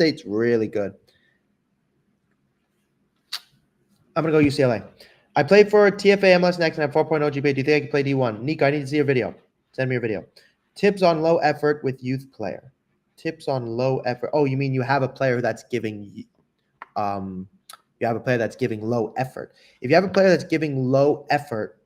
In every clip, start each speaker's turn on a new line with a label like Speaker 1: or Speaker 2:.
Speaker 1: State's really good. I'm going to go UCLA. I played for TFA MLS Next and have 4.0 GPA. Do you think I can play D1? Nico, I need to see your video. Send me your video. Tips on low effort with youth player. Tips on low effort. Oh, you mean you have a player that's giving you have a player that's giving low effort. If you have a player that's giving low effort,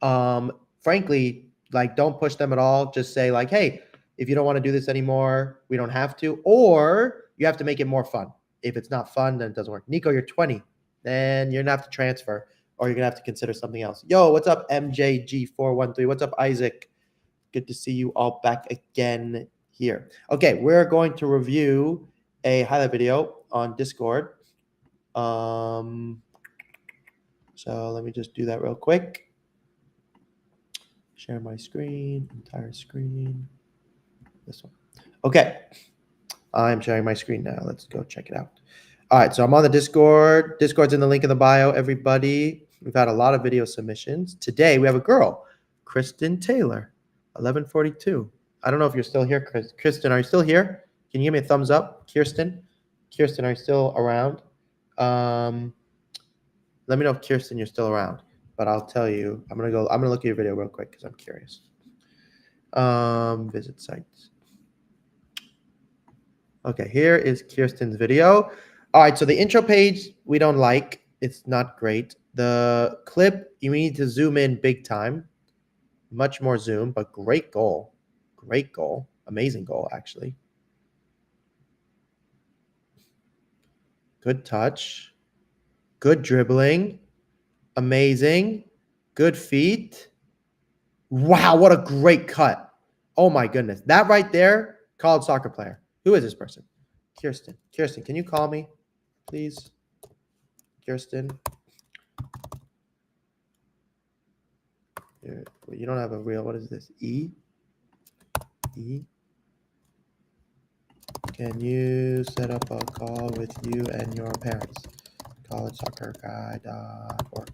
Speaker 1: frankly, like, don't push them at all. Just say, like, hey, if you don't want to do this anymore, we don't have to. Or you have to make it more fun. If it's not fun, then it doesn't work. Nico, you're 20. Then you're going to have to transfer, or you're going to have to consider something else. Yo, what's up, MJG413? What's up, Isaac? Good to see you all back again here. Okay, we're going to review a highlight video on Discord. So let me just do that real quick. Share my screen, entire screen. This one. Okay, I'm sharing my screen now. Let's go check it out. All right, so I'm on the Discord. Discord's in the link in the bio, everybody. We've had a lot of video submissions. Today, we have a girl, Kristen Taylor, 1142. I don't know if you're still here, Kristen. Are you still here? Can you give me a thumbs up, Kirsten? Kirsten, are you still around? Let me know if Kirsten, you're still around. But I'll tell you, I'm gonna look at your video real quick because I'm curious. Visit sites. Okay, here is Kirsten's video. All right, so the intro page we don't like. It's not great. The clip, you need to zoom in big time. Much more zoom, but great goal. Great goal. Amazing goal, actually. Good touch. Good dribbling. Amazing. Good feet. Wow, what a great cut. Oh, my goodness. That right there, college soccer player. Who is this person? Kirsten. Kirsten, can you call me, please? Kirsten. Here, you don't have a real, what is this? E? Can you set up a call with you and your parents? CollegeSoccerGuy.org.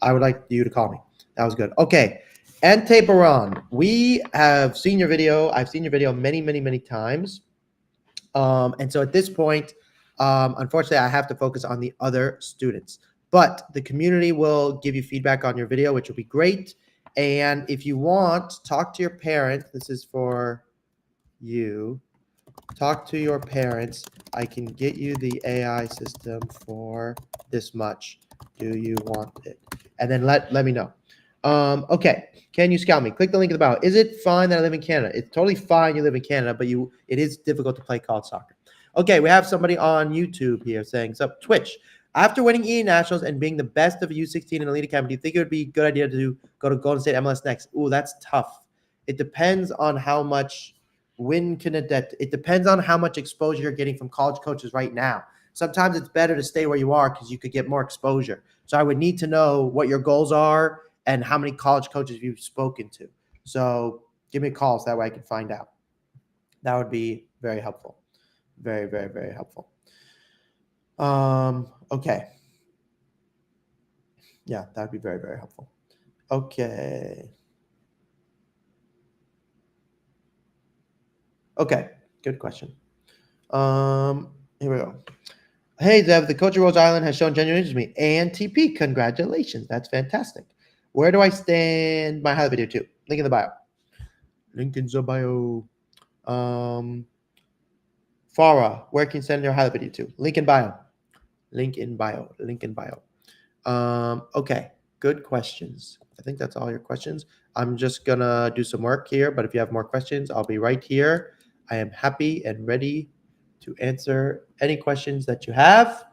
Speaker 1: I would like you to call me. That was good. Okay. Ante Baran, we have seen your video. I've seen your video many, many, many times. And so at this point, unfortunately, I have to focus on the other students. But the community will give you feedback on your video, which will be great. And if you want, talk to your parents. This is for you. Talk to your parents. I can get you the AI system for this much. Do you want it? And then let me know. Okay. Can you scout me? Click the link in the bio. Is it fine that I live in Canada? It's totally fine you live in Canada, but it is difficult to play college soccer. Okay, we have somebody on YouTube here saying, "Sup, Twitch. After winning EA Nationals and being the best of a U16 in Elite Academy, do you think it would be a good idea to go to Golden State MLS next?" Ooh, that's tough. It depends on how much it depends on how much exposure you're getting from college coaches right now. Sometimes it's better to stay where you are because you could get more exposure. So I would need to know what your goals are and how many college coaches you've spoken to. So give me a call so that way I can find out. That would be very helpful. Very, very, very helpful. Okay. Yeah, that would be very, very helpful. Okay. Okay, good question. Here we go. Hey, Zev, the coach of Rhode Island has shown genuine interest in me. And TP, congratulations. That's fantastic. Where do I stand? My highlight video too. Link in the bio. Link in the bio. Farah, where can you send your highlight video to? Link in bio. Link in bio. Link in bio. Okay, good questions. I think that's all your questions. I'm just going to do some work here, but if you have more questions, I'll be right here. I am happy and ready to answer any questions that you have.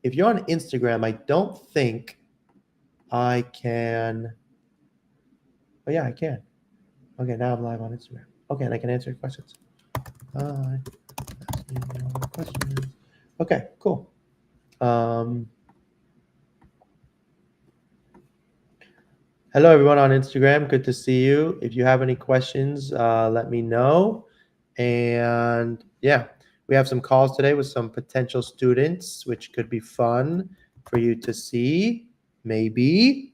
Speaker 1: If you're on Instagram, I don't think I can. Oh, yeah, I can. Okay, now I'm live on Instagram. Okay, and I can answer your questions. Hi. Ask me more questions. Okay, cool. Hello, everyone on Instagram. Good to see you. If you have any questions, let me know. And yeah, we have some calls today with some potential students, which could be fun for you to see. Maybe.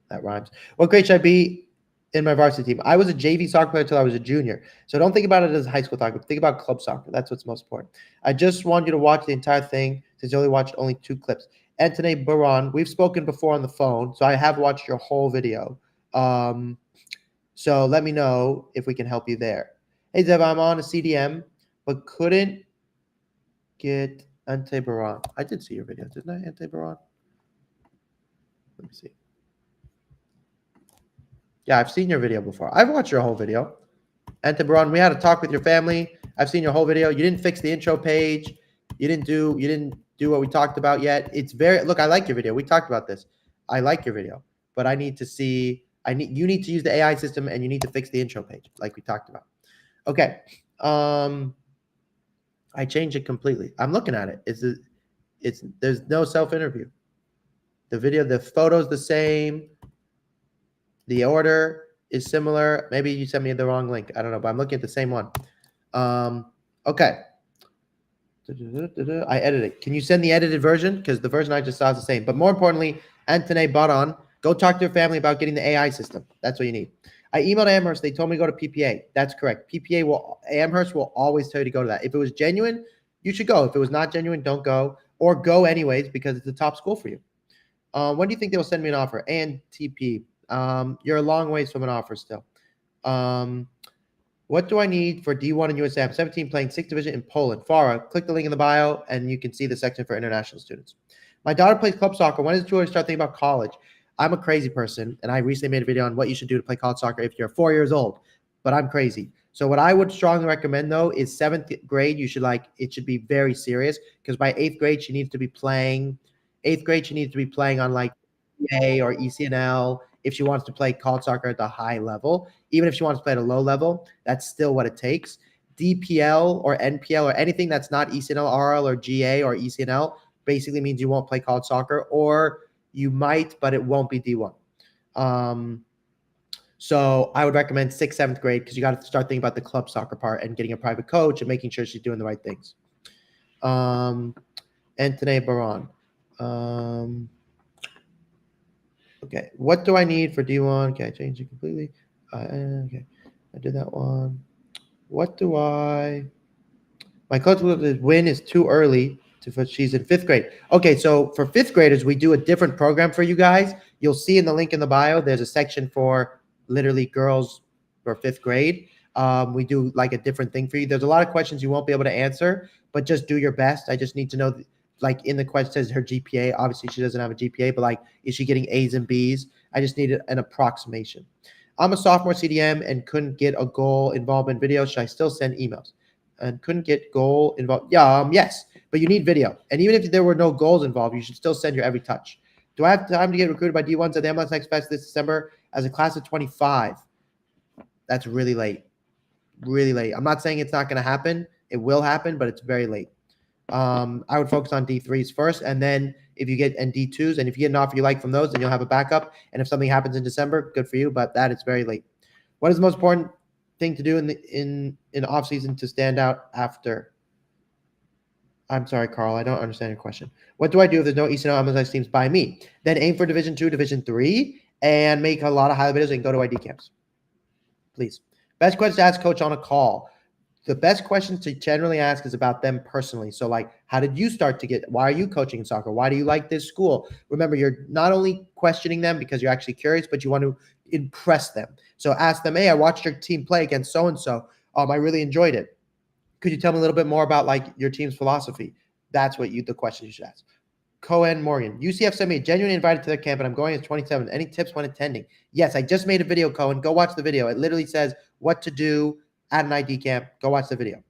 Speaker 1: That rhymes. What grade should I be in my varsity team. I was a JV soccer player until I was a junior. So don't think about it as high school soccer. Think about club soccer. That's what's most important. I just want you to watch the entire thing since you only watched only 2 clips. Anthony Baron, we've spoken before on the phone, so I have watched your whole video. So let me know if we can help you there. Hey, Zev, I'm on a CDM, but couldn't get Ante Baron. I did see your video, didn't I, Ante Baron? Let me see. Yeah, I've seen your video before. I've watched your whole video. Ante Baron, we had a talk with your family. I've seen your whole video. You didn't fix the intro page. You didn't do what we talked about yet. It's very look, I like your video. We talked about this. I like your video, but I need to see you need to use the AI system and you need to fix the intro page like we talked about. Okay. I changed it completely. I'm looking at it. There's no self-interview. The video, the photo's the same. The order is similar. Maybe you sent me the wrong link. I don't know, but I'm looking at the same one. Okay. I edited it. Can you send the edited version? Because the version I just saw is the same. But more importantly, Anthony Baron, go talk to your family about getting the AI system. That's what you need. I emailed Amherst. They told me to go to PPA. That's correct. Amherst will always tell you to go to that. If it was genuine, you should go. If it was not genuine, don't go. Or go anyways because it's the top school for you. When do you think they will send me an offer? And TP. You're a long ways from an offer still. What do I need for D1 in USA? I'm 17, playing 6th division in Poland. Farah, click the link in the bio, and you can see the section for international students. My daughter plays club soccer. When is it too early to start thinking about college? I'm a crazy person, and I recently made a video on what you should do to play college soccer if you're 4 years old, but I'm crazy. So what I would strongly recommend, though, is 7th grade. It should be very serious because by 8th grade, she needs to be playing. 8th grade, she needs to be playing on like EA or ECNL if she wants to play college soccer at the high level. Even if she wants to play at a low level, that's still what it takes. DPL or NPL or anything that's not ECNL, RL, or GA or ECNL basically means you won't play college soccer, or you might, but it won't be D1. So I would recommend 6th, 7th grade because you got to start thinking about the club soccer part and getting a private coach and making sure she's doing the right things. Anthony Baron. Okay, what do I need for D1? Okay, I changed it completely. Okay, I did that one. What do I? My coach win is too early. She's in 5th grade. Okay, so for 5th graders, we do a different program for you guys. You'll see in the link in the bio, there's a section for literally girls for 5th grade. We do like a different thing for you. There's a lot of questions you won't be able to answer, but just do your best. I just need to know, like in the question says her GPA. Obviously, she doesn't have a GPA, but like, is she getting A's and B's? I just need an approximation. I'm a sophomore CDM and couldn't get a goal involvement video. Should I still send emails? And couldn't get goal involved. Yeah, yes, but you need video. And even if there were no goals involved, you should still send your every touch. Do I have time to get recruited by D1s at the MLS Next Fest this December as a class of 25? That's really late. Really late. I'm not saying it's not going to happen. It will happen, but it's very late. I would focus on D3s first, and then if you get and D2s, and if you get an offer you like from those, then you'll have a backup. And if something happens in December, good for you, but that is very late. What is the most important thing to do in off season to stand out after? I'm sorry, Carl, I don't understand your question. What do I do if there's no ECNL MLS teams by me? Then aim for Division 2, Division 3, and make a lot of highlight videos and go to ID camps. Please. Best question to ask coach on a call. The best questions to generally ask is about them personally. So like, how did you start to why are you coaching in soccer? Why do you like this school? Remember, you're not only questioning them because you're actually curious, but you want to impress them. So ask them, hey, I watched your team play against so-and-so. I really enjoyed it. Could you tell me a little bit more about like your team's philosophy? That's what the question you should ask. Cohen Morgan, UCF sent me a genuine invited to their camp, and I'm going as 27. Any tips when attending? Yes, I just made a video, Cohen. Go watch the video. It literally says what to do at an ID camp. Go watch the video.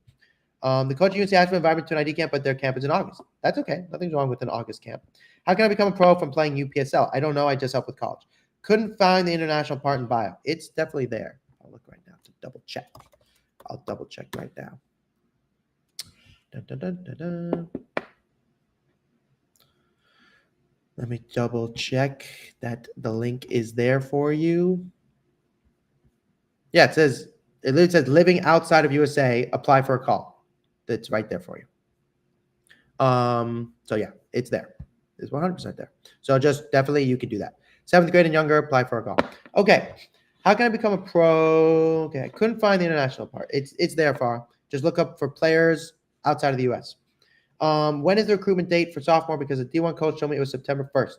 Speaker 1: The coach at UNC asked for environment to an ID camp, but their camp is in August. That's okay. Nothing's wrong with an August camp. How can I become a pro from playing UPSL? I don't know. I just help with college. Couldn't find the international part in bio. It's definitely there. I'll look right now to double check. I'll double check right now. Dun, dun, dun, dun, dun. Let me double check that the link is there for you. Yeah, it literally says living outside of USA, apply for a call. That's right there for you. So yeah, it's there. It's 100% there. So just definitely you can do that. 7th grade and younger, apply for a call. Okay. How can I become a pro? Okay, I couldn't find the international part. It's there, far. Just look up for players outside of the U.S. When is the recruitment date for sophomore? Because the D1 coach told me it was September 1st.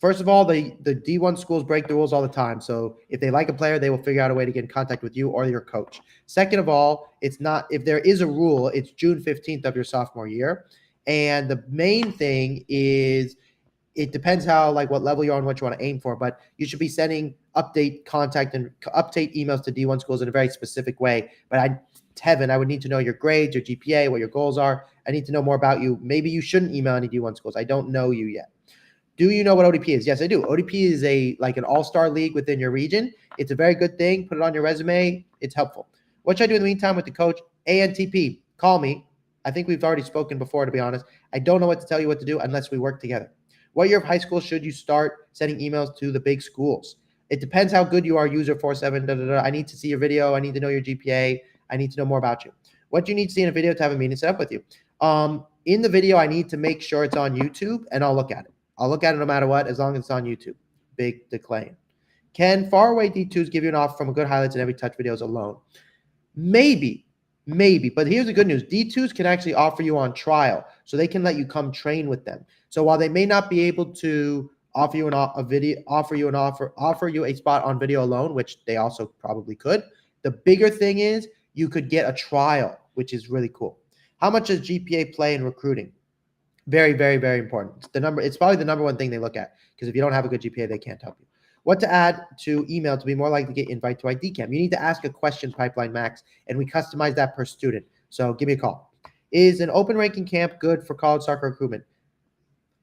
Speaker 1: First of all, the D1 schools break the rules all the time. So if they like a player, they will figure out a way to get in contact with you or your coach. Second of all, it's not, if there is a rule, it's June 15th of your sophomore year. And the main thing is it depends how, like, what level you're on, what you want to aim for, but you should be sending update contact and update emails to D1 schools in a very specific way. But Tevin, I would need to know your grades, your GPA, what your goals are. I need to know more about you. Maybe you shouldn't email any D1 schools. I don't know you yet. Do you know what ODP is? Yes, I do. ODP is like an all-star league within your region. It's a very good thing. Put it on your resume. It's helpful. What should I do in the meantime with the coach? ANTP, call me. I think we've already spoken before, to be honest. I don't know what to tell you what to do unless we work together. What year of high school should you start sending emails to the big schools? It depends how good you are, user 47, I need to see your video. I need to know your GPA. I need to know more about you. What do you need to see in a video to have a meeting set up with you? In the video, I need to make sure it's on YouTube, and I'll look at it. I'll look at it no matter what, as long as it's on YouTube. Big decline. Can faraway D2s give you an offer from a good highlights and every touch videos alone? Maybe. But here's the good news. D2s can actually offer you on trial, so they can let you come train with them. So while they may not be able to offer you offer you a spot on video alone, which they also probably could, the bigger thing is you could get a trial, which is really cool. How much does GPA play in recruiting? Very, very, very important. It's probably the number one thing they look at, because if you don't have a good GPA, they can't help you. What to add to email to be more likely to get invited to ID camp? You need to ask a question pipeline, Max, and we customize that per student. So give me a call. Is an open ranking camp good for college soccer recruitment?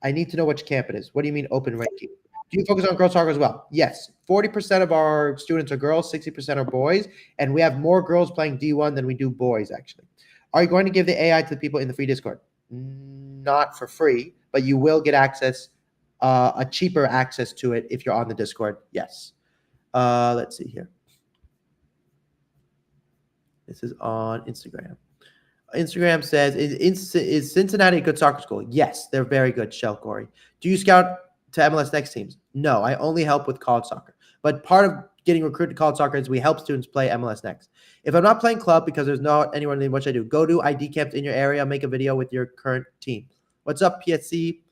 Speaker 1: I need to know which camp it is. What do you mean open ranking? Do you focus on girls soccer as well? Yes. 40% of our students are girls, 60% are boys, and we have more girls playing D1 than we do boys, actually. Are you going to give the AI to the people in the free Discord? Not for free, but you will get access, a cheaper access to it if you're on the Discord. Yes. Let's see here. This is on Instagram. Instagram says, is Cincinnati a good soccer school? Yes, they're very good, Shell Corey. Do you scout to MLS Next teams? No, I only help with college soccer. But part of getting recruited to college soccer is we help students play MLS Next. If I'm not playing club because there's not anyone in, what should I do? Go to ID camps in your area, make a video with your current team. What's up, PSC?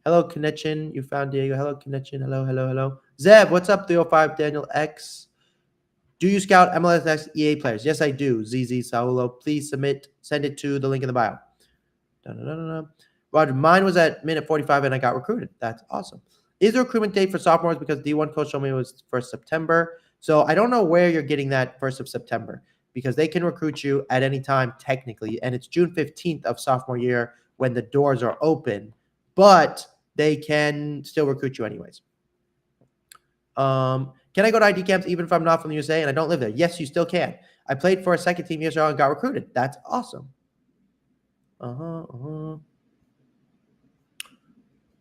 Speaker 1: Hello, connection. You found Diego. Hello, connection. Hello. Zev, what's up, 305 Daniel X? Do you scout MLS Next EA players? Yes, I do. ZZ Saulo. Please send it to the link in the bio. Roger, mine was at minute 45 and I got recruited. That's awesome. Is the recruitment date for sophomores? Because D1 coach told me it was 1st September. So I don't know where you're getting that 1st of September, because they can recruit you at any time technically. And it's June 15th of sophomore year when the doors are open, but they can still recruit you anyways. Can I go to ID camps even if I'm not from the USA and I don't live there? Yes, you still can. I played for a second team years ago and got recruited. That's awesome.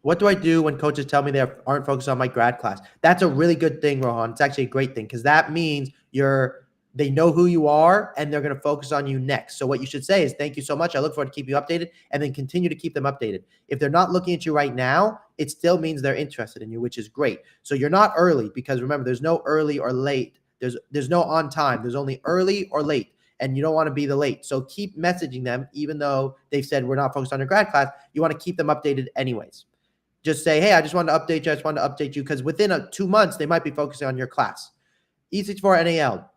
Speaker 1: What do I do when coaches tell me they aren't focused on my grad class? That's a really good thing, Rohan. It's actually a great thing, because that means they know who you are and they're going to focus on you next. So what you should say is, thank you so much. I look forward to keep you updated, and then continue to keep them updated. If they're not looking at you right now, it still means they're interested in you, which is great. So you're not early, because remember, there's no early or late. There's no on time. There's only early or late, and you don't want to be the late. So keep messaging them, even though they've said we're not focused on your grad class. You want to keep them updated anyways. Just say, hey, I just wanted to update you. Because within 2 months, they might be focusing on your class. E64 NAL.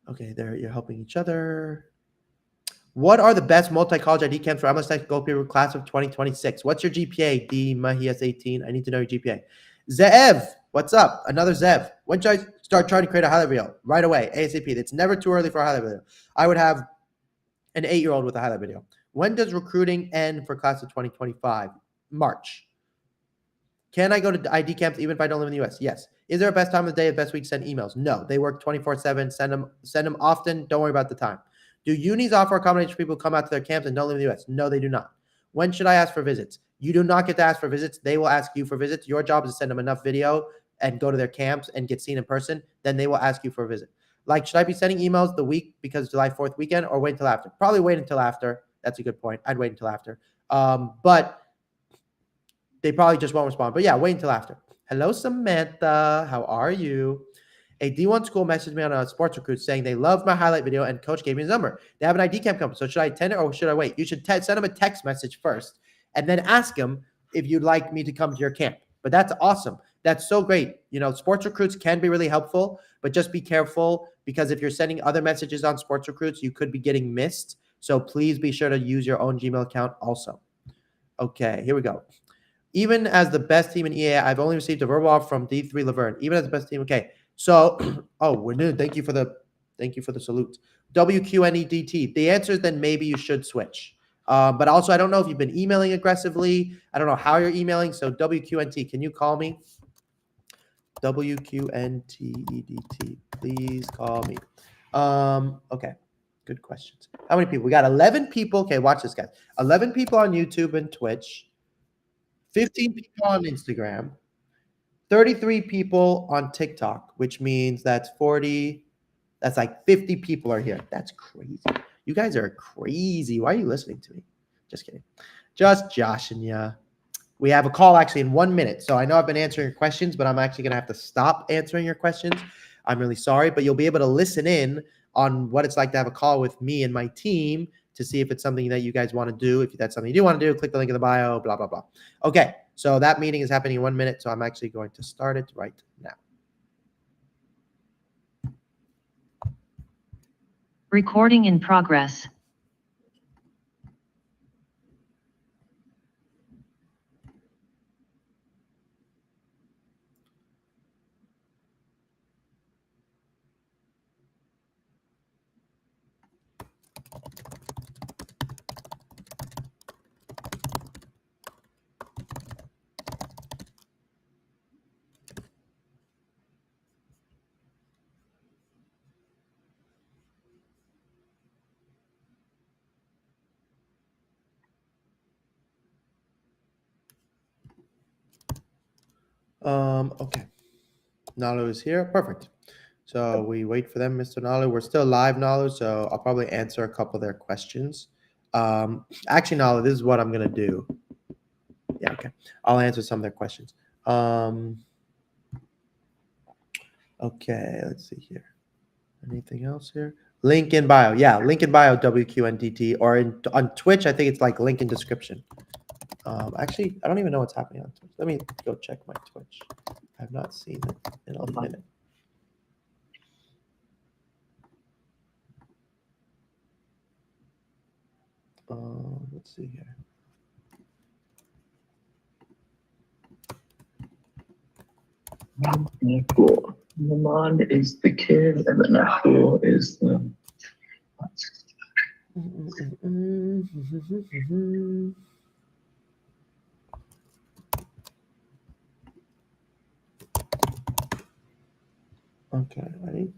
Speaker 1: Okay, there, you're helping each other. What are the best multi-college ID camps for MLS Tech Gold Period class of 2026? What's your GPA? D Mahias 18. I need to know your GPA. Zev, what's up? Another Zev. When should I start trying to create a highlight video? Right away, ASAP. It's never too early for a highlight video. I would have an 8-year-old with a highlight video. When does recruiting end for class of 2025? March. Can I go to ID camps even if I don't live in the U.S.? Yes. Is there a best time of the day, a best week to send emails? No. They work 24/7. Send them often. Don't worry about the time. Do unis offer accommodations for people who come out to their camps and don't live in the U.S.? No, they do not. When should I ask for visits? You do not get to ask for visits. They will ask you for visits. Your job is to send them enough video and go to their camps and get seen in person. Then they will ask you for a visit. Like, should I be sending emails the week because it's July 4th weekend, or wait until after? Probably wait until after. That's a good point. I'd wait until after. But they probably just won't respond. But yeah, wait until after. Hello, Samantha. How are you? A D1 school messaged me on a sports recruit saying they love my highlight video and coach gave me his number. They have an ID camp coming. So should I attend it or should I wait? You should send him a text message first and then ask him if you'd like me to come to your camp. But that's awesome. That's so great. You know, sports recruits can be really helpful, but just be careful because if you're sending other messages on sports recruits, you could be getting missed. So please be sure to use your own Gmail account also. Okay, here we go. Even as the best team in EA, I've only received a verbal offer from D3 Laverne. Even as the best team, okay. So, we're new. Thank you for the salute. WQNEDT. The answer is then maybe you should switch. But also, I don't know if you've been emailing aggressively. I don't know how you're emailing. So WQNT, can you call me? WQNTEDT. Please call me. Okay. Good questions. How many people? We got 11 people. Okay, watch this, guys. 11 people on YouTube and Twitch. 15 people on Instagram, 33 people on TikTok, which means that's 40. That's like 50 people are here. That's crazy. You guys are crazy. Why are you listening to me? Just kidding. Just joshing ya. We have a call actually in 1 minute. So I know I've been answering your questions, but I'm actually going to have to stop answering your questions. I'm really sorry, but you'll be able to listen in on what it's like to have a call with me and my team to see if it's something that you guys want to do. If that's something you do want to do, click the link in the bio, blah, blah, blah. Okay, so that meeting is happening in 1 minute, so I'm actually going to start it right now.
Speaker 2: Recording in progress.
Speaker 1: Okay. Nalu is here. Perfect. So we wait for them, Mr. Nalu. We're still live, Nalu, so I'll probably answer a couple of their questions. Actually, Nalu, this is what I'm going to do. Yeah, okay. I'll answer some of their questions. Okay, let's see here. Anything else here? Link in bio. Yeah, link in bio, WQNDT. Or on Twitch, I think it's like link in description. Actually, I don't even know what's happening on Twitch. Let me go check my Twitch. I've not seen it in a minute. Let's see here.
Speaker 3: Naman is the kid, and then Nahul is the.
Speaker 1: Okay, ready?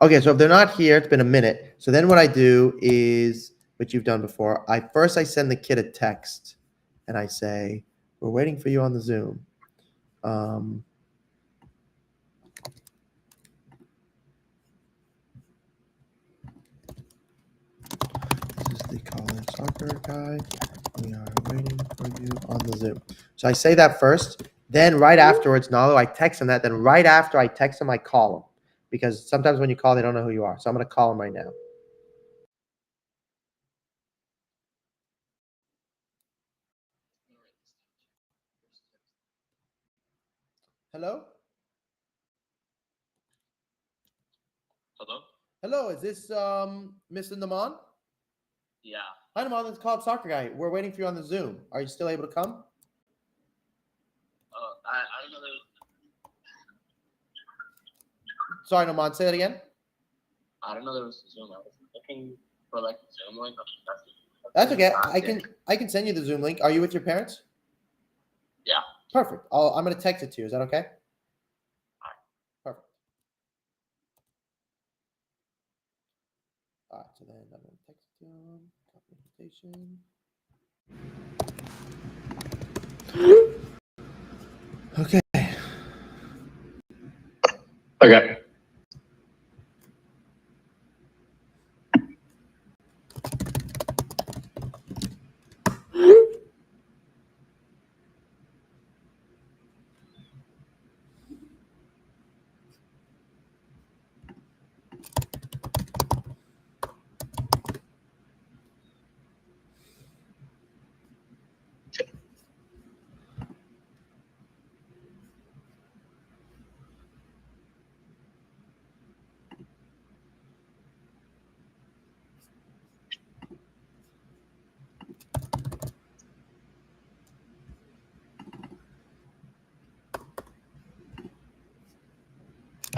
Speaker 1: Okay, so if they're not here, it's been a minute. So then what I do is, which you've done before, I send the kid a text, and I say, "We're waiting for you on the Zoom." This is the college soccer guy. We are waiting for you on the Zoom. So I say that first. Then right afterwards, Nalo, I text him that. Then right after I text him, I call him. Because sometimes when you call, they don't know who you are. So I'm going to call him right now. Hello?
Speaker 3: Hello?
Speaker 1: Hello, is this Mr. Naman?
Speaker 3: Yeah.
Speaker 1: Hi, Naman, this is CollegeSoccerGuy. We're waiting for you on the Zoom. Are you still able to come?
Speaker 3: I don't know.
Speaker 1: Sorry, Naman, say that again.
Speaker 3: I don't know there was a Zoom. I was looking for like a Zoom link.
Speaker 1: That's okay. I can send you the Zoom link. Are you with your parents?
Speaker 3: Yeah.
Speaker 1: Perfect. I'm going to text it to you. Is that okay? Perfect. All right, so then I'm going to text it to him. Copy invitation. Okay.
Speaker 3: Okay.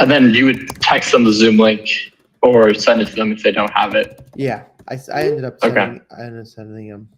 Speaker 3: And then you would text them the Zoom link or send it to them if they don't have it.
Speaker 1: Yeah, I ended up
Speaker 3: Okay.
Speaker 1: sending them.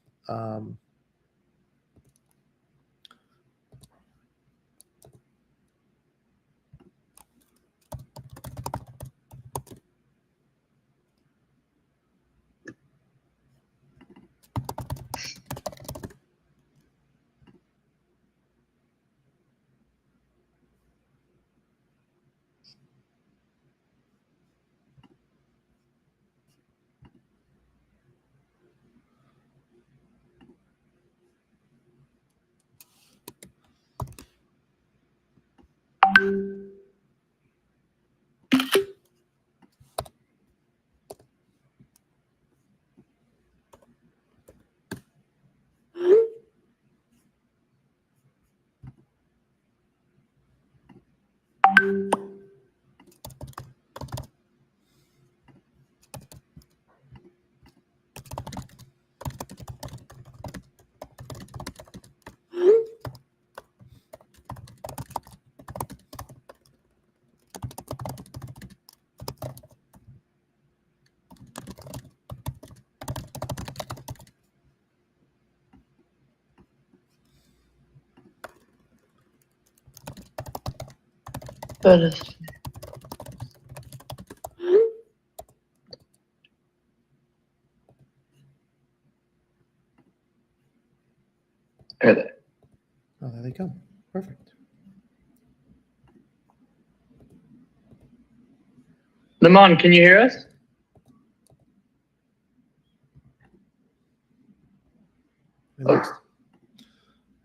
Speaker 3: There they-
Speaker 1: Oh, there they come. Perfect.
Speaker 3: Limon, can you hear us?
Speaker 1: We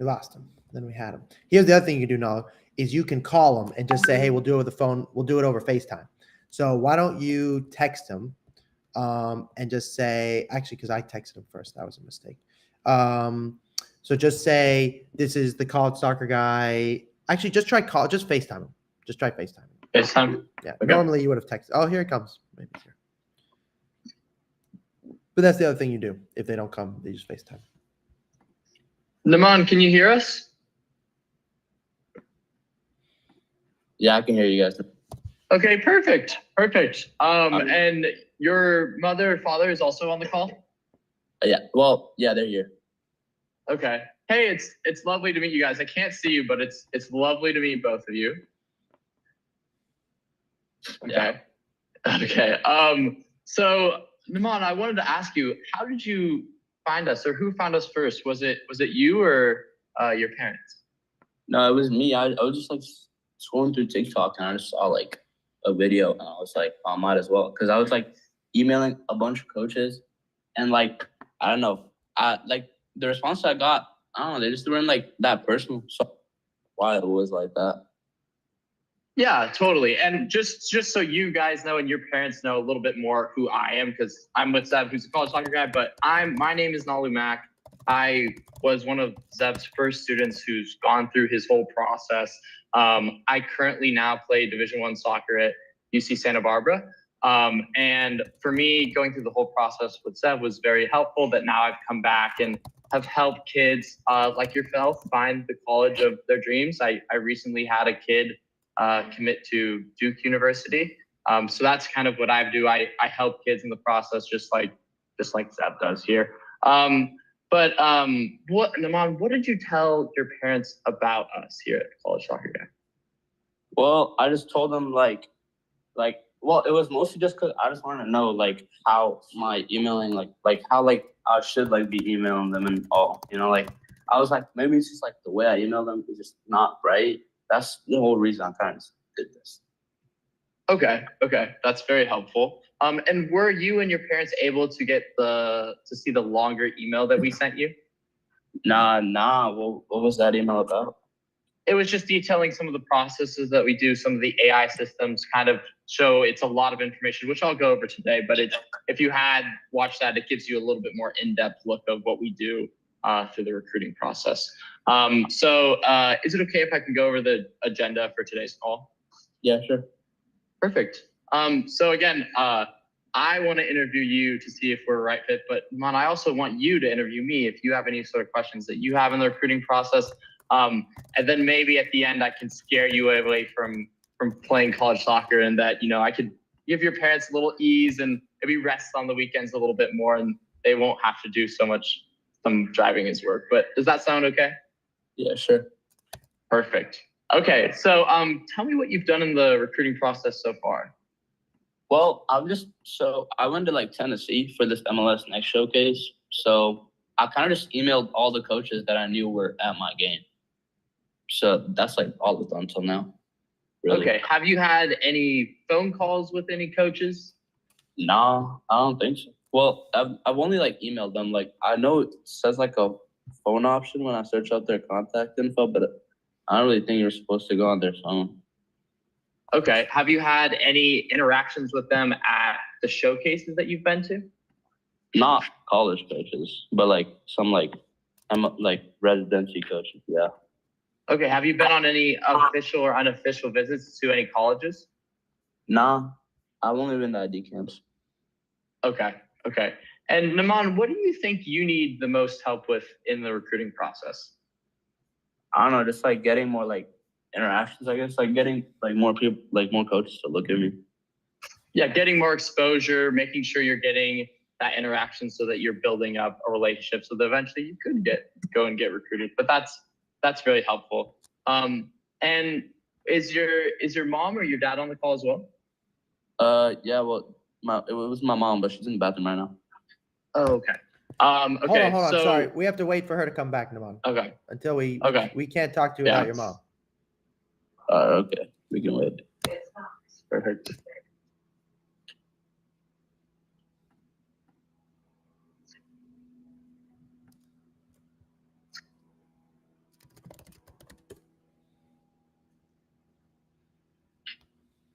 Speaker 1: lost him. Then we had him. Here's the other thing you can do now is you can call him and just say, hey, we'll do it with the phone. We'll do it over FaceTime. So why don't you text him and just say, actually, because I texted him first. That was a mistake. So just say, this is the College Soccer Guy. Actually, just FaceTime him. Just try FaceTime him.
Speaker 3: FaceTime?
Speaker 1: Yeah.
Speaker 3: Okay.
Speaker 1: Normally you would have texted. Oh, here it comes. Maybe it's here. But that's the other thing you do. If they don't come, they just FaceTime.
Speaker 3: Limon, can you hear us?
Speaker 4: Yeah, I can hear you guys.
Speaker 3: Okay, perfect. And your mother and father is also on the call?
Speaker 4: Yeah, well, yeah, they're here.
Speaker 3: Okay. Hey, it's lovely to meet you guys. I can't see you, but it's lovely to meet both of you. Okay.
Speaker 4: Yeah.
Speaker 3: Okay. So Naman, I wanted to ask you, how did you find us, or who found us first? Was it you or your parents?
Speaker 4: No, it was me. I was just like scrolling through TikTok and I just saw like a video and I was like, I might as well, because I was like emailing a bunch of coaches and like I don't know, like the response I got, I don't know, they just weren't like that personal. So why it was like that.
Speaker 3: Yeah, totally. And just so you guys know and your parents know a little bit more who I am, because I'm with Zev, who's a college soccer guy, but my name is Nalu Mack. I was one of Zev's first students who's gone through his whole process. I currently now play Division I soccer at UC Santa Barbara. And for me, going through the whole process with Zev was very helpful, that now I've come back and have helped kids like yourself find the college of their dreams. I recently had a kid commit to Duke University. So that's kind of what I do. I help kids in the process, just like Zev does here. But Naman, what did you tell your parents about us here at College Soccer Guy?
Speaker 4: Well, I just told them well, it was mostly just because I just wanted to know like how my emailing, like how like I should like be emailing them and all, you know, like I was like, maybe it's just like the way I email them is just not right. That's the whole reason I kind of did this.
Speaker 3: Okay, that's very helpful. And were you and your parents able to get to see the longer email that we sent you?
Speaker 4: Nah. What was that email about?
Speaker 3: It was just detailing some of the processes that we do, some of the AI systems, kind of show it's a lot of information, which I'll go over today. But if you had watched that, it gives you a little bit more in-depth look of what we do through the recruiting process. So is it okay if I can go over the agenda for today's call?
Speaker 4: Yeah, sure.
Speaker 3: Perfect. So again, I want to interview you to see if we're a right fit, but Man, I also want you to interview me if you have any sort of questions that you have in the recruiting process. And then maybe at the end, I can scare you away from playing college soccer, and that, you know, I could give your parents a little ease and maybe rest on the weekends a little bit more, and they won't have to do some driving as work. But does that sound okay?
Speaker 4: Yeah, sure.
Speaker 3: Perfect. Okay, so tell me what you've done in the recruiting process so far.
Speaker 4: Well, I went to like Tennessee for this MLS Next showcase. So I kind of just emailed all the coaches that I knew were at my game. So that's like all I've done until now. Really.
Speaker 3: Okay, have you had any phone calls with any coaches?
Speaker 4: No, I don't think so. Well, I've only like emailed them. Like I know it says like a phone option when I search up their contact info, but I don't really think you're supposed to go on their phone.
Speaker 3: Okay, have you had any interactions with them at the showcases that you've been to?
Speaker 4: Not college coaches, but like some like residency coaches. Yeah.
Speaker 3: Okay, have you been on any official or unofficial visits to any colleges?
Speaker 4: Nah, I've only been to ID camps.
Speaker 3: Okay. And Naman, what do you think you need the most help with in the recruiting process?
Speaker 4: I don't know, just like getting more like interactions, I guess, like getting like more people, like more coaches to look at me.
Speaker 3: Yeah, getting more exposure, making sure you're getting that interaction so that you're building up a relationship so that eventually you could go and get recruited. But that's really helpful. And is your mom or your dad on the call as well?
Speaker 4: Yeah, well, it was my mom, but she's in the bathroom right now.
Speaker 3: Oh, okay. Okay.
Speaker 1: Hold on.
Speaker 3: So,
Speaker 1: Sorry, we have to wait for her to come back, Naman.
Speaker 3: Okay.
Speaker 1: Until we can't talk to you
Speaker 3: Yeah.
Speaker 1: without your mom.
Speaker 4: Okay, we can wait.
Speaker 3: Perfect.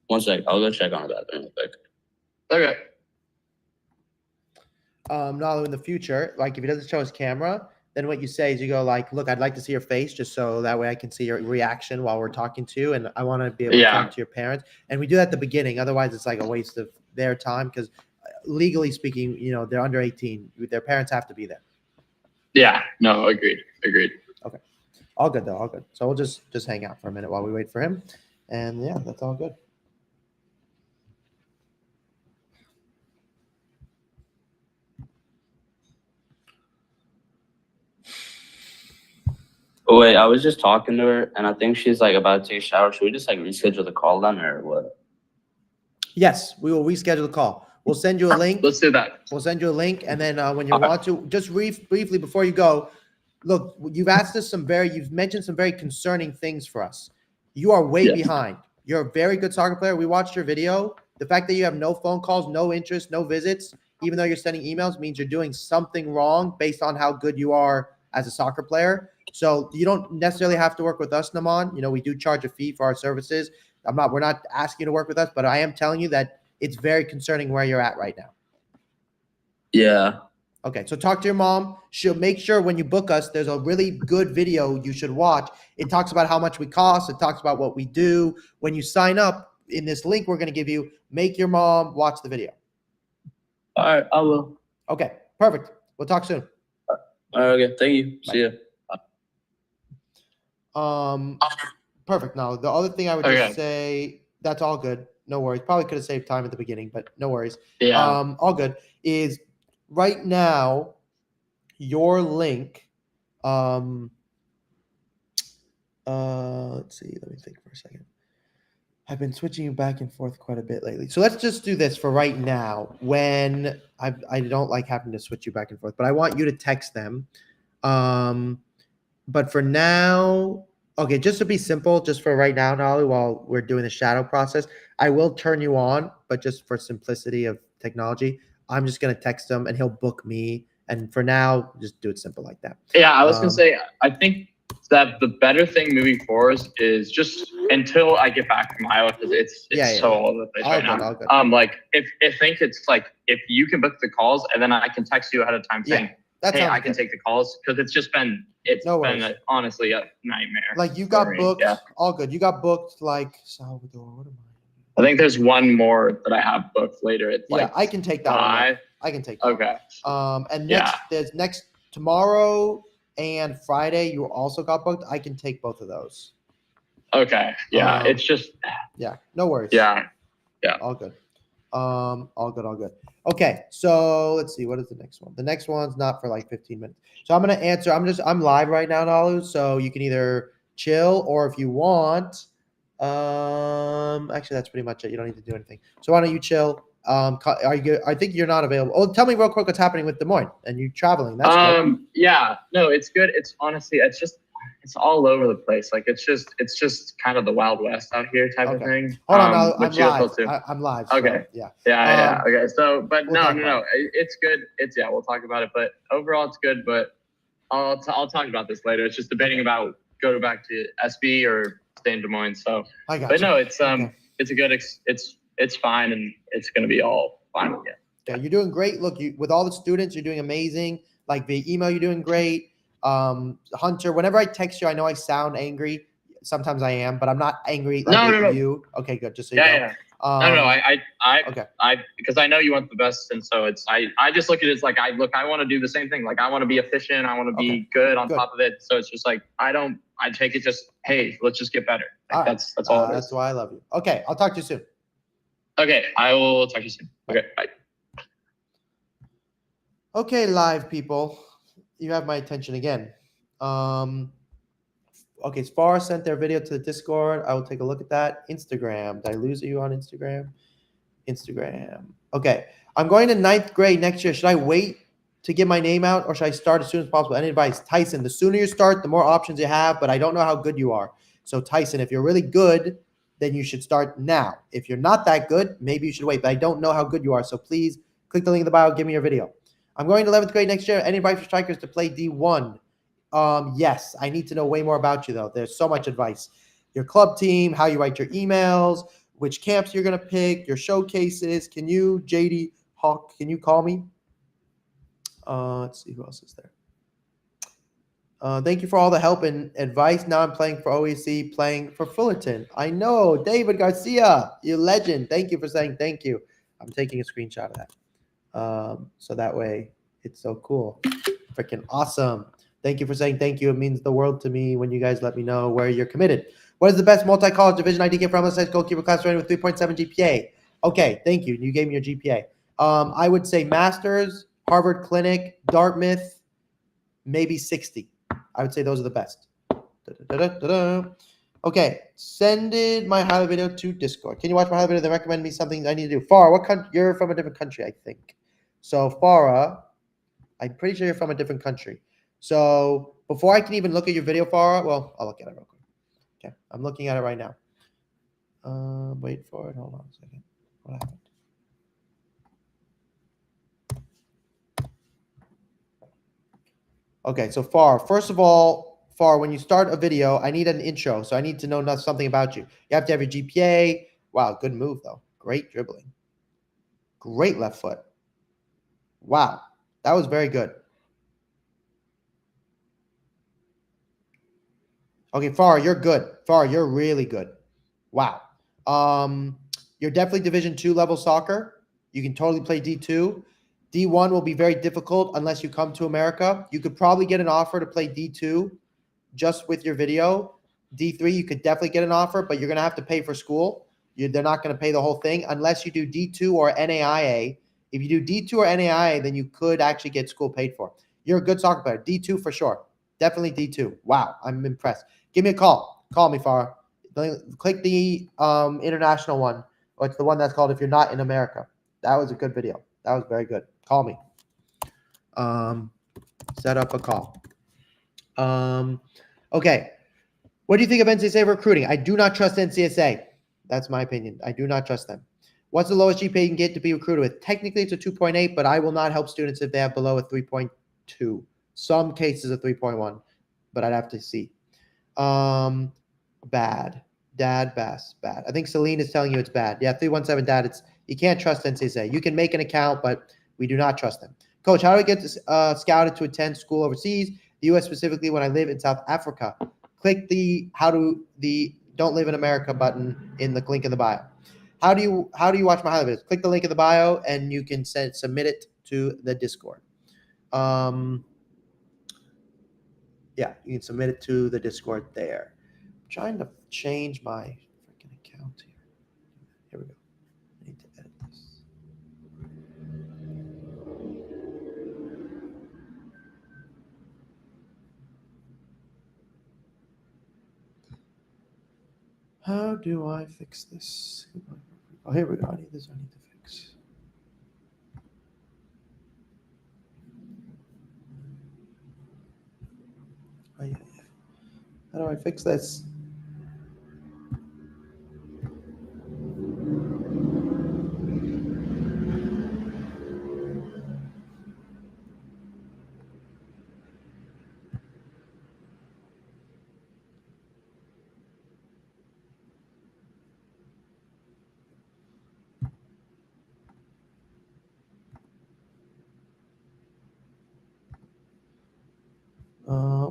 Speaker 4: One sec, I'll go check on the bathroom real quick.
Speaker 3: Okay.
Speaker 1: Nalu, in the future, like if he doesn't show his camera, then what you say is you go like, look, I'd like to see your face just so that way I can see your reaction while we're talking to you. And I want to be able to talk to your parents. And we do that at the beginning. Otherwise, it's like a waste of their time because legally speaking, you know, they're under 18. Their parents have to be there.
Speaker 3: Yeah. No, agreed.
Speaker 1: Okay. All good, though. All good. So we'll just hang out for a minute while we wait for him. And yeah, that's all good.
Speaker 4: Oh, wait, I was just talking to her, and I think she's like about to take a shower. Should we just like reschedule the call then, or what?
Speaker 1: Yes, we will reschedule the call. We'll send you a link.
Speaker 3: Let's do that.
Speaker 1: We'll send you a link, and then when you want to, just briefly before you go, look, you've mentioned some very concerning things for us. You are way behind. You're a very good soccer player. We watched your video. The fact that you have no phone calls, no interest, no visits, even though you're sending emails, means you're doing something wrong based on how good you are as a soccer player. So you don't necessarily have to work with us, Naman. You know, we do charge a fee for our services. We're not asking you to work with us, but I am telling you that it's very concerning where you're at right now.
Speaker 4: Yeah.
Speaker 1: Okay, so talk to your mom. She'll make sure when you book us, there's a really good video you should watch. It talks about how much we cost. It talks about what we do. When you sign up in this link we're going to give you, make your mom watch the video.
Speaker 4: All right, I will.
Speaker 1: Okay, perfect. We'll talk soon.
Speaker 4: All right, okay, thank you.
Speaker 1: Bye.
Speaker 4: See ya.
Speaker 1: Perfect. Now, the other thing I would just say, that's all good. No worries. Probably could have saved time at the beginning, but no worries.
Speaker 3: Yeah.
Speaker 1: All good. Is right now your link. Let's see. Let me think for a second. I've been switching you back and forth quite a bit lately. So let's just do this for right now. When I don't like having to switch you back and forth, but I want you to text them. But for now, okay, just to be simple, just for right now, Nolly, while we're doing the shadow process, I will turn you on, but just for simplicity of technology, I'm just going to text him and he'll book me. And for now, just do it simple like that.
Speaker 3: Yeah, I was going to say, I think that the better thing moving forward is just until I get back from Iowa, because it's so all over the place right now. Like if you can book the calls and then I can text you ahead of time saying, hey, I can take the calls, because it's been honestly a nightmare.
Speaker 1: Like you got booked, all good. You got booked like Salvador. What am
Speaker 3: I think there's one more that I have booked later. It's
Speaker 1: I can take that one. I can take that.
Speaker 3: Okay.
Speaker 1: And there's tomorrow and Friday you also got booked. I can take both of those.
Speaker 3: Okay. Yeah. It's just.
Speaker 1: Yeah, no worries.
Speaker 3: Yeah.
Speaker 1: All good. All good. Okay, so let's see. What is the next one? The next one's not for like 15 minutes. So I'm gonna answer. I'm live right now, Nalu. So you can either chill or if you want. Actually, that's pretty much it. You don't need to do anything. So why don't you chill? Are you good? I think you're not available. Oh, tell me real quick what's happening with Des Moines and you traveling. That's good.
Speaker 3: Yeah. No, it's good. It's honestly, it's all over the place. Like it's just kind of the Wild West out here type of
Speaker 1: Okay.
Speaker 3: thing.
Speaker 1: Hold on, now
Speaker 3: which
Speaker 1: I'm
Speaker 3: you feel
Speaker 1: live.
Speaker 3: too.
Speaker 1: I'm live. So,
Speaker 3: Okay.
Speaker 1: yeah.
Speaker 3: Yeah. Okay. So, but
Speaker 1: we'll talk
Speaker 3: no.
Speaker 1: about
Speaker 3: It's good. We'll talk about it. But overall, it's good. But I'll talk about this later. It's just debating about go back to SB or stay in Des Moines. So,
Speaker 1: I got
Speaker 3: but
Speaker 1: you.
Speaker 3: no, it's
Speaker 1: Okay.
Speaker 3: it's a good. It's fine, and it's gonna be all fine with you.
Speaker 1: Yeah, you're doing great. Look, you with all the students, you're doing amazing. Like via email, you're doing great. Hunter, whenever I text you, I know I sound angry. Sometimes I am, but I'm not angry like
Speaker 3: No.
Speaker 1: you. Okay, good. Just so you know.
Speaker 3: Yeah. No.
Speaker 1: Okay.
Speaker 3: Because I know you want the best, and so I just look at it as like I want to do the same thing. Like I want to be efficient. I want to be good on top of it. So it's just like I take it just, hey, let's just get better. Like, that's all it is.
Speaker 1: That's why I love you. Okay, I'll talk to you soon.
Speaker 3: Okay, I will talk to you soon. Okay, bye.
Speaker 1: Okay, live people, you have my attention again. Okay, Spar sent their video to the Discord. I will take a look at that. Instagram. Did I lose you on Instagram? Instagram. Okay, I'm going to 9th grade next year. Should I wait to get my name out or should I start as soon as possible? Any advice? Tyson, the sooner you start, the more options you have, but I don't know how good you are. So Tyson, if you're really good, then you should start now. If you're not that good, maybe you should wait, but I don't know how good you are. So please click the link in the bio, give me your video. I'm going to 11th grade next year. Any advice for strikers to play D1? Yes, I need to know way more about you though. There's so much advice. Your club team, how you write your emails, which camps you're going to pick, your showcases. Can you, JD Hawk, can you call me? Let's see who else is there. Thank you for all the help and advice. Now I'm playing for OEC, playing for Fullerton. I know, David Garcia, you legend. Thank you for saying thank you. I'm taking a screenshot of that. So that way it's so cool. Freaking awesome. Thank you for saying thank you. It means the world to me when you guys let me know where you're committed. What is the best multi-college division ID get from a goalkeeper class rating with 3.7 GPA? Okay, thank you. You gave me your GPA. I would say Masters, Harvard Clinic, Dartmouth, maybe 60. I would say those are the best. Okay, send my highlight video to Discord. Can you watch my highlight video? Then recommend me something I need to do. Farah, what country? You're from a different country, I think. So Farah, I'm pretty sure you're from a different country. So before I can even look at your video, Farah, well, I'll look at it real quick. Okay, I'm looking at it right now. Wait for it. Hold on a second. What happened? Okay, so first of all, when you start a video, I need an intro. So I need to know something about you. You have to have your GPA. Wow, good move, though. Great dribbling. Great left foot. Wow, that was very good. Okay, Farah, you're good. Farah, you're really good. Wow. You're definitely Division II level soccer. You can totally play D2. D1 will be very difficult unless you come to America. You could probably get an offer to play D2 just with your video. D3, you could definitely get an offer, but you're going to have to pay for school. They're not going to pay the whole thing unless you do D2 or NAIA. If you do D2 or NAIA, then you could actually get school paid for. You're a good soccer player. D2 for sure. Definitely D2. Wow, I'm impressed. Give me a call. Call me, Farah. Click the international one, or it's the one that's called If You're Not in America. That was a good video. That was very good. Call me. Set up a call. Okay. What do you think of NCSA recruiting? I do not trust NCSA. That's my opinion. I do not trust them. What's the lowest GPA you can get to be recruited with? Technically, it's a 2.8, but I will not help students if they have below a 3.2. Some cases a 3.1, but I'd have to see. Bad. Dad, Bass, bad. I think Celine is telling you it's bad. Yeah, 317 Dad. You can't trust NCSA. You can make an account, but we do not trust them. Coach, how do I get scouted to attend school overseas? The U.S. specifically when I live in South Africa. Click the don't live in America button in the link in the bio. How do you watch my highlight videos? Click the link in the bio and you can submit it to the Discord. Yeah, you can submit it to the Discord there. trying to change my freaking account here. Here we go. I need to edit this. How do I fix this? Oh, here we go. I need to fix. Oh, yeah. How do I fix this?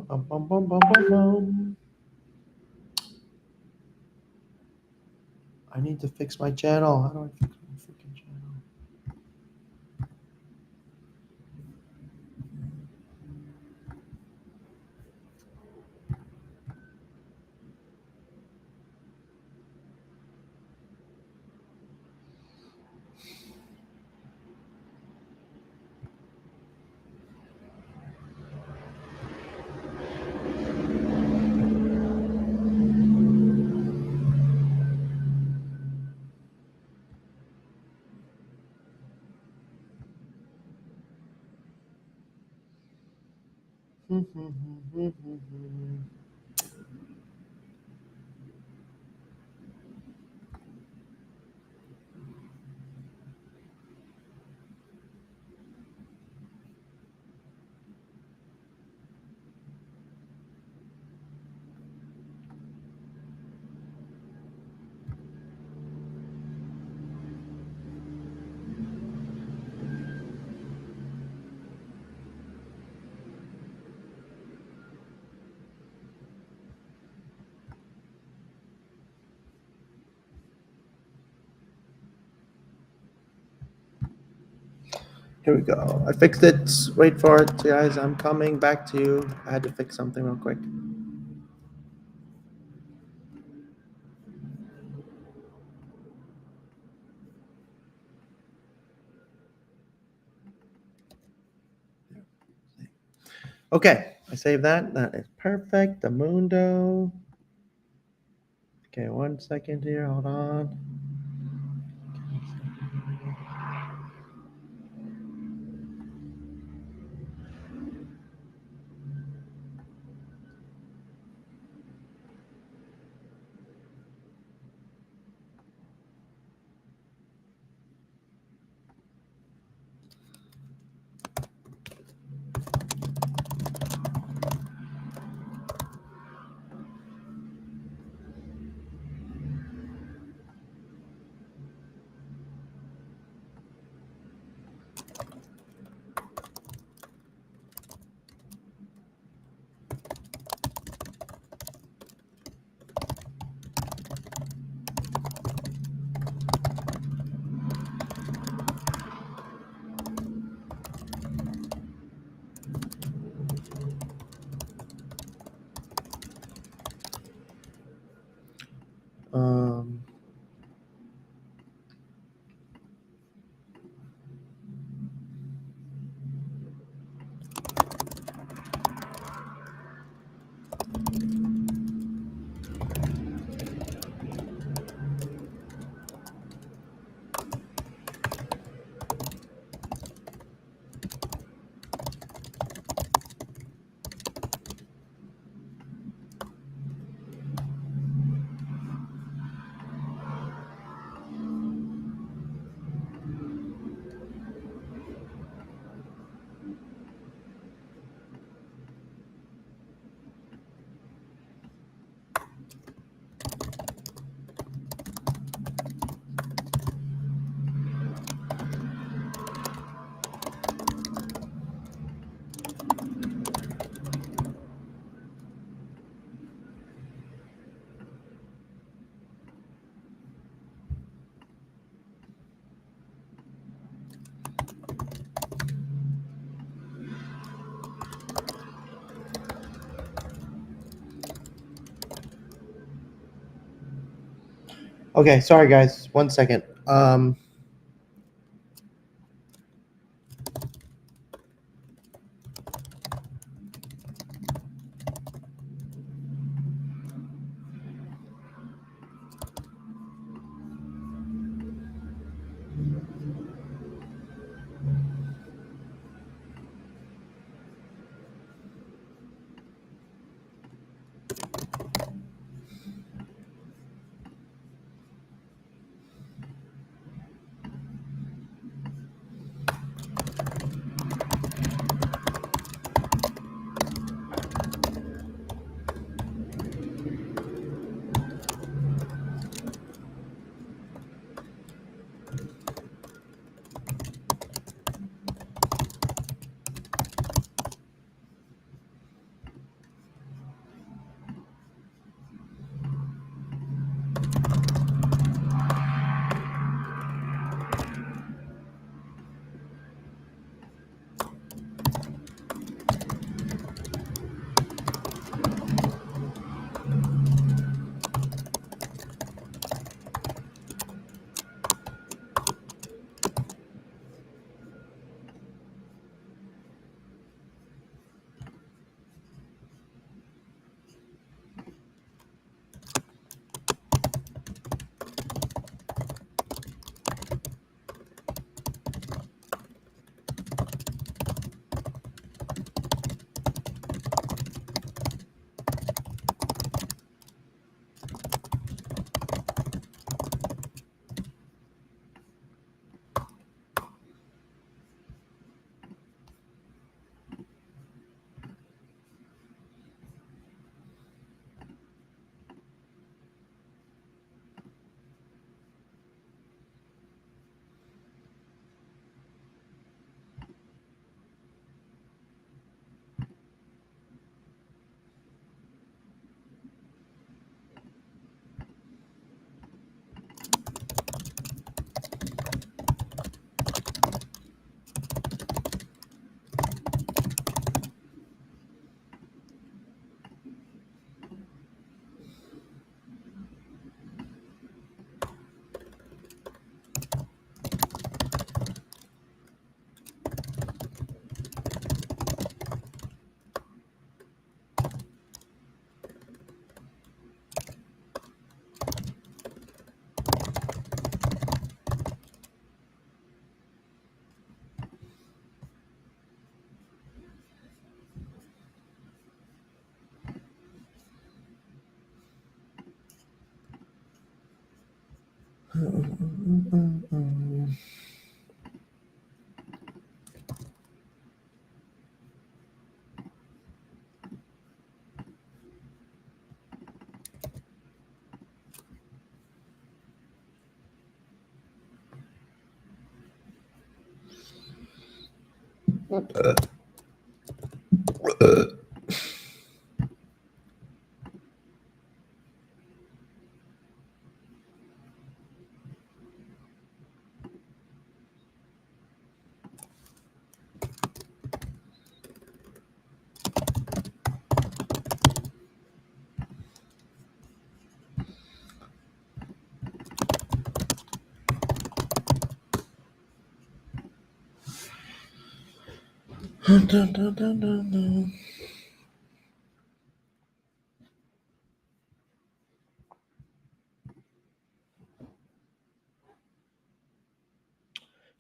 Speaker 1: Bum, bum, bum, bum, bum, bum. I need to fix my channel. How do I fix my freaking channel? Here we go. I fixed it. Wait for it, guys. I'm coming back to you. I had to fix something real quick. Okay, I saved that. That is perfect. The Mundo. Okay, 1 second here. Hold on. Okay, sorry guys. 1 second.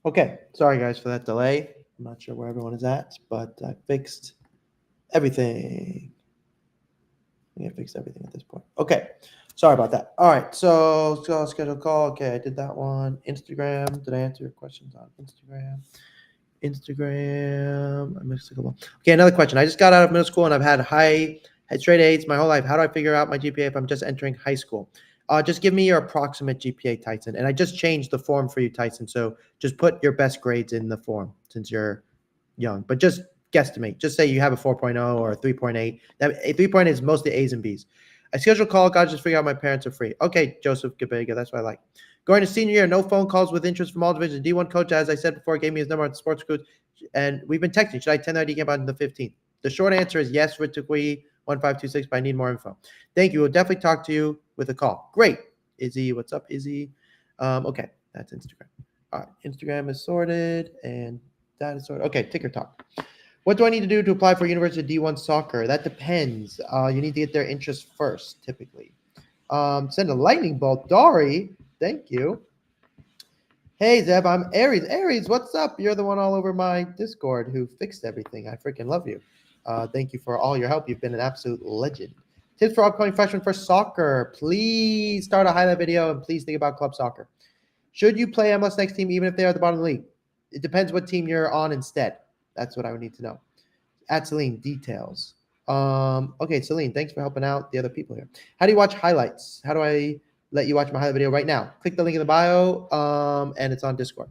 Speaker 1: Okay, sorry guys for that delay. I'm not sure where everyone is at, but I fixed everything. I think I fixed everything at this point. Okay, sorry about that. All right, so schedule call. Okay, I did that one. Instagram. Did I answer your questions on Instagram? Instagram. I missed a couple. Okay, another question. I just got out of middle school and I've had straight A's my whole life. How do I figure out my GPA if I'm just entering high school? Just give me your approximate GPA, Tyson. And I just changed the form for you, Tyson. So just put your best grades in the form since you're young. But just guesstimate. Just say you have a 4.0 or a 3.8. That a 3.8 is mostly A's and B's. I schedule call. God, just figure out my parents are free. Okay, Joseph Gabega. That's what I like. Going to senior year, no phone calls with interest from all divisions. D1 coach, as I said before, gave me his number on sports coach, and we've been texting. Should I attend that game on the 15th? The short answer is yes, Ritukui 1526, but I need more info. Thank you. We'll definitely talk to you with a call. Great. Izzy, what's up, Izzy? Okay, that's Instagram. All right, Instagram is sorted and that is sorted. Okay, ticker talk. What do I need to do to apply for University D1 soccer? That depends. You need to get their interest first, typically. Send a lightning bolt. Dari, thank you. Hey, Zeb, I'm Aries. Aries, what's up? You're the one all over my Discord who fixed everything. I freaking love you. Thank you for all your help. You've been an absolute legend. Tips for upcoming freshmen for soccer. Please start a highlight video and please think about club soccer. Should you play MLS next team even if they're at the bottom of the league? It depends what team you're on instead. That's what I would need to know. At Celine, details. Okay, Celine, thanks for helping out the other people here. How do you watch highlights? How do I let you watch my highlight video right now? Click the link in the bio, and it's on Discord.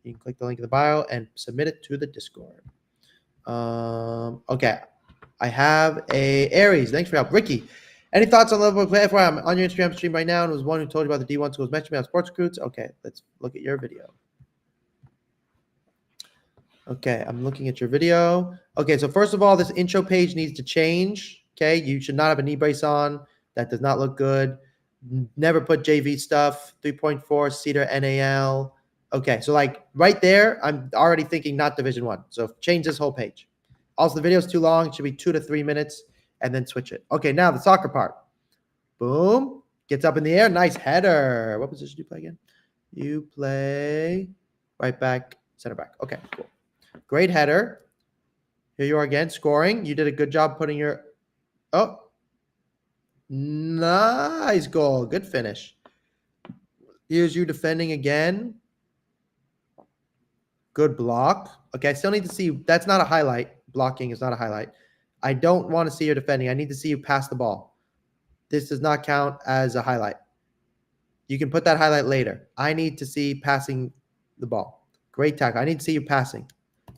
Speaker 1: You can click the link in the bio and submit it to the Discord. Okay, I have a Aries. Thanks for your help. Ricky, any thoughts on level play? FYI, I'm on your Instagram stream right now and was one who told you about the D1 schools. Mentioned me on Sports Recruits. Okay, let's look at your video. Okay, I'm looking at your video. Okay, so first of all, this intro page needs to change. Okay, you should not have a knee brace on. That does not look good. Never put JV stuff. 3.4 Cedar NAL. Okay, so like right there, I'm already thinking not Division 1. So change this whole page. Also, the video is too long. It should be 2 to 3 minutes and then switch it. Okay, now the soccer part. Boom. Gets up in the air. Nice header. What position do you play again? You play right back, center back. Okay, cool. Great header. Here you are again, scoring. You did a good job putting your... Oh. Nice goal. Good finish. Here's you defending again. Good block. Okay, I still need to see... That's not a highlight. Blocking is not a highlight. I don't want to see your defending. I need to see you pass the ball. This does not count as a highlight. You can put that highlight later. I need to see passing the ball. Great tackle. I need to see you passing.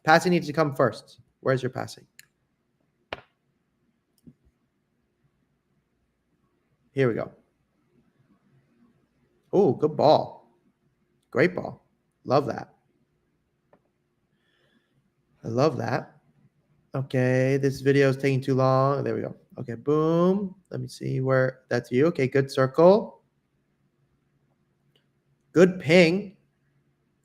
Speaker 1: Passing needs to come first. Where's your passing? Here we go. Oh, good ball. Great ball. Love that. I love that. Okay, this video is taking too long. There we go. Okay, boom. Let me see where that's you. Okay, good circle. Good ping.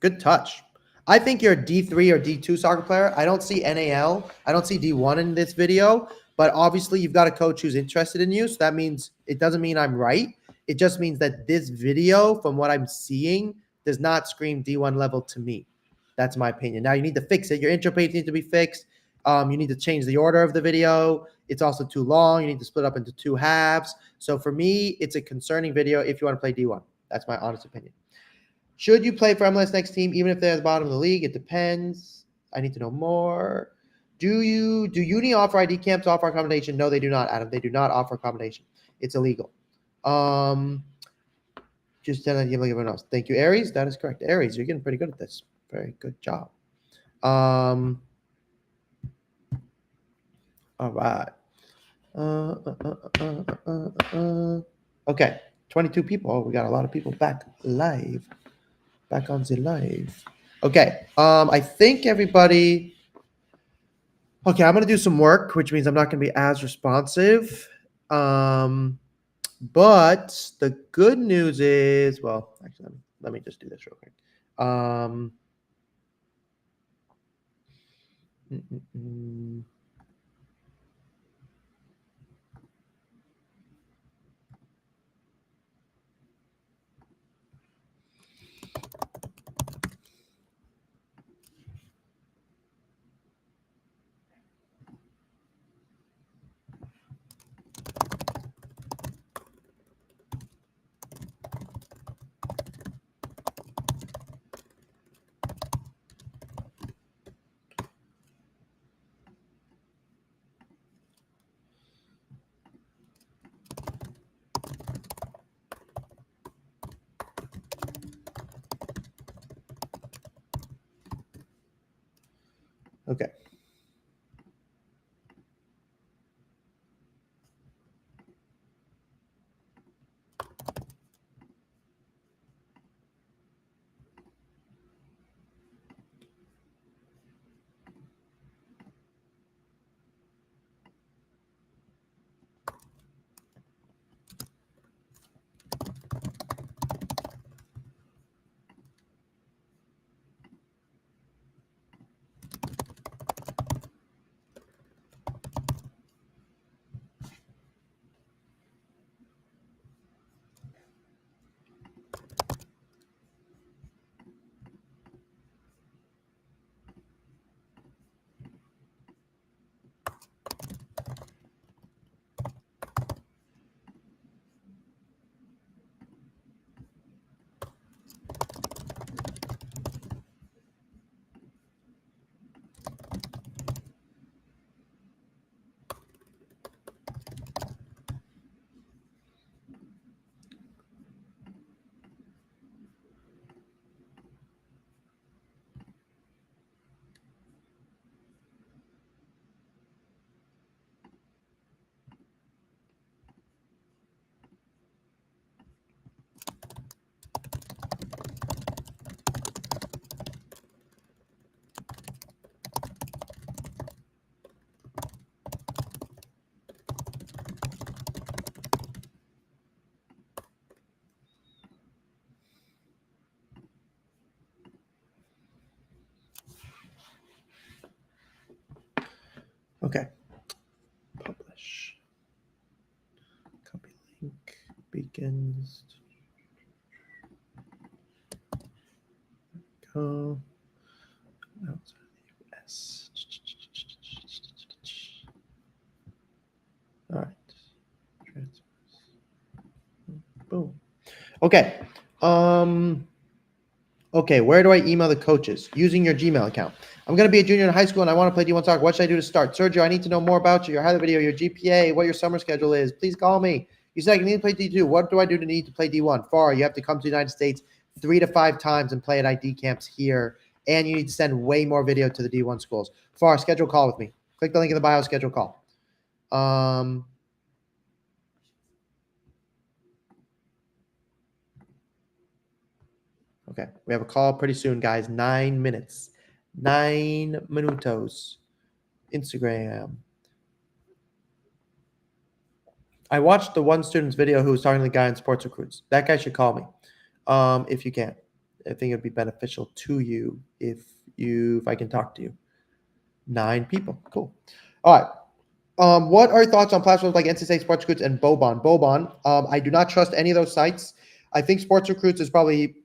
Speaker 1: Good touch. I think you're a D3 or D2 soccer player. I don't see NAL. I don't see D1 in this video, but obviously you've got a coach who's interested in you. So that means it doesn't mean I'm right. It just means that this video, from what I'm seeing, does not scream D1 level to me. That's my opinion. Now you need to fix it. Your intro page needs to be fixed. You need to change the order of the video. It's also too long. You need to split up into 2 halves. So for me, it's a concerning video if you want to play D1. That's my honest opinion. Should you play for MLS next team, even if they're at the bottom of the league? It depends. I need to know more. Do uni offer ID camps offer accommodation? No, they do not, Adam. They do not offer accommodation. It's illegal. Just tell like everyone else. Thank you, Aries. That is correct. Aries, you're getting pretty good at this. Very good job. All right. Okay. 22 people. Oh, we got a lot of people back live. Back on the live. Okay. I think everybody. Okay, I'm gonna do some work, which means I'm not gonna be as responsive. But the good news is, well, actually, let me just do this real quick. Okay. Okay. Publish. Copy link. Beacons. Go. Outside the US. All right. Transfers. Boom. Okay. Okay, where do I email the coaches? Using your Gmail account. I'm going to be a junior in high school and I want to play D1 soccer. What should I do to start? Sergio, I need to know more about you, your highlight video, your GPA, what your summer schedule is. Please call me. You said I need to play D2. What do I do to need to play D1? Far, you have to come to the United States 3 to 5 times and play at ID camps here. And you need to send way more video to the D1 schools. Far, schedule a call with me. Click the link in the bio, schedule a call. Okay, we have a call pretty soon, guys. 9 minutes. 9 minutos. Instagram. I watched the one student's video who was talking to the guy in sports recruits. That guy should call me if you can. I think it would be beneficial to you if I can talk to you. 9 people. Cool. All right. What are your thoughts on platforms like NCSA Sports Recruits and Bobon? Bobon, I do not trust any of those sites. I think Sports Recruits is probably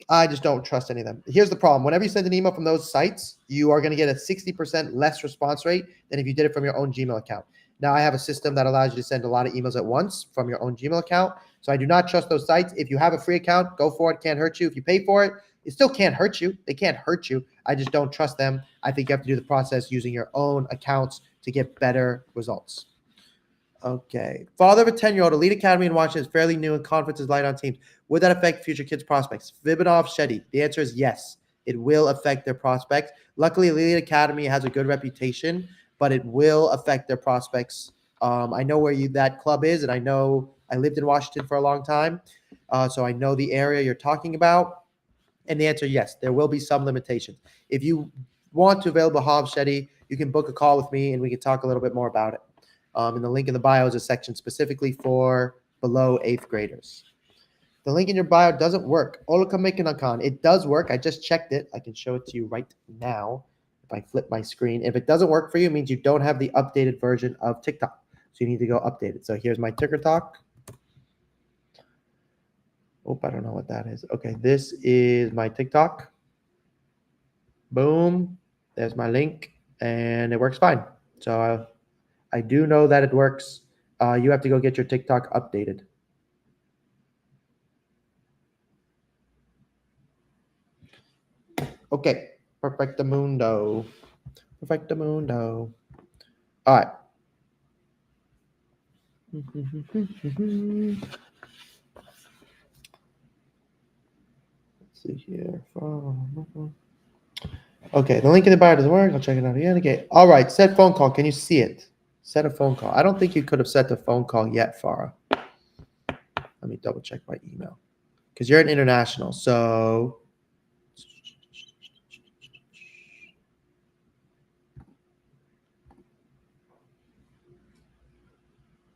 Speaker 1: I just don't trust any of them. Here's the problem. Whenever you send an email from those sites, you are going to get a 60% less response rate than if you did it from your own Gmail account. Now, I have a system that allows you to send a lot of emails at once from your own Gmail account. So I do not trust those sites. If you have a free account, go for it. Can't hurt you. If you pay for it, it still can't hurt you. They can't hurt you. I just don't trust them. I think you have to do the process using your own accounts to get better results. Okay. Father of a 10-year-old, Elite Academy in Washington is fairly new and confidence is light on teams. Would that affect future kids' prospects? Vibinov, Shetty. The answer is yes. It will affect their prospects. Luckily, Elite Academy has a good reputation, but it will affect their prospects. I know where that club is, and I know I lived in Washington for a long time, so I know the area you're talking about. And the answer, yes, there will be some limitations. If you want to avail Hobbs, Shetty, you can book a call with me, and we can talk a little bit more about it. And the link in the bio is a section specifically for below 8th graders. The link in your bio doesn't work. Olukamekanakan. It does work. I just checked it. I can show it to you right now if I flip my screen. If it doesn't work for you, it means you don't have the updated version of TikTok. So you need to go update it. So here's my TikTok. Oh, I don't know what that is. Okay, this is my TikTok. Boom. There's my link. And it works fine. So I do know that it works. You have to go get your TikTok updated. Okay. Perfectamundo. Perfectamundo. All right. Let's see here. Okay, the link in the bio doesn't work. I'll check it out again. Okay. All right. Set phone call. Can you see it? Set a phone call. I don't think you could have set the phone call yet, Farah. Let me double check my email. Because you're an international. So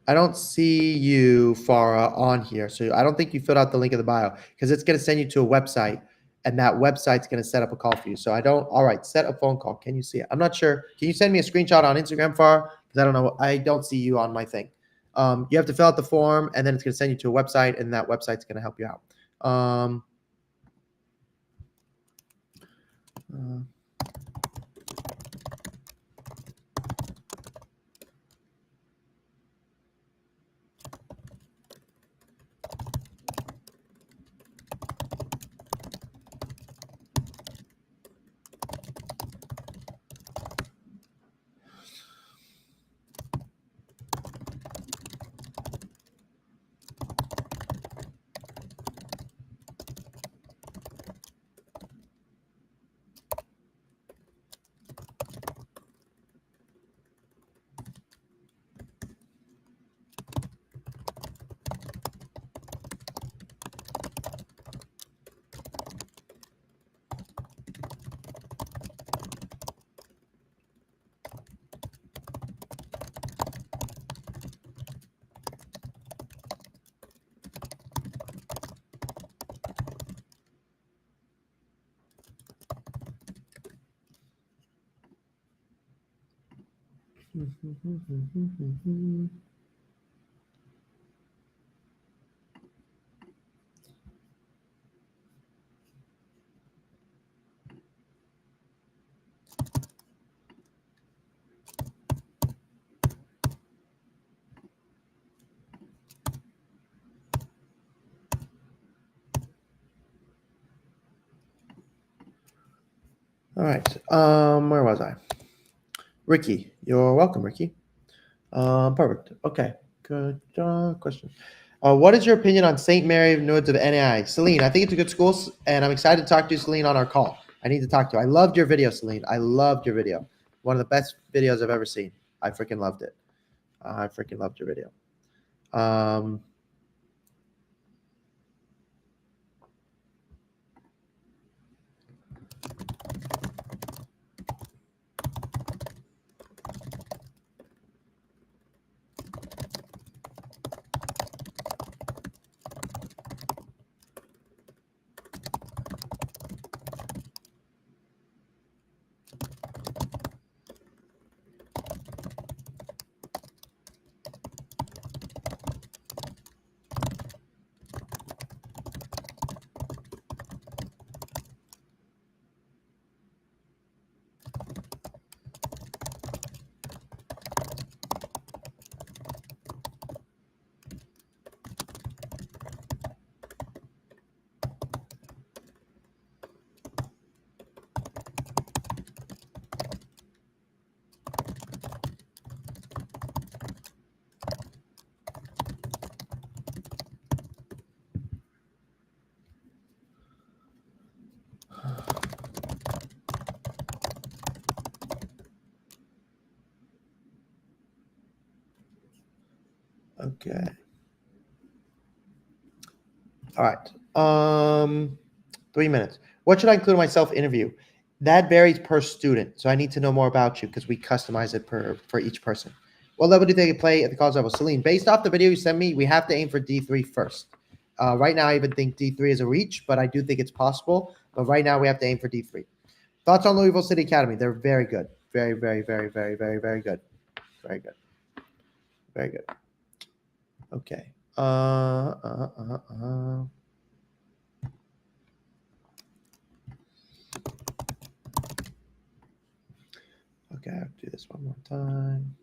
Speaker 1: I don't see you, Farah, on here. So I don't think you filled out the link in the bio because it's going to send you to a website and that website's going to set up a call for you. So all right, set a phone call. Can you see it? I'm not sure. Can you send me a screenshot on Instagram, Farah? Because I don't know. I don't see you on my thing. You have to fill out the form and then it's going to send you to a website and that website's going to help you out. All right. Where was I? Ricky, you're welcome, Ricky. Perfect. Okay. Good question. What is your opinion on St. Mary of Noods of NAI? Celine, I think it's a good school, and I'm excited to talk to you, Celine, on our call. I need to talk to you. I loved your video, Celine. I loved your video. One of the best videos I've ever seen. I freaking loved it. I freaking loved your video. Okay. All right. 3 minutes. What should I include in my self-interview? That varies per student. So I need to know more about you because we customize it for each person. What level do you think you play at the college level? Celine, based off the video you sent me, we have to aim for D3 first. Right now, I even think D3 is a reach, but I do think it's possible. But right now, we have to aim for D3. Thoughts on Louisville City Academy? They're very good. Very, very, very, very, very, very good. Very good. Very good. Okay. Okay, I have to do this one more time.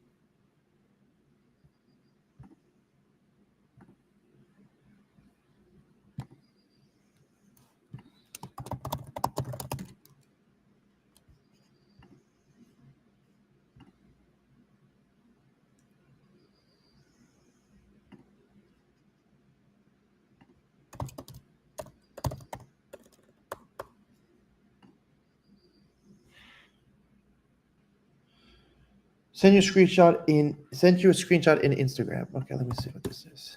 Speaker 1: Send you a screenshot in Instagram. Okay, let me see what this is.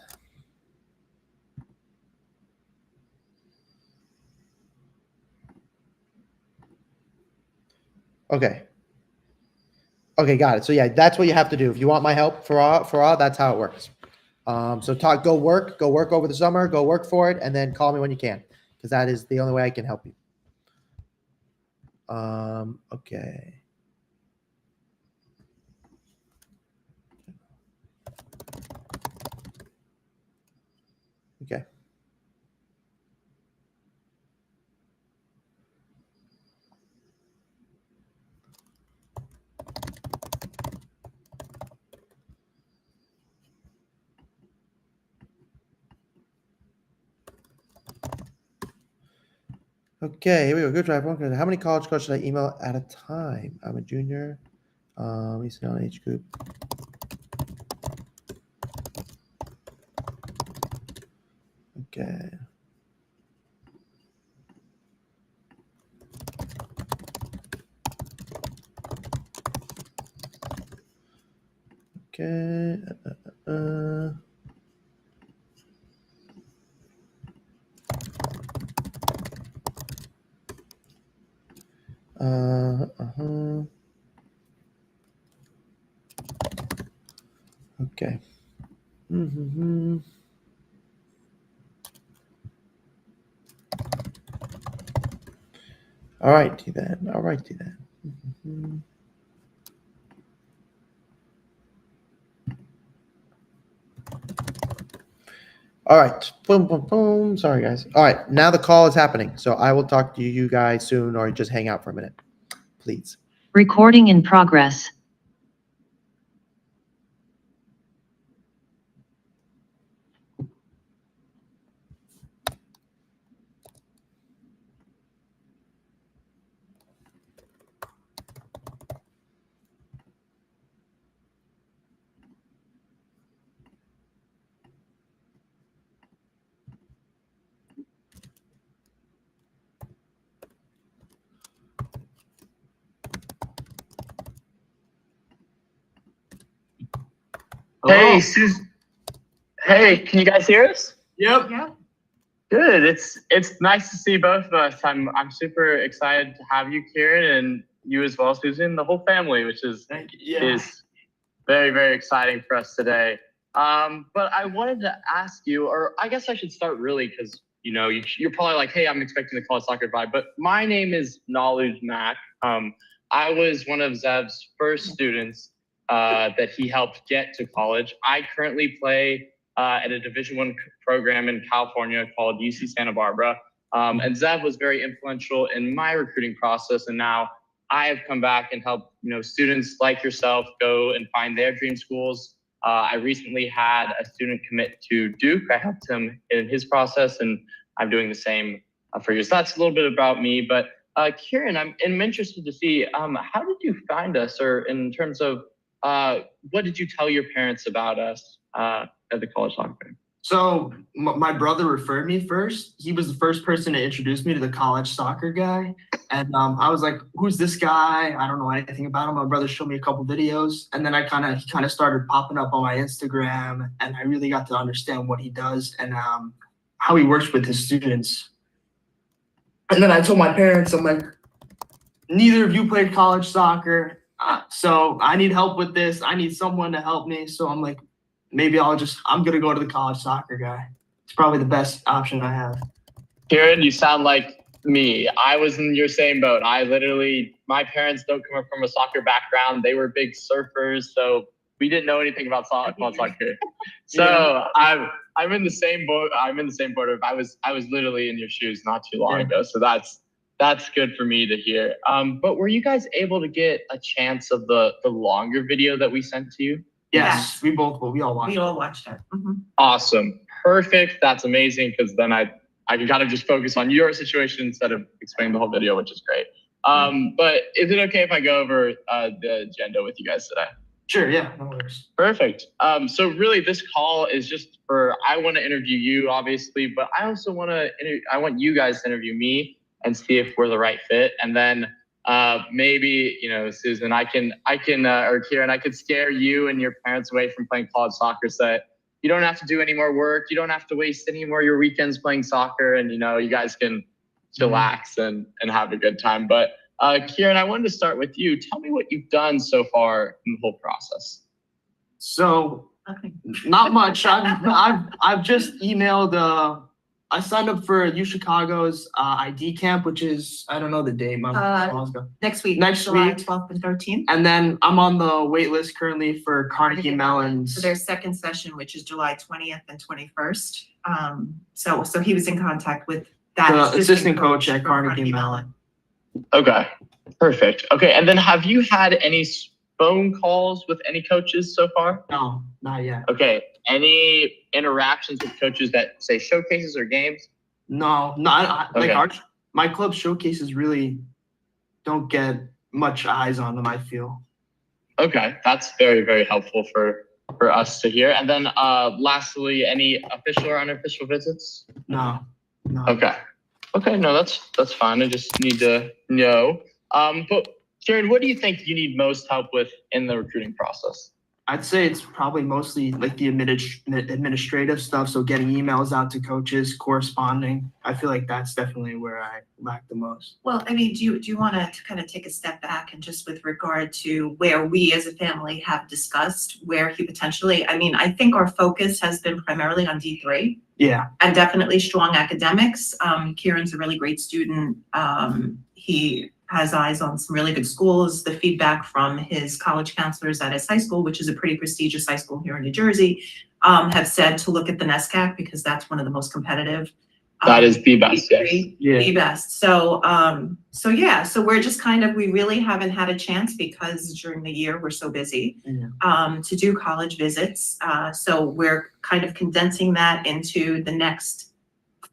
Speaker 1: Okay. Okay, got it. So yeah, that's what you have to do. If you want my help for all, that's how it works. So go work over the summer, go work for it, and then call me when you can, because that is the only way I can help you. Okay. Okay. Okay, here we go. Good drive. Okay. How many college coaches should I email at a time? I'm a junior. He's on age group. Okay. Okay. Okay. All righty then. All right. Boom, boom, boom. Sorry, guys. All right. Now the call is happening. So I will talk to you guys soon, or just hang out for a minute, please.
Speaker 2: Recording in progress.
Speaker 3: Hey, Susan. Hey, can you guys hear us?
Speaker 1: Yep.
Speaker 3: Good. It's nice to see both of us. I'm super excited to have you, Kieran, and you as well, Susan, the whole family, which is very, very exciting for us today. But I wanted to ask you, or I guess I should start really because you're probably like, hey, I'm expecting the college soccer vibe. But my name is Knowledge Mac. I was one of Zev's first students that he helped get to college. I currently play at a Division I program in California called UC Santa Barbara. And Zev was very influential in my recruiting process. And now I have come back and helped students like yourself go and find their dream schools. I recently had a student commit to Duke. I helped him in his process, and I'm doing the same for you. So that's a little bit about me. But Kieran, I'm interested to see how did you find us, or in terms of what did you tell your parents about us at the college soccer game?
Speaker 5: So my brother referred me first. He was the first person to introduce me to the college soccer guy. And I was like, who's this guy? I don't know anything about him. My brother showed me a couple videos, and then he kind of started popping up on my Instagram, and I really got to understand what he does and how he works with his students. And then I told my parents, I'm like, neither of you played college soccer, so I need help with this. I need someone to help me. So I'm like, maybe I'm going to go to the college soccer guy. It's probably the best option I have.
Speaker 3: Kieran, you sound like me. I was in your same boat. My parents don't come from a soccer background. They were big surfers, so we didn't know anything about college soccer. So yeah. I'm in the same boat. I was literally in your shoes not too long ago. So that's good for me to hear. But were you guys able to get a chance of the longer video that we sent to you?
Speaker 5: Yes, we all watched it.
Speaker 6: Mm-hmm.
Speaker 3: Awesome. Perfect. That's amazing, because then I can kind of just focus on your situation instead of explaining the whole video, which is great. But is it okay if I go over the agenda with you guys today?
Speaker 5: Sure, yeah, no worries.
Speaker 3: Perfect. So really this call is just I want to interview you, obviously, but I also I want you guys to interview me and see if we're the right fit. And then maybe, Susan, or Kieran, I could scare you and your parents away from playing college soccer, so that you don't have to do any more work. You don't have to waste any more of your weekends playing soccer, and you guys can chillax and have a good time. But Kieran, I wanted to start with you. Tell me what you've done so far in the whole process.
Speaker 5: So not much. I've just emailed. I signed up for U Chicago's ID camp, which is, I don't know the date.
Speaker 6: Next week.
Speaker 5: July
Speaker 6: July 12th and 13th.
Speaker 5: And then I'm on the wait list currently for Carnegie Mellon's.
Speaker 6: So their second session, which is July 20th and 21st. So he was in contact with that
Speaker 5: the assistant coach at Carnegie Mellon.
Speaker 3: Okay, perfect. Okay, and then have you had any phone calls with any coaches so far?
Speaker 5: No, not yet.
Speaker 3: Okay, any interactions with coaches that say showcases or games?
Speaker 5: No, my club showcases really don't get much eyes on them, I feel.
Speaker 3: Okay, that's very, very helpful for us to hear. And then lastly, any official or unofficial visits?
Speaker 5: No.
Speaker 3: Okay, no, that's fine. I just need to know. But Kieran, what do you think you need most help with in the recruiting process?
Speaker 5: I'd say it's probably mostly like the administrative stuff. So getting emails out to coaches, corresponding. I feel like that's definitely where I lack the most.
Speaker 6: Well, I mean, do you want to kind of take a step back and just with regard to where we as a family have discussed where he potentially, I think our focus has been primarily on D3.
Speaker 5: Yeah.
Speaker 6: And definitely strong academics. Kieran's a really great student. He has eyes on some really good schools. The feedback from his college counselors at his high school, which is a pretty prestigious high school here in New Jersey, have said to look at the NESCAC because that's one of the most competitive.
Speaker 3: That is the best, yes.
Speaker 6: The best. So we're just we really haven't had a chance because during the year we're so busy to do college visits. So we're kind of condensing that into the next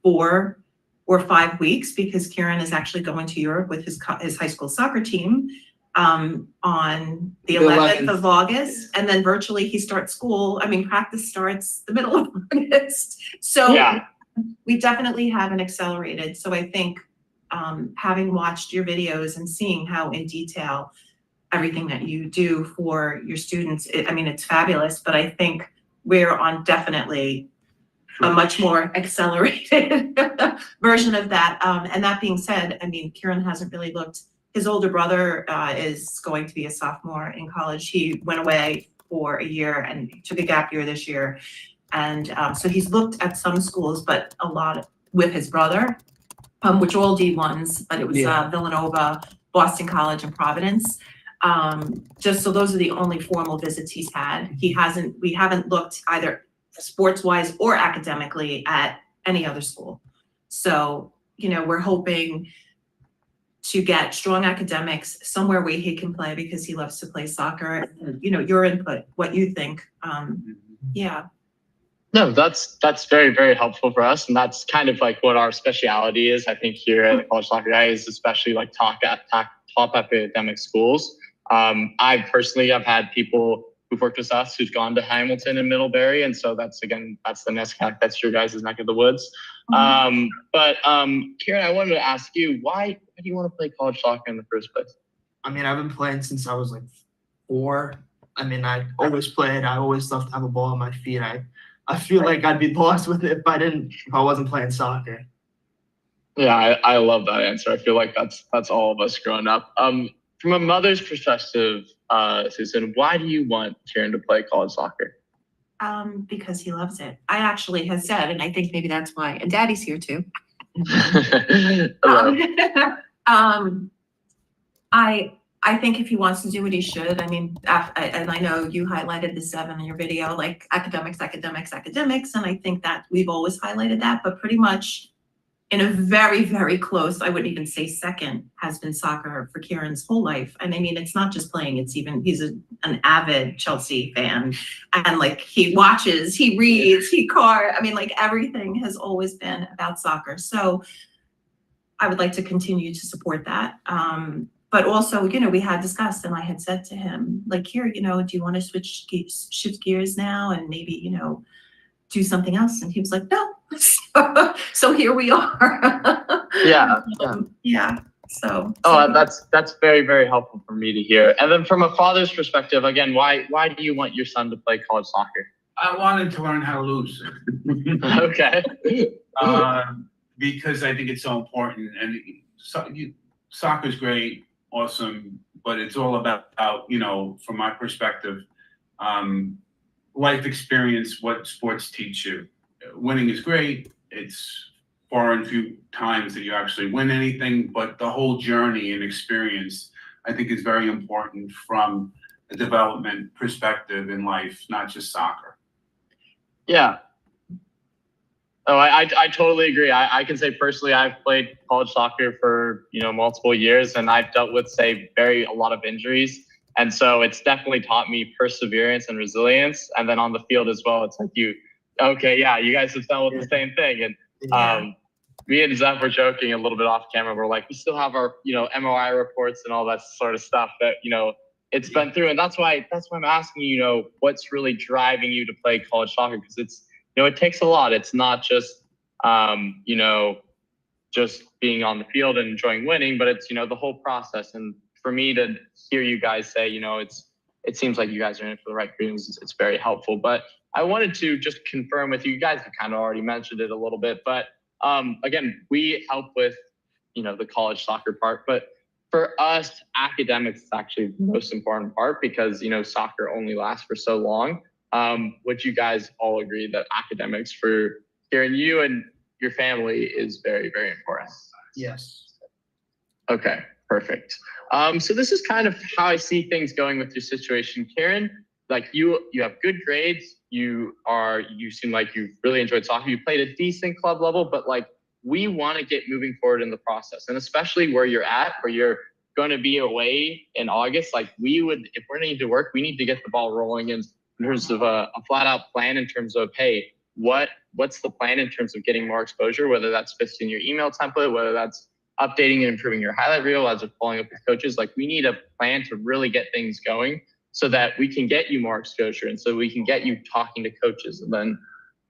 Speaker 6: 4 or 5 weeks because Kieran is actually going to Europe with his high school soccer team on the 11th of August, and then virtually he starts school. Practice starts the middle of August. So we definitely haven't accelerated. So I think having watched your videos and seeing how in detail everything that you do for your students, it's fabulous, but I think we're on definitely a much more accelerated version of that. And that being said, Kieran hasn't really looked. His older brother is going to be a sophomore in college. He went away for a year and took a gap year this year. And so he's looked at some schools, but a lot with his brother, which are all D1s, but it was Villanova, Boston College, and Providence. Just so those are the only formal visits he's had. We haven't looked either sports-wise or academically at any other school. So, we're hoping to get strong academics somewhere where he can play because he loves to play soccer. Your input, what you think.
Speaker 3: No, that's very, very helpful for us. And that's kind of like what our speciality is. I think here at College Soccer Guy is especially like top academic schools. I personally have had people who've worked with us who've gone to Hamilton and Middlebury. And so that's the NESCAC, that's your guys' neck of the woods. Kieran, I wanted to ask you, why do you want to play college soccer in the first place?
Speaker 5: I've been playing since I was like 4. I always played. I always loved to have a ball on my feet. I feel like I'd be lost with it if I wasn't playing soccer.
Speaker 3: Yeah, I love that answer. I feel like that's all of us growing up. From a mother's perspective, Susan, why do you want Kieran to play college soccer?
Speaker 6: Because he loves it. I actually have said, and I think maybe that's why, and Daddy's here too. I think if he wants to do what he should, and I know you highlighted the 7 in your video, like academics, and I think that we've always highlighted that, but pretty much in a very, very close, I wouldn't even say second, has been soccer for Kieran's whole life. And it's not just playing, he's an avid Chelsea fan. And he watches, he reads, everything has always been about soccer. So I would like to continue to support that. But also, we had discussed and I had said to him, here, do you want to shift gears now and maybe, do something else? And he was like, no. So here we are.
Speaker 3: Yeah.
Speaker 6: So.
Speaker 3: That's very, very helpful for me to hear. And then from a father's perspective, again, why do you want your son to play college soccer?
Speaker 7: I wanted to learn how to lose.
Speaker 3: Okay.
Speaker 7: Because I think it's so important. And soccer's great, awesome, but it's all about, from my perspective, life experience, what sports teach you. Winning is great. It's far and few times that you actually win anything, but the whole journey and experience, I think, is very important from a development perspective in life, not just soccer.
Speaker 3: Yeah. Oh, I totally agree. I can say personally, I've played college soccer for, multiple years, and I've dealt with, a lot of injuries. And so it's definitely taught me perseverance and resilience. And then on the field as well, it's like you guys have dealt with the same thing. And me and Zev were joking a little bit off camera. We're like, we still have our, MRI reports and all that sort of stuff that, it's been through. And that's why I'm asking you, what's really driving you to play college soccer? Because it's, it takes a lot. It's not just, just being on the field and enjoying winning, but it's, the whole process. And for me to hear you guys say, it seems like you guys are in it for the right reasons. It's very helpful. But I wanted to just confirm with you, you guys have kind of already mentioned it a little bit, but again, we help with, the college soccer part, but for us, academics is actually the most important part because, soccer only lasts for so long. Would you guys all agree that academics for Kieran, you and your family is very, very important?
Speaker 5: Yes.
Speaker 3: Okay, perfect. So this is kind of how I see things going with your situation. Kieran, like you have good grades. You seem like you really enjoyed soccer. You played a decent club level, but like we want to get moving forward in the process, and especially where you're at, where you're going to be away in August. Like if we're need to work, we need to get the ball rolling in terms of a flat out plan in terms of, hey, what's the plan in terms of getting more exposure, whether that's fixing your email template, whether that's updating and improving your highlight reel as we're following up with coaches. Like we need a plan to really get things going so that we can get you more exposure and so we can get you talking to coaches and then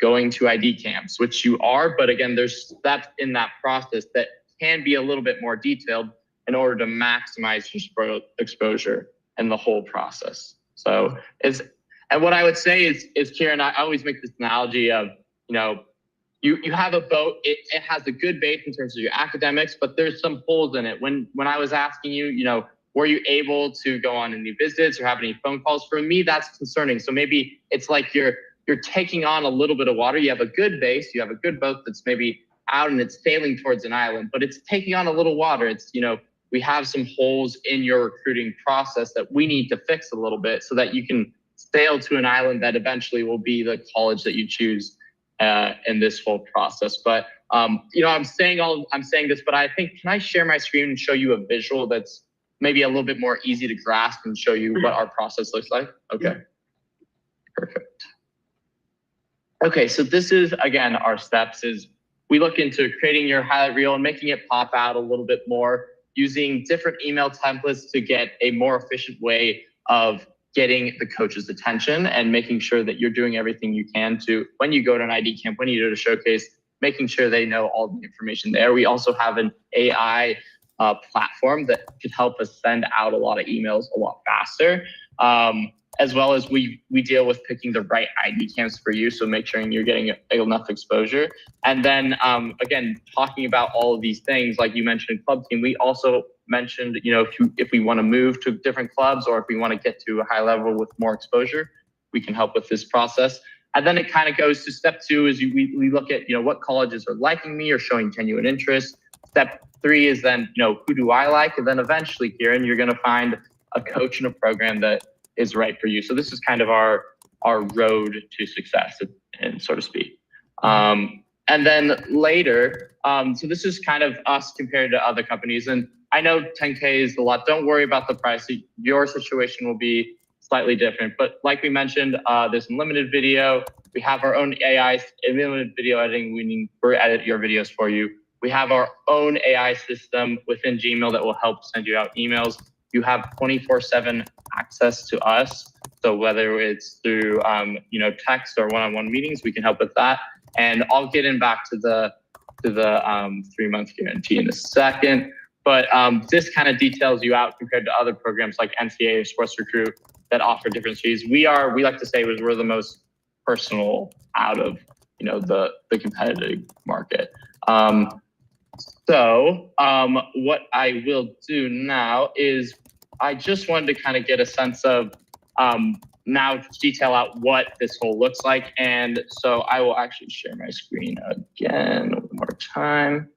Speaker 3: going to ID camps, which you are. But again, there's that in that process that can be a little bit more detailed in order to maximize your exposure and the whole process. So and what I would say is Kieran, I always make this analogy of, you have a boat, it has a good base in terms of your academics, but there's some holes in it. When I was asking you, were you able to go on any visits or have any phone calls? For me, that's concerning. So maybe it's like you're taking on a little bit of water. You have a good base, you have a good boat that's maybe out and it's sailing towards an island, but it's taking on a little water. It's, we have some holes in your recruiting process that we need to fix a little bit so that you can sail to an island that eventually will be the college that you choose in this whole process. But I'm saying this, but I think, can I share my screen and show you a visual that's maybe a little bit more easy to grasp and show you what our process looks like? Okay, perfect. Okay, so this is, again, our steps is we look into creating your highlight reel and making it pop out a little bit more, using different email templates to get a more efficient way of getting the coach's attention and making sure that you're doing everything you can to, when you go to an ID camp, when you go to showcase, making sure they know all the information there. We also have an AI platform that could help us send out a lot of emails a lot faster, as well as we deal with picking the right ID camps for you. So make sure you're getting enough exposure. And then again, talking about all of these things, like you mentioned club team, we also mentioned, if we want to move to different clubs or if we want to get to a high level with more exposure, we can help with this process. And then it kind of goes to step 2 is we look at, what colleges are liking me or showing genuine interest. Step 3 is then, who do I like? And then eventually, Kieran, you're going to find a coach and a program that is right for you. So this is kind of our road to success, and so to speak. And then later, so this is kind of us compared to other companies. And I know 10K is a lot. Don't worry about the price. Your situation will be slightly different. But like we mentioned, there's unlimited video. We have our own AI, unlimited video editing. We edit your videos for you. We have our own AI system within Gmail that will help send you out emails. You have 24/7 access to us. So whether it's through, text or one-on-one meetings, we can help with that. And I'll get in back to the 3-month guarantee in a second. But this kind of details you out compared to other programs like NCAA or Sports Recruit that offer different fees. We like to say we're the most personal out of, the competitive market. So what I will do now is I just wanted to kind of get a sense of now detail out what this whole looks like. And so I will actually share my screen again one more time.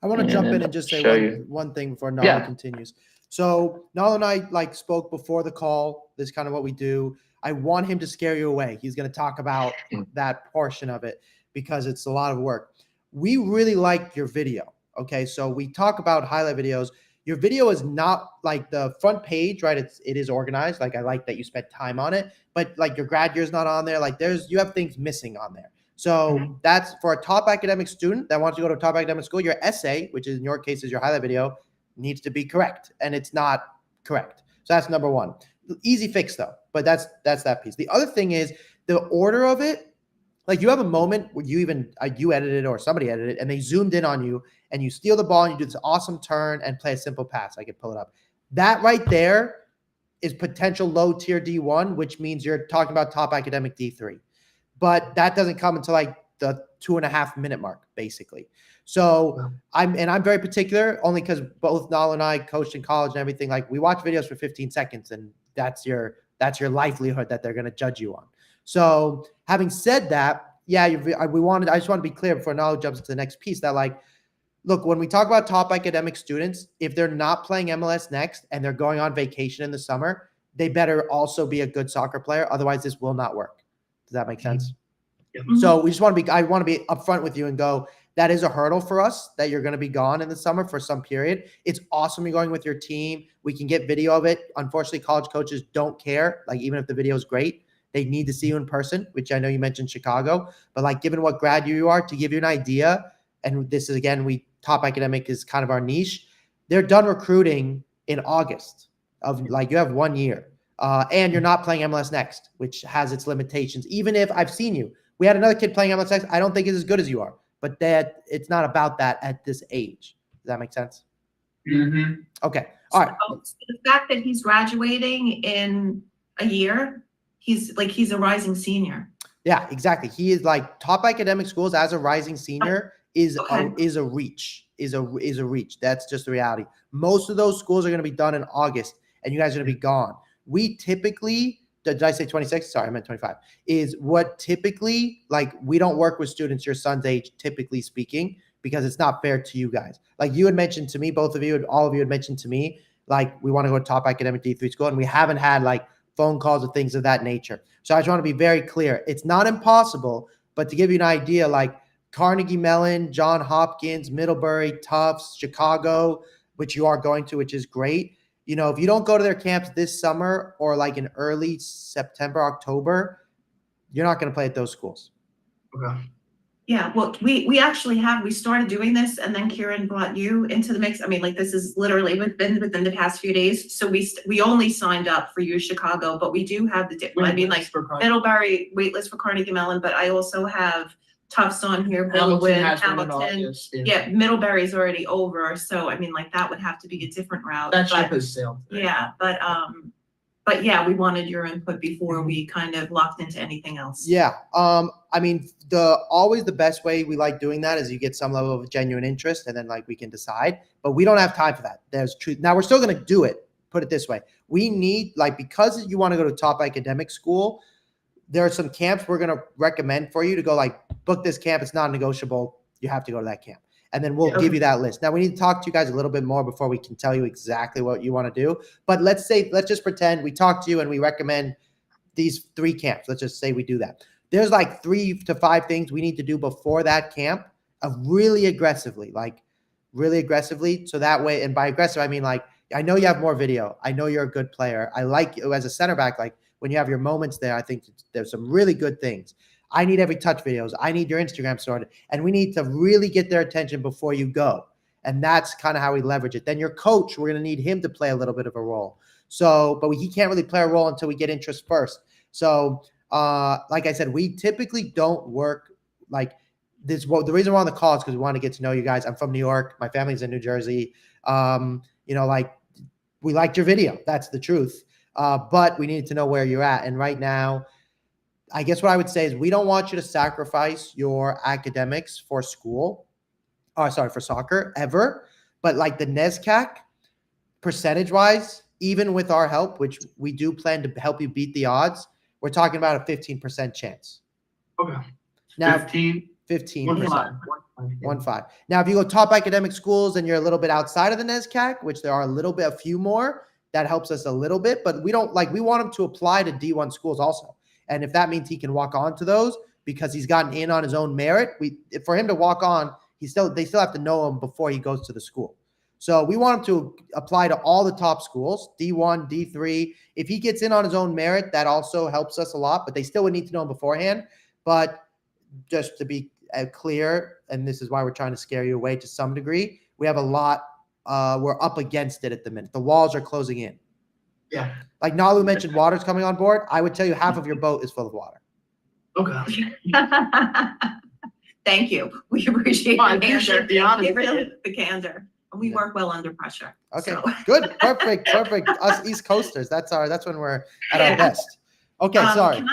Speaker 1: I want to jump in and just say one thing before Nala continues. So Nala and I spoke before the call. This is kind of what we do. I want him to scare you away. He's going to talk about that portion of it because it's a lot of work. We really like your video. Okay, so we talk about highlight videos. Your video is not like the front page, right? It is organized. Like I like that you spent time on it, but like your grad year is not on there. Like you have things missing on there. So that's for a top academic student that wants to go to a top academic school. Your essay, which is in your case is your highlight video, needs to be correct, and it's not correct. So that's number one. Easy fix though, but that's that piece. The other thing is the order of it. Like you have a moment where you edited or somebody edited and they zoomed in on you and you steal the ball and you do this awesome turn and play a simple pass. I could pull it up. That right there is potential low tier D1, which means you're talking about top academic D3. But that doesn't come until like the 2.5 minute mark, basically. So I'm very particular only because both Nala and I coached in college and everything. Like we watch videos for 15 seconds and that's your livelihood that they're going to judge you on. So having said that, I just want to be clear before Nala jumps into the next piece that like, look, when we talk about top academic students, if they're not playing MLS next and they're going on vacation in the summer, they better also be a good soccer player. Otherwise, this will not work. Does that make sense?
Speaker 6: Mhm.
Speaker 1: So we just want to be, I want to be upfront with you and go, that is a hurdle for us that you're going to be gone in the summer for some period. It's awesome you're going with your team. We can get video of it. Unfortunately, college coaches don't care. Like, even if the video is great, they need to see you in person, which I know you mentioned Chicago, but like, given what grad year you are, to give you an idea, and this is, again, top academic is kind of our niche. They're done recruiting in August of, like, you have 1 year. And you're not playing MLS Next, which has its limitations. Even if I've seen you, we had another kid playing MLS Next. I don't think it's as good as you are, but that it's not about that at this age. Does that make sense?
Speaker 7: Mm-hmm.
Speaker 1: Okay. All right.
Speaker 6: So the fact that he's graduating in a year, he's a rising senior.
Speaker 1: Yeah, exactly. He is like top academic schools as a rising senior is a reach. Is a reach. That's just the reality. Most of those schools are going to be done in August, and you guys are going to be gone. We typically, did I say 26? Sorry, I meant 25. Is what typically, like, we don't work with students your son's age, typically speaking, because it's not fair to you guys. Like, you had mentioned to me, both of you, all of you had mentioned to me, like, we want to go to top academic D3 school, and we haven't had like phone calls or things of that nature. So I just want to be very clear. It's not impossible, but to give you an idea, like Carnegie Mellon, Johns Hopkins, Middlebury, Tufts, Chicago, which you are going to, which is great. You know, if you don't go to their camps this summer or like in early September, October, you're not going to play at those schools.
Speaker 5: Okay.
Speaker 6: Yeah, well, we actually we started doing this, and then Kieran brought you into the mix. I mean, like, this is literally within the past few days. So we only signed up for U Chicago, but we do have Middlebury waitlist for Carnegie Mellon, but I also have Tufts on here, Hamilton. Yeah, Middlebury's already over, so I mean, like, that would have to be a different route.
Speaker 5: That ship has sailed.
Speaker 6: Yeah, but yeah, we wanted your input before we kind of locked into anything else.
Speaker 1: Yeah. I mean, always the best way we like doing that is you get some level of genuine interest, and then like we can decide, but we don't have time for that. There's truth. Now we're still going to do it. Put it this way. We need, like, because you want to go to top academic school, there are some camps we're going to recommend for you to go, like, book this camp. It's not negotiable. You have to go to that camp. And then we'll give you that list. Now we need to talk to you guys a little bit more before we can tell you exactly what you want to do. But let's just pretend we talk to you and we recommend these 3 camps. Let's just say we do that. There's like 3 to 5 things we need to do before that camp of really aggressively. So that way, and by aggressive, I mean, like, I know you have more video. I know you're a good player. I like you as a center back. Like, when you have your moments there, I think there's some really good things. I need every touch videos. I need your Instagram sorted. And we need to really get their attention before you go. And that's kind of how we leverage it. Then your coach, we're going to need him to play a little bit of a role. So, but he can't really play a role until we get interest first. So, like I said, we typically don't work like this. Well, the reason we're on the call is because we want to get to know you guys. I'm from New York. My family's in New Jersey. You know, like, we liked your video. That's the truth. But we need to know where you're at. And right now, I guess what I would say is we don't want you to sacrifice your academics for school. For soccer ever. But like the NESCAC, percentage-wise, even with our help, which we do plan to help you beat the odds, we're talking about a 15% chance.
Speaker 5: Okay.
Speaker 1: Now,
Speaker 7: 15?
Speaker 1: 15%. 1.5. Now, if you go top academic schools and you're a little bit outside of the NESCAC, which there are a few more, that helps us a little bit. But we want him to apply to D1 schools also. And if that means he can walk on to those because he's gotten in on his own merit, for him to walk on, they still have to know him before he goes to the school. So we want him to apply to all the top schools, D1, D3. If he gets in on his own merit, that also helps us a lot, but they still would need to know him beforehand. But just to be clear, and this is why we're trying to scare you away to some degree, we have a lot. We're up against it at the minute. The walls are closing in.
Speaker 5: Yeah.
Speaker 1: Like Nalu mentioned, water's coming on board. I would tell you half of your boat is full of water.
Speaker 5: Okay.
Speaker 6: Thank you. We appreciate
Speaker 5: I
Speaker 6: the
Speaker 5: appreciate the honesty.
Speaker 6: the candor. And we work well under pressure.
Speaker 1: Okay,
Speaker 6: So.
Speaker 1: good, perfect. Us East Coasters, that's when we're at our best. Okay, sorry.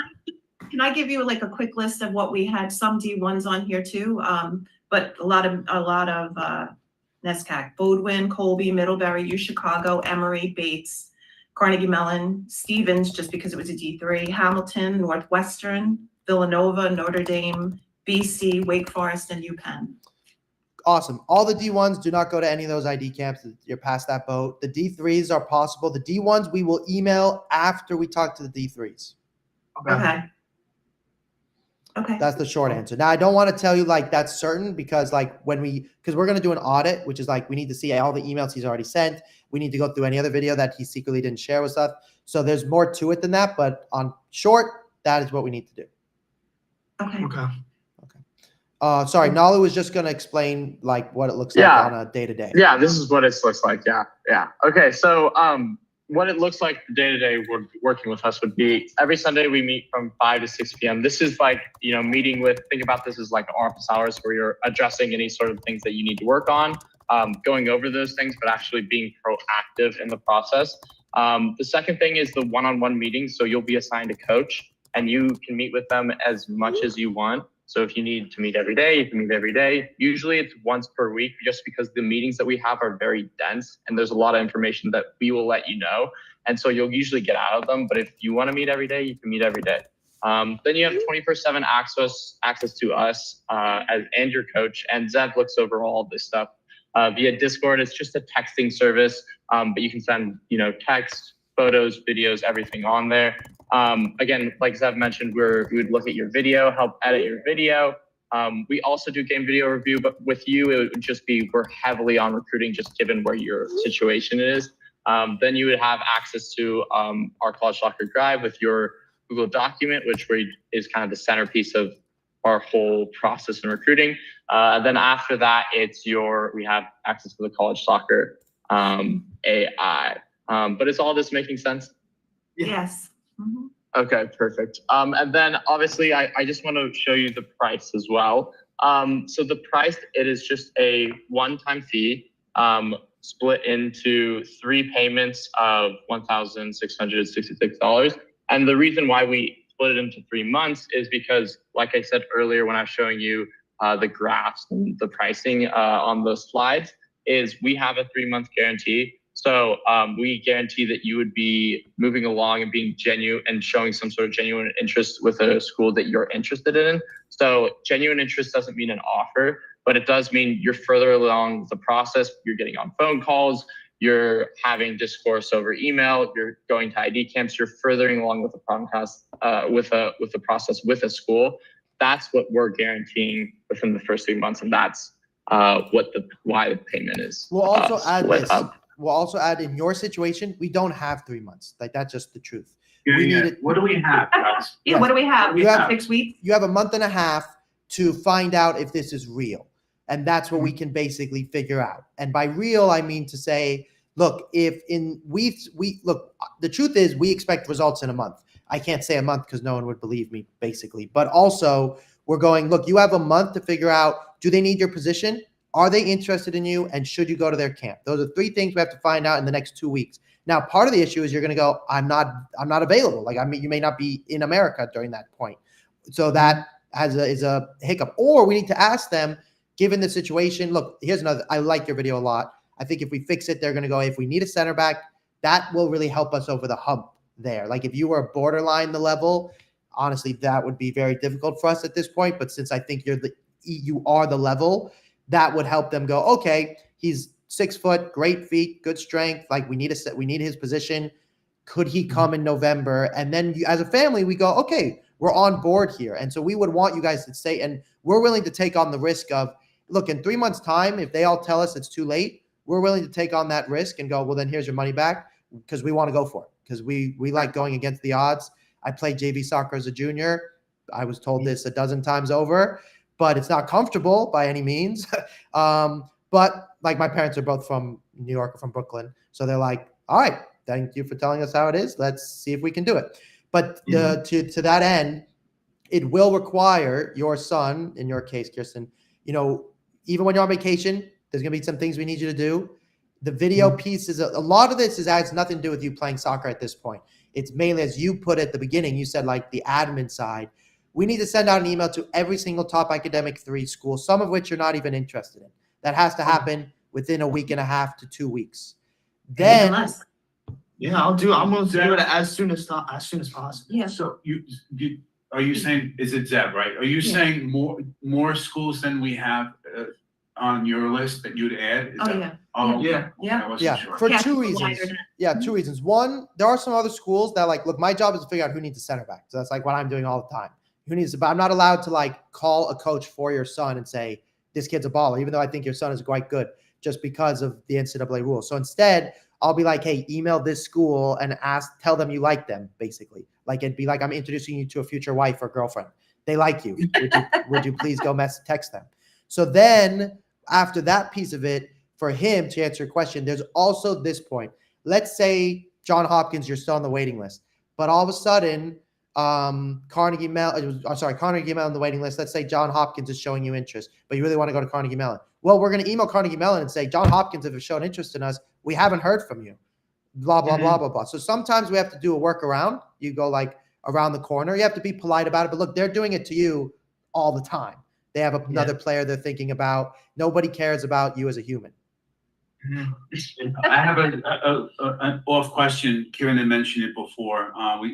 Speaker 6: Can I give you like a quick list of what we had? Some D1s on here too, but a lot of NESCAC: Bodwin, Colby, Middlebury, U Chicago, Emory, Bates, Carnegie Mellon, Stevens, just because it was a D3, Hamilton, Northwestern, Villanova, Notre Dame, BC, Wake Forest, and UPenn.
Speaker 1: awesome. All the D1s do not go to any of those ID camps. You're past that boat. The D3s are possible. The D1s we will email after we talk to the D3s.
Speaker 6: Okay. Okay.
Speaker 1: That's the short answer. Now, I don't want to tell you like that's certain because like because we're going to do an audit, which is like we need to see all the emails he's already sent. We need to go through any other video that he secretly didn't share with us. So there's more to it than that. But on short, that is what we need to do.
Speaker 6: Okay.
Speaker 5: Okay.
Speaker 1: Sorry, Nalu was just going to explain like what it looks like
Speaker 3: Yeah.
Speaker 1: on a day-to-day.
Speaker 3: Yeah, this is what it looks like. Yeah. Okay, so what it looks like day to day working with us would be every Sunday we meet from 5 to 6 p.m. This is like, meeting with, think about this as like office hours where you're addressing any sort of things that you need to work on, going over those things, but actually being proactive in the process. The second thing is the one-on-one meetings. So you'll be assigned a coach and you can meet with them as much as you want. So if you need to meet every day, you can meet every day. Usually it's once per week just because the meetings that we have are very dense and there's a lot of information that we will let you know. And so you'll usually get out of them. But if you want to meet every day, you can meet every day. Then you have 24/7 access to us and your coach. And Zev looks over all this stuff via Discord. It's just a texting service, but you can send, text, photos, videos, everything on there. Again, like Zev mentioned, we would look at your video, help edit your video. We also do game video review, but with you, it would just be, we're heavily on recruiting, just given where your situation is. Then you would have access to our College Soccer Drive with your Google document, which is kind of the centerpiece of our whole process in recruiting. Then after that, we have access to the College Soccer AI. But is all this making sense?
Speaker 6: Yes. Mm-hmm.
Speaker 3: Okay, perfect. And then obviously I just want to show you the price as well. So the price, it is just a one-time fee, split into 3 payments of $1,666. And the reason why we split it into 3 months is because, like I said earlier, when I was showing you the graphs and the pricing on those slides, is we have a 3-month guarantee. So we guarantee that you would be moving along and being genuine and showing some sort of genuine interest with a school that you're interested in. So genuine interest doesn't mean an offer, but it does mean you're further along the process. You're getting on phone calls, you're having discourse over email, you're going to ID camps, you're furthering along with the process, with the process with a school. That's what we're guaranteeing within the first 3 months, and that's why the payment is.
Speaker 1: We'll also add
Speaker 3: split
Speaker 1: this.
Speaker 3: up.
Speaker 1: We'll also add in your situation, we don't have 3 months. Like that's just the truth.
Speaker 7: What do we have, guys?
Speaker 6: Yeah,
Speaker 1: Right.
Speaker 6: what do we have?
Speaker 1: You have
Speaker 6: 6 weeks?
Speaker 1: You have a month and a half to find out if this is real. And that's what we can basically figure out. And by real, I mean to say, look, look, the truth is we expect results in a month. I can't say a month because no one would believe me, basically. But also we're going, look, you have a month to figure out, do they need your position? Are they interested in you? And should you go to their camp? Those are 3 things we have to find out in the next 2 weeks. Now, part of the issue is you're going to go, I'm not available. Like, I mean, you may not be in America during that point. So that is a hiccup. Or we need to ask them, given the situation, look, here's another, I like your video a lot. I think if we fix it, they're going to go, if we need a center back, that will really help us over the hump there. Like if you were borderline the level, honestly, that would be very difficult for us at this point. But since I think you are the level, that would help them go, okay, he's 6 foot, great feet, good strength. Like we need his position. Could he come in November? And then as a family, we go, okay, we're on board here. And so we would want you guys to stay, and we're willing to take on the risk of, look, in 3 months time, if they all tell us it's too late, we're willing to take on that risk and go, well, then here's your money back, because we want to go for it. Because we like going against the odds. I played JV soccer as a junior. I was told this a dozen times over, but it's not comfortable by any means. But like my parents are both from New York or from Brooklyn. So they're like, all right, thank you for telling us how it is. Let's see if we can do it. But to that end, it will require your son, in your case, Kirsten, even when you're on vacation, there's going to be some things we need you to do. The video piece is a lot of this has nothing to do with you playing soccer at this point. It's mainly, as you put at the beginning, you said like the admin side. We need to send out an email to every single top academic 3 school, some of which you're not even interested in. That has to happen within a week and a half to 2 weeks. Then,
Speaker 5: I'm going to do it as soon as possible.
Speaker 6: Yeah.
Speaker 7: So are you saying, is it Zev, right? Are you saying more schools than we have on your list that you'd add? Is
Speaker 6: Oh,
Speaker 7: that-
Speaker 6: yeah.
Speaker 7: Oh,
Speaker 5: Yeah.
Speaker 6: Yeah.
Speaker 7: I wasn't
Speaker 1: Yeah,
Speaker 7: sure.
Speaker 1: for
Speaker 6: Yeah,
Speaker 1: two
Speaker 6: wider
Speaker 1: reasons.
Speaker 6: net.
Speaker 1: Yeah, two reasons. One, there are some other schools that like, look, my job is to figure out who needs a center back. So that's like what I'm doing all the time. Who needs, but I'm not allowed to like call a coach for your son and say, this kid's a baller, even though I think your son is quite good, just because of the NCAA rules. So instead, I'll be like, hey, email this school and tell them you like them, basically. Like it'd be like, I'm introducing you to a future wife or girlfriend. They like you. Would you please go text them? So then after that piece of it, for him to answer your question, there's also this point. Let's say John Hopkins, you're still on the waiting list, but all of a sudden, Carnegie Mellon on the waiting list. Let's say John Hopkins is showing you interest, but you really want to go to Carnegie Mellon. Well, we're going to email Carnegie Mellon and say, John Hopkins, if you've shown interest in us, we haven't heard from you. Blah, blah, blah, blah, blah. So sometimes we have to do a workaround. You go like around the corner. You have to be polite about it, but look, they're doing it to you all the time. They have another player they're thinking about. Nobody cares about you as a human.
Speaker 7: I have an off question. Kieran had mentioned it before.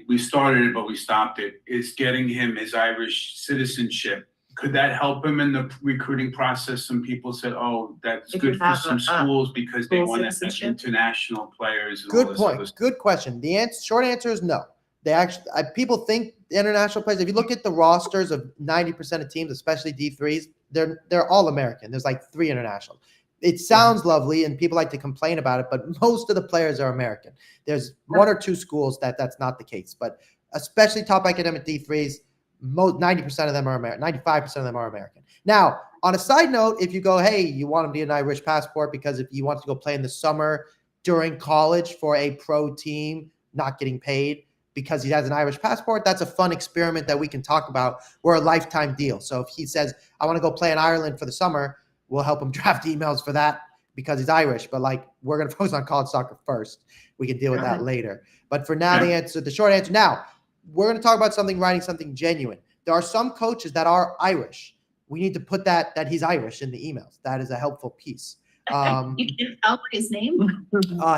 Speaker 7: We started it, but we stopped it. Is getting him his Irish citizenship. Could that help him in the recruiting process? Some people said, "Oh, that's
Speaker 6: If
Speaker 7: good
Speaker 6: you
Speaker 7: for
Speaker 6: have
Speaker 7: some
Speaker 6: a
Speaker 7: schools because they
Speaker 6: full
Speaker 7: want to have
Speaker 6: citizenship?
Speaker 7: international players." And all
Speaker 1: Good
Speaker 7: this other
Speaker 1: point.
Speaker 7: stuff.
Speaker 1: Good question. The short answer is no. They actually, people think international players. If you look at the rosters of 90% of teams, especially D3s, they're all American. There's like 3 internationals. It sounds lovely, and people like to complain about it, but most of the players are American. There's 1 or 2 schools that's not the case, but especially top academic D3s, 90% of them are American. 95% of them are American. Now, on a side note, if you go, hey, you want him to get an Irish passport because if you want to go play in the summer during college for a pro team, not getting paid because he has an Irish passport, that's a fun experiment that we can talk about. We're a lifetime deal. So if he says, I want to go play in Ireland for the summer, we'll help him draft emails for that because he's Irish. But like, we're going to focus on college soccer first. We can deal with that later. But for now, the short answer. Now, we're going to talk about writing something genuine. There are some coaches that are Irish. We need to put that he's Irish in the emails. That is a helpful piece.
Speaker 6: You can tell his name.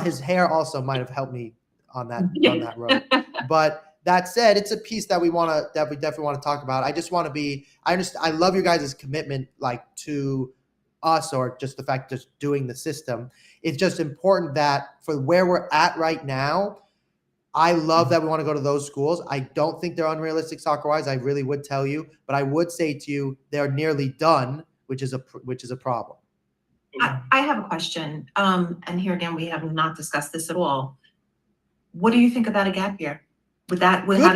Speaker 1: His hair also might have helped me on that road. But that said, it's a piece that we definitely want to talk about. I just want to be, I love your guys' commitment like to us or just the fact just doing the system. It's just important that for where we're at right now, I love that we want to go to those schools. I don't think they're unrealistic soccer-wise. I really would tell you, but I would say to you, they're nearly done, which is a problem.
Speaker 6: I have a question. And here again, we have not discussed this at all. What do you think about a gap year?
Speaker 1: Good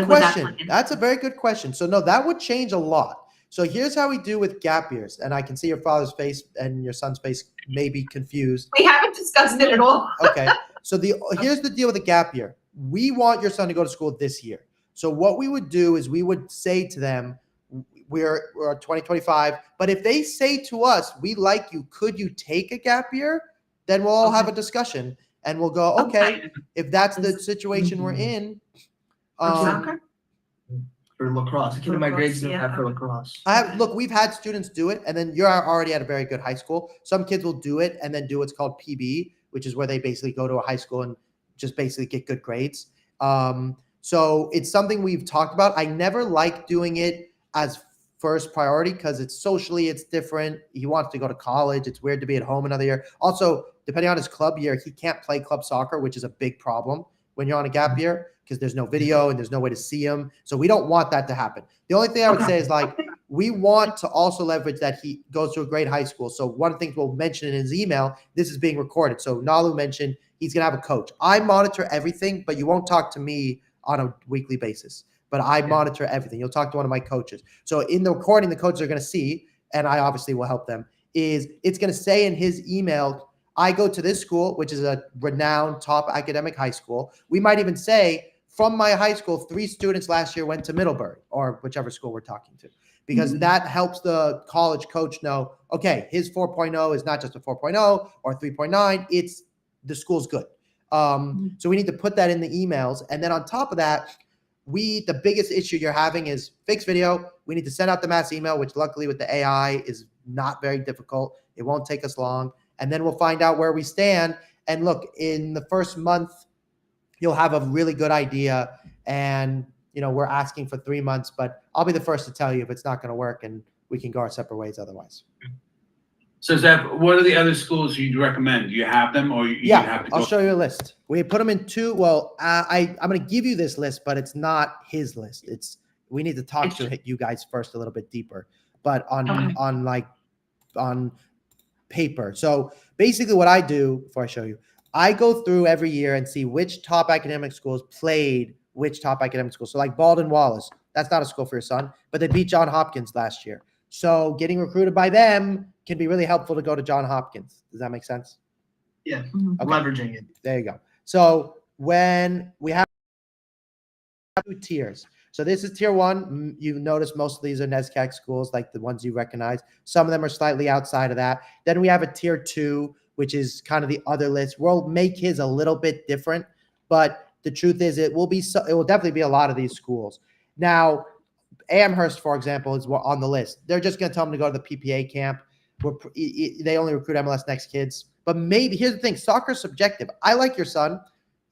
Speaker 1: question. That's a very good question. So no, that would change a lot. So here's how we do with gap years. And I can see your father's face and your son's face may be confused.
Speaker 6: We haven't discussed it at all.
Speaker 1: Okay. So here's the deal with a gap year. We want your son to go to school this year. So what we would do is we would say to them, we're 2025, but if they say to us, we like you, could you take a gap year? Then we'll all have a discussion and we'll go, okay, if that's the situation we're in.
Speaker 6: Soccer?
Speaker 5: For lacrosse. A kid in my grades didn't
Speaker 6: yeah.
Speaker 5: have for lacrosse.
Speaker 1: Look, we've had students do it, and then you're already at a very good high school. Some kids will do it and then do what's called PB, which is where they basically go to a high school and just basically get good grades. So it's something we've talked about. I never like doing it as first priority because it's different. He wants to go to college. It's weird to be at home another year. Also, depending on his club year, he can't play club soccer, which is a big problem when you're on a gap year because there's no video and there's no way to see him. So we don't want that to happen. The only thing I would say is like, we want to also leverage that he goes to a great high school. So one of the things we'll mention in his email, this is being recorded. So Nalu mentioned he's going to have a coach. I monitor everything, but you won't talk to me on a weekly basis. But I monitor everything. You'll talk to one of my coaches. So in the recording, the coaches are going to see, and I obviously will help them, it's going to say in his email, I go to this school, which is a renowned top academic high school. We might even say, from my high school, 3 students last year went to Middlebury or whichever school we're talking to, because that helps the college coach know, okay, his 4.0 is not just a 4.0 or 3.9. It's the school's good. So we need to put that in the emails. And then on top of that, the biggest issue you're having is fixed video. We need to send out the mass email, which luckily with the AI is not very difficult. It won't take us long. And then we'll find out where we stand. And look, in the first month, you'll have a really good idea. And, we're asking for 3 months, but I'll be the first to tell you if it's not going to work and we can go our separate ways otherwise.
Speaker 7: So Zev, what are the other schools you'd recommend? Do you have them, or you have to go?
Speaker 1: I'll show you a list. We put them in two. Well, I'm going to give you this list, but it's not his list. We need to talk to you guys first a little bit deeper, but on paper. So basically what I do before I show you, I go through every year and see which top academic schools played which top academic schools. So like Baldwin Wallace, that's not a school for your son, but they beat John Hopkins last year. So getting recruited by them can be really helpful to go to John Hopkins. Does that make sense?
Speaker 5: Yeah,
Speaker 1: Okay.
Speaker 5: leveraging it.
Speaker 1: There you go. So when we have 2 tiers. So this is tier 1. You notice most of these are NESCAC schools, like the ones you recognize. Some of them are slightly outside of that. Then we have a tier 2, which is kind of the other list. We'll make his a little bit different, but the truth is it will definitely be a lot of these schools. Now, Amherst, for example, is on the list. They're just going to tell them to go to the PPA camp. They only recruit MLS Next kids. But maybe, here's the thing, soccer is subjective. I like your son.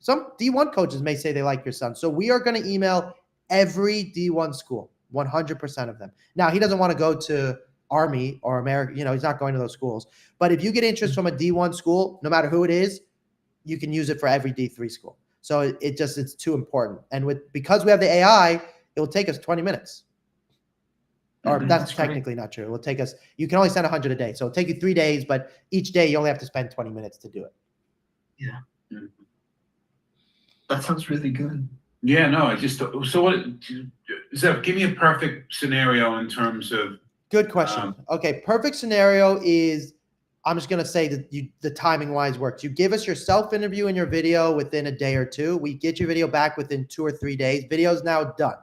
Speaker 1: Some D1 coaches may say they like your son. So we are going to email every D1 school, 100% of them. Now, he doesn't want to go to Army or America. He's not going to those schools. But if you get interest from a D1 school, no matter who it is, you can use it for every D3 school. So it's too important. And because we have the AI, it will take us 20 minutes. Or that's technically not true. It will take us, you can only send 100 a day. So it'll take you 3 days, but each day you only have to spend 20 minutes to do it.
Speaker 5: Yeah. That sounds really good.
Speaker 7: Yeah, no, so what, Zev, give me a perfect scenario in terms of.
Speaker 1: Good question. Okay, perfect scenario is, I'm just going to say that the timing wise works. You give us your self-interview and your video within a day or 2. We get your video back within 2 or 3 days. Video's now done.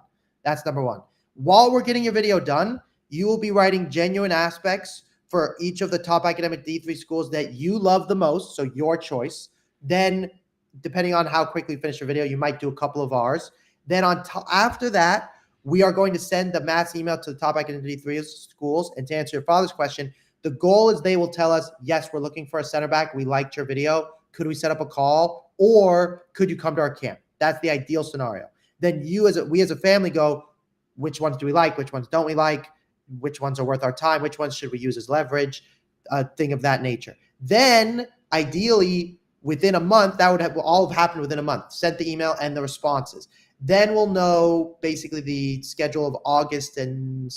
Speaker 1: That's number 1. While we're getting your video done, you will be writing genuine aspects for each of the top academic D3 schools that you love the most, so your choice. Then, depending on how quickly you finish your video, you might do a couple of ours. Then after that, we are going to send the mass email to the top academic D3 schools. And to answer your father's question, the goal is they will tell us, yes, we're looking for a center back. We liked your video. Could we set up a call? Or could you come to our camp? That's the ideal scenario. Then we as a family go, which ones do we like? Which ones don't we like? Which ones are worth our time? Which ones should we use as leverage? A thing of that nature. Then, ideally, within a month, that would all have happened within a month. Sent the email and the responses. Then we'll know basically the schedule of August and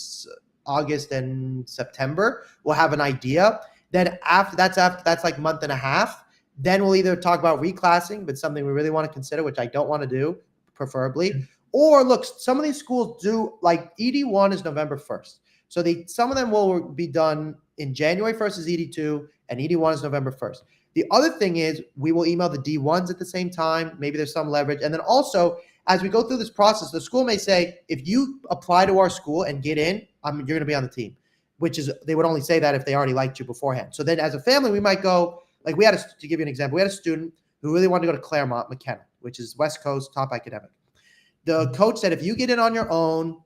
Speaker 1: September. We'll have an idea. Then after that's like month and a half. Then we'll either talk about reclassing, but something we really want to consider, which I don't want to do, preferably. Or look, some of these schools do, like ED1 is November 1st. So some of them will be done in January 1st is ED2 and ED1 is November 1st. The other thing is we will email the D1s at the same time. Maybe there's some leverage. And then also, as we go through this process, the school may say, if you apply to our school and get in, you're going to be on the team, which is, they would only say that if they already liked you beforehand. So then as a family, we might go, like to give you an example, we had a student who really wanted to go to Claremont McKenna, which is West Coast top academic. The coach said, if you get in on your own,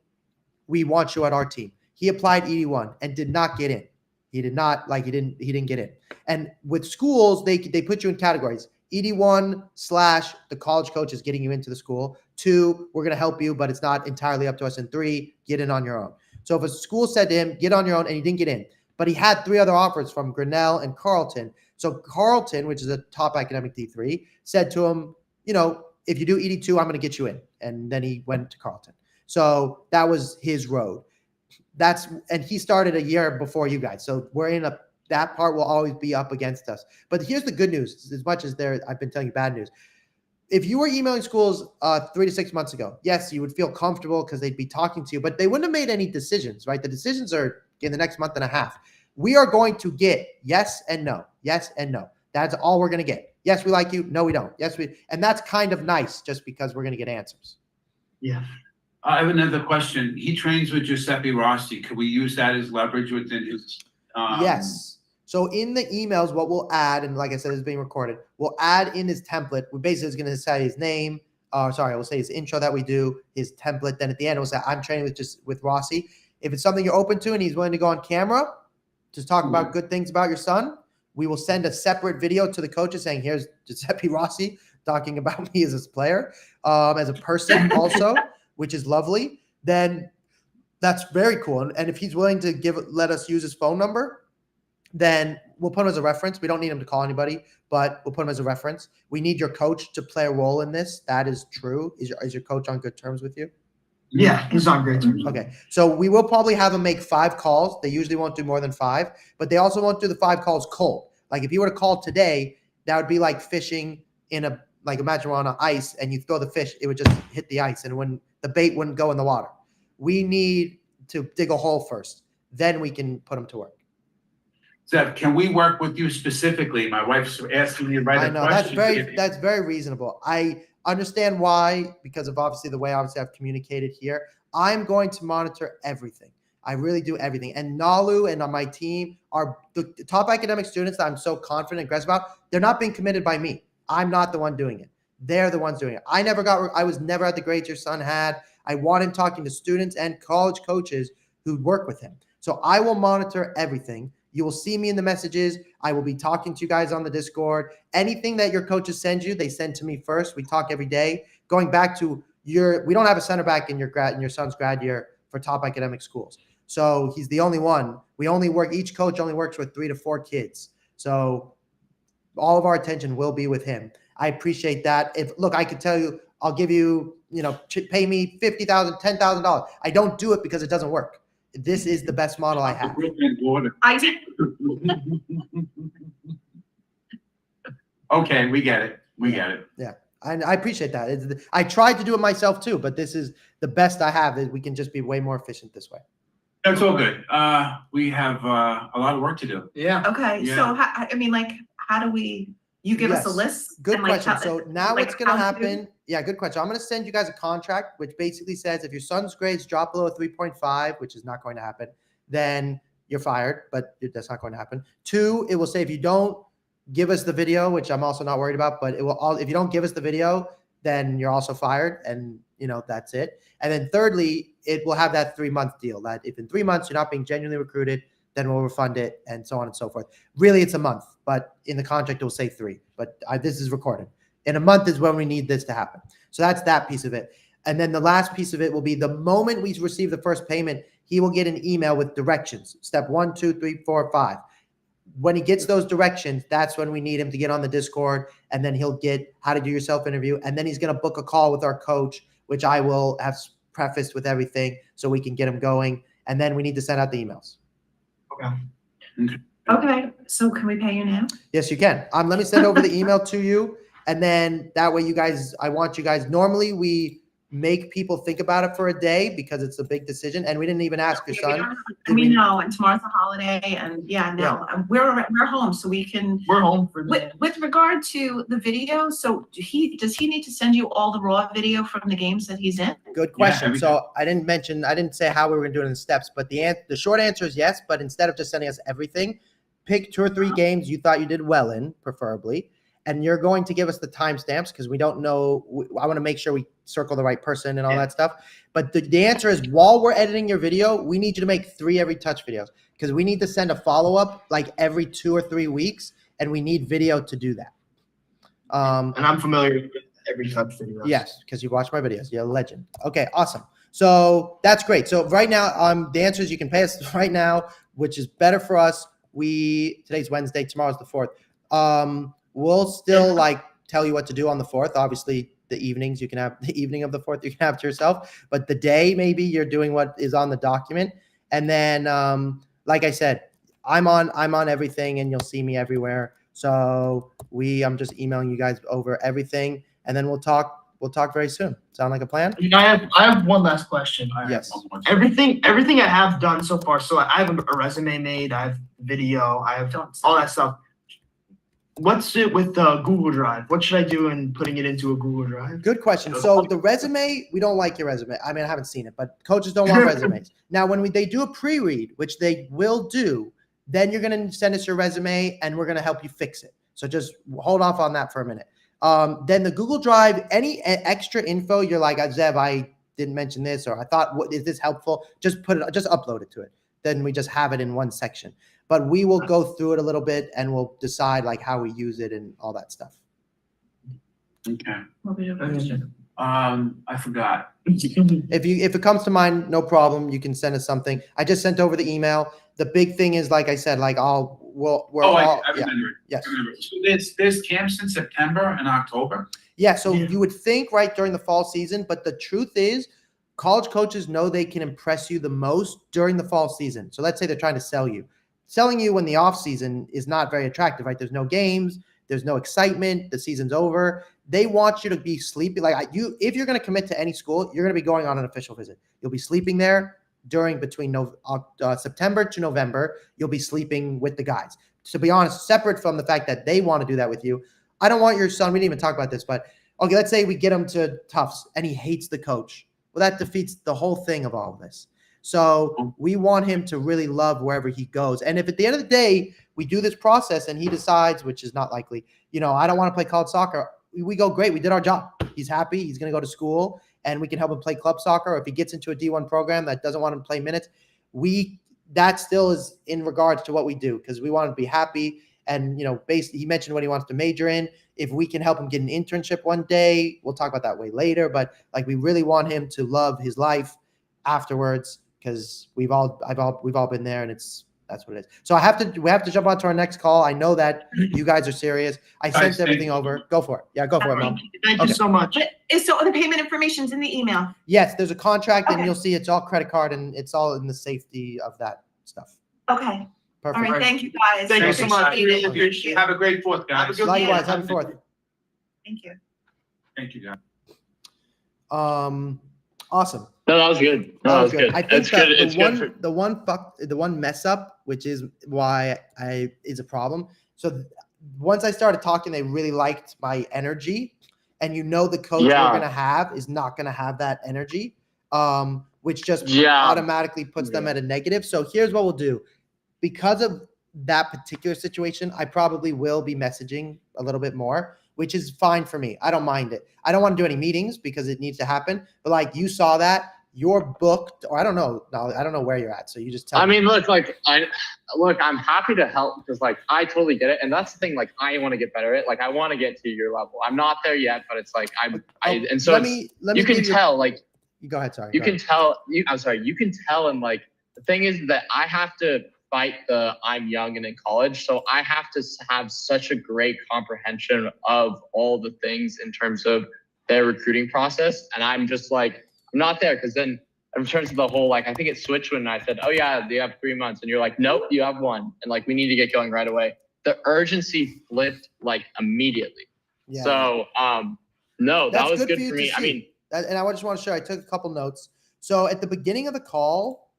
Speaker 1: we want you at our team. He applied ED1 and did not get in. He didn't get in. And with schools, they put you in categories. ED1 / the college coach is getting you into the school. 2, we're going to help you, but it's not entirely up to us. And 3, get in on your own. So if a school said to him, get on your own, and he didn't get in, but he had 3 other offers from Grinnell and Carleton. So Carleton, which is a top academic D3, said to him, if you do ED2, I'm going to get you in. And then he went to Carleton. So that was his road. And he started a year before you guys. So that part will always be up against us. But here's the good news, as much as I've been telling you bad news. If you were emailing schools 3 to 6 months ago, yes, you would feel comfortable because they'd be talking to you, but they wouldn't have made any decisions, right? The decisions are in the next month and a half. We are going to get yes and no, yes and no. That's all we're going to get. Yes, we like you. No, we don't. And that's kind of nice just because we're going to get answers.
Speaker 5: Yeah.
Speaker 7: I have another question. He trains with Giuseppe Rossi. Could we use that as leverage within his?
Speaker 1: Yes. So in the emails, what we'll add, and like I said, it's being recorded, we'll add in his template. We basically is going to say his name. We'll say his intro that we do, his template. Then at the end, we'll say, I'm training with Rossi. If it's something you're open to and he's willing to go on camera to talk about good things about your son, we will send a separate video to the coaches saying, here's Giuseppe Rossi talking about me as a player, as a person also, which is lovely. Then that's very cool. And if he's willing to let us use his phone number, then we'll put him as a reference. We don't need him to call anybody, but we'll put him as a reference. We need your coach to play a role in this. That is true. Is your coach on good terms with you?
Speaker 5: Yeah, he's on great terms.
Speaker 1: Okay, so we will probably have him make 5 calls. They usually won't do more than 5, but they also won't do the 5 calls cold. Like if you were to call today, that would be like fishing in a, like imagine we're on ice and you throw the fish, it would just hit the ice and when the bait wouldn't go in the water. We need to dig a hole first, then we can put them to work.
Speaker 7: Zev, can we work with you specifically? My wife's asking me right
Speaker 1: I
Speaker 7: a
Speaker 1: know
Speaker 7: question.
Speaker 1: that's very reasonable. I understand why, because of obviously the way obviously I've communicated here. I'm going to monitor everything. I really do everything. And Nalu and on my team are the top academic students that I'm so confident and aggressive about. They're not being committed by me. I'm not the one doing it. They're the ones doing it. I was never at the grades your son had. I want him talking to students and college coaches who work with him. So I will monitor everything. You will see me in the messages. I will be talking to you guys on the Discord. Anything that your coaches send you, they send to me first. We talk every day. Going back to we don't have a center back in your son's grad year for top academic schools. So he's the only one. Each coach only works with 3 to 4 kids. So all of our attention will be with him. I appreciate that. I could tell you, I'll give you, pay me $50,000, $10,000. I don't do it because it doesn't work. This is the best model I have.
Speaker 7: Okay, we get it.
Speaker 1: Yeah, I appreciate that. I tried to do it myself too, but this is the best I have. Is we can just be way more efficient this way.
Speaker 7: That's all good. We have a lot of work to do.
Speaker 5: Yeah.
Speaker 6: Okay,
Speaker 7: Yeah.
Speaker 6: so how do we, you give us a
Speaker 1: Yes.
Speaker 6: list?
Speaker 1: Good
Speaker 6: and, like,
Speaker 1: question.
Speaker 6: how-
Speaker 1: So now
Speaker 6: like,
Speaker 1: what's going to
Speaker 6: how do-
Speaker 1: happen? Yeah, good question. I'm going to send you guys a contract, which basically says if your son's grades drop below a 3.5, which is not going to happen, then you're fired, but that's not going to happen. 2, it will say if you don't give us the video, which I'm also not worried about, but if you don't give us the video, then you're also fired, and that's it. And then thirdly, it will have that 3-month deal that if in 3 months you're not being genuinely recruited, then we'll refund it, and so on and so forth. Really, it's a month, but in the contract it will say 3. But this is recorded. In a month is when we need this to happen. So that's that piece of it. And then the last piece of it will be the moment we receive the first payment, he will get an email with directions. Step 1, 2, 3, 4, 5. When he gets those directions, that's when we need him to get on the Discord, and then he'll get how to do your self-interview, and then he's going to book a call with our coach, which I will have prefaced with everything so we can get him going, and then we need to send out the emails.
Speaker 6: Okay, so can we pay you now?
Speaker 1: Yes, you can. Let me send over the email to you, and then that way I want you guys, normally we make people think about it for a day because it's a big decision, and we didn't even ask your son.
Speaker 6: We know, and tomorrow's a holiday, and we're home, so we can.
Speaker 5: We're home for the
Speaker 6: With regard to the video, so does he need to send you all the raw video from the games that he's in?
Speaker 1: Good question.
Speaker 7: Yeah,
Speaker 1: So I didn't say how we were going to do it in steps, but the short answer is yes. But instead of just sending us everything, pick 2 or 3 games you thought you did well in, preferably, and you're going to give us the timestamps because we don't know. I want to make sure we circle the right person and all that stuff. But the answer is, while we're editing your video, we need you to make 3 every touch videos because we need to send a follow-up like every 2 or 3 weeks, and we need video to do that.
Speaker 5: and I'm familiar with every touch video.
Speaker 1: Yes, because you watch my videos. You're a legend. Okay, awesome. So that's great. So right now, the answer is you can pay us right now, which is better for us. Today's Wednesday, tomorrow's the 4th. We'll still tell you what to do on the 4th. Obviously, the evenings you can have the evening of the 4th you can have to yourself, but the day maybe you're doing what is on the document. And then, like I said, I'm on everything, and you'll see me everywhere. So I'm just emailing you guys over everything, and then we'll talk very soon. Sound like a plan?
Speaker 5: I have one last question.
Speaker 1: Yes.
Speaker 5: Everything I have done so far. So I have a resume made. I have video. I have all that stuff. What's it with Google Drive? What should I do in putting it into a Google Drive?
Speaker 1: Good question. So the resume, we don't like your resume. I mean, I haven't seen it, but coaches don't want resumes. Now, when they do a pre-read, which they will do, then you're going to send us your resume, and we're going to help you fix it. So just hold off on that for a minute. Then the Google Drive, any extra info, you're like, Zev, I didn't mention this, or I thought, is this helpful? Just upload it to it. Then we just have it in one section. But we will go through it a little bit, and we'll decide how we use it and all that stuff.
Speaker 7: Okay.
Speaker 6: What was your question?
Speaker 7: I forgot.
Speaker 1: If it comes to mind, no problem. You can send us something. I just sent over the email. The big thing is, like I said, we're
Speaker 7: Oh,
Speaker 1: all
Speaker 7: I
Speaker 1: yeah.
Speaker 7: remember.
Speaker 1: Yes.
Speaker 7: I remember. So there's camps in September and October.
Speaker 1: Yeah, so
Speaker 5: Yeah.
Speaker 1: you would think right during the fall season, but the truth is college coaches know they can impress you the most during the fall season. So let's say they're trying to sell you. Selling you in the off season is not very attractive, right? There's no games, there's no excitement, the season's over. They want you to be sleepy. If you're going to commit to any school, you're going to be going on an official visit. You'll be sleeping there between September to November. You'll be sleeping with the guys. To be honest, separate from the fact that they want to do that with you, I don't want your son, we didn't even talk about this, but okay, let's say we get him to Tufts and he hates the coach. Well, that defeats the whole thing of all of this. So we want him to really love wherever he goes. And if at the end of the day, we do this process and he decides, which is not likely, I don't want to play college soccer, we go, great, we did our job. He's happy, he's going to go to school and we can help him play club soccer. Or if he gets into a D1 program that doesn't want him to play minutes, that still is in regards to what we do because we want him to be happy. And, basically he mentioned what he wants to major in. If we can help him get an internship one day, we'll talk about that way later. But we really want him to love his life afterwards because we've all been there and that's what it is. So we have to jump on to our next call. I know that you guys are serious. I sent everything over. Go for it. Yeah, go for it, Mom.
Speaker 5: Thank you so much.
Speaker 6: So the payment information's in the email.
Speaker 1: Yes, there's a contract and
Speaker 6: Okay.
Speaker 1: you'll see it's all credit card and it's all in the safety of that stuff.
Speaker 6: Okay.
Speaker 1: Perfect.
Speaker 6: All right. Thank you guys.
Speaker 5: Thank you so much.
Speaker 6: Appreciate
Speaker 5: Really
Speaker 6: it.
Speaker 5: appreciate it.
Speaker 7: Have a great 4th, guys.
Speaker 5: Have a good
Speaker 1: Likewise,
Speaker 5: one.
Speaker 1: happy 4th.
Speaker 6: Thank you.
Speaker 7: Thank you, guys.
Speaker 1: Awesome.
Speaker 3: No, that was good. No, that was good.
Speaker 1: I think
Speaker 3: It's good. It's good.
Speaker 1: the one mess up, which is why is a problem. So once I started talking, they really liked my energy, and the coach we're gonna have is not gonna have that energy, which just automatically puts them at a negative. So here's what we'll do, because of that particular situation, I probably will be messaging a little bit more, which is fine for me. I don't mind it. I don't want to do any meetings because it needs to happen. But you saw that, you're booked, or I don't know. No, I don't know where you're at. So you just tell me.
Speaker 3: I mean, look, I'm happy to help because I totally get it. And that's the thing, I want to get better at. I want to get to your level. I'm not there yet, but it's you can tell,
Speaker 1: you go ahead. Sorry.
Speaker 3: you can tell, you can tell. And the thing is that I have to fight I'm young and in college. So I have to have such a great comprehension of all the things in terms of their recruiting process. And I'm just I'm not there because then in terms of the whole, I think it switched when I said, oh yeah, you have 3 months. And you're like, nope, you have 1. And we need to get going right away. The urgency flipped immediately.
Speaker 1: Yeah.
Speaker 3: So, no, that was good for me.
Speaker 1: see.
Speaker 3: I mean,
Speaker 1: and I just want to share, I took a couple notes. So at the beginning of the call,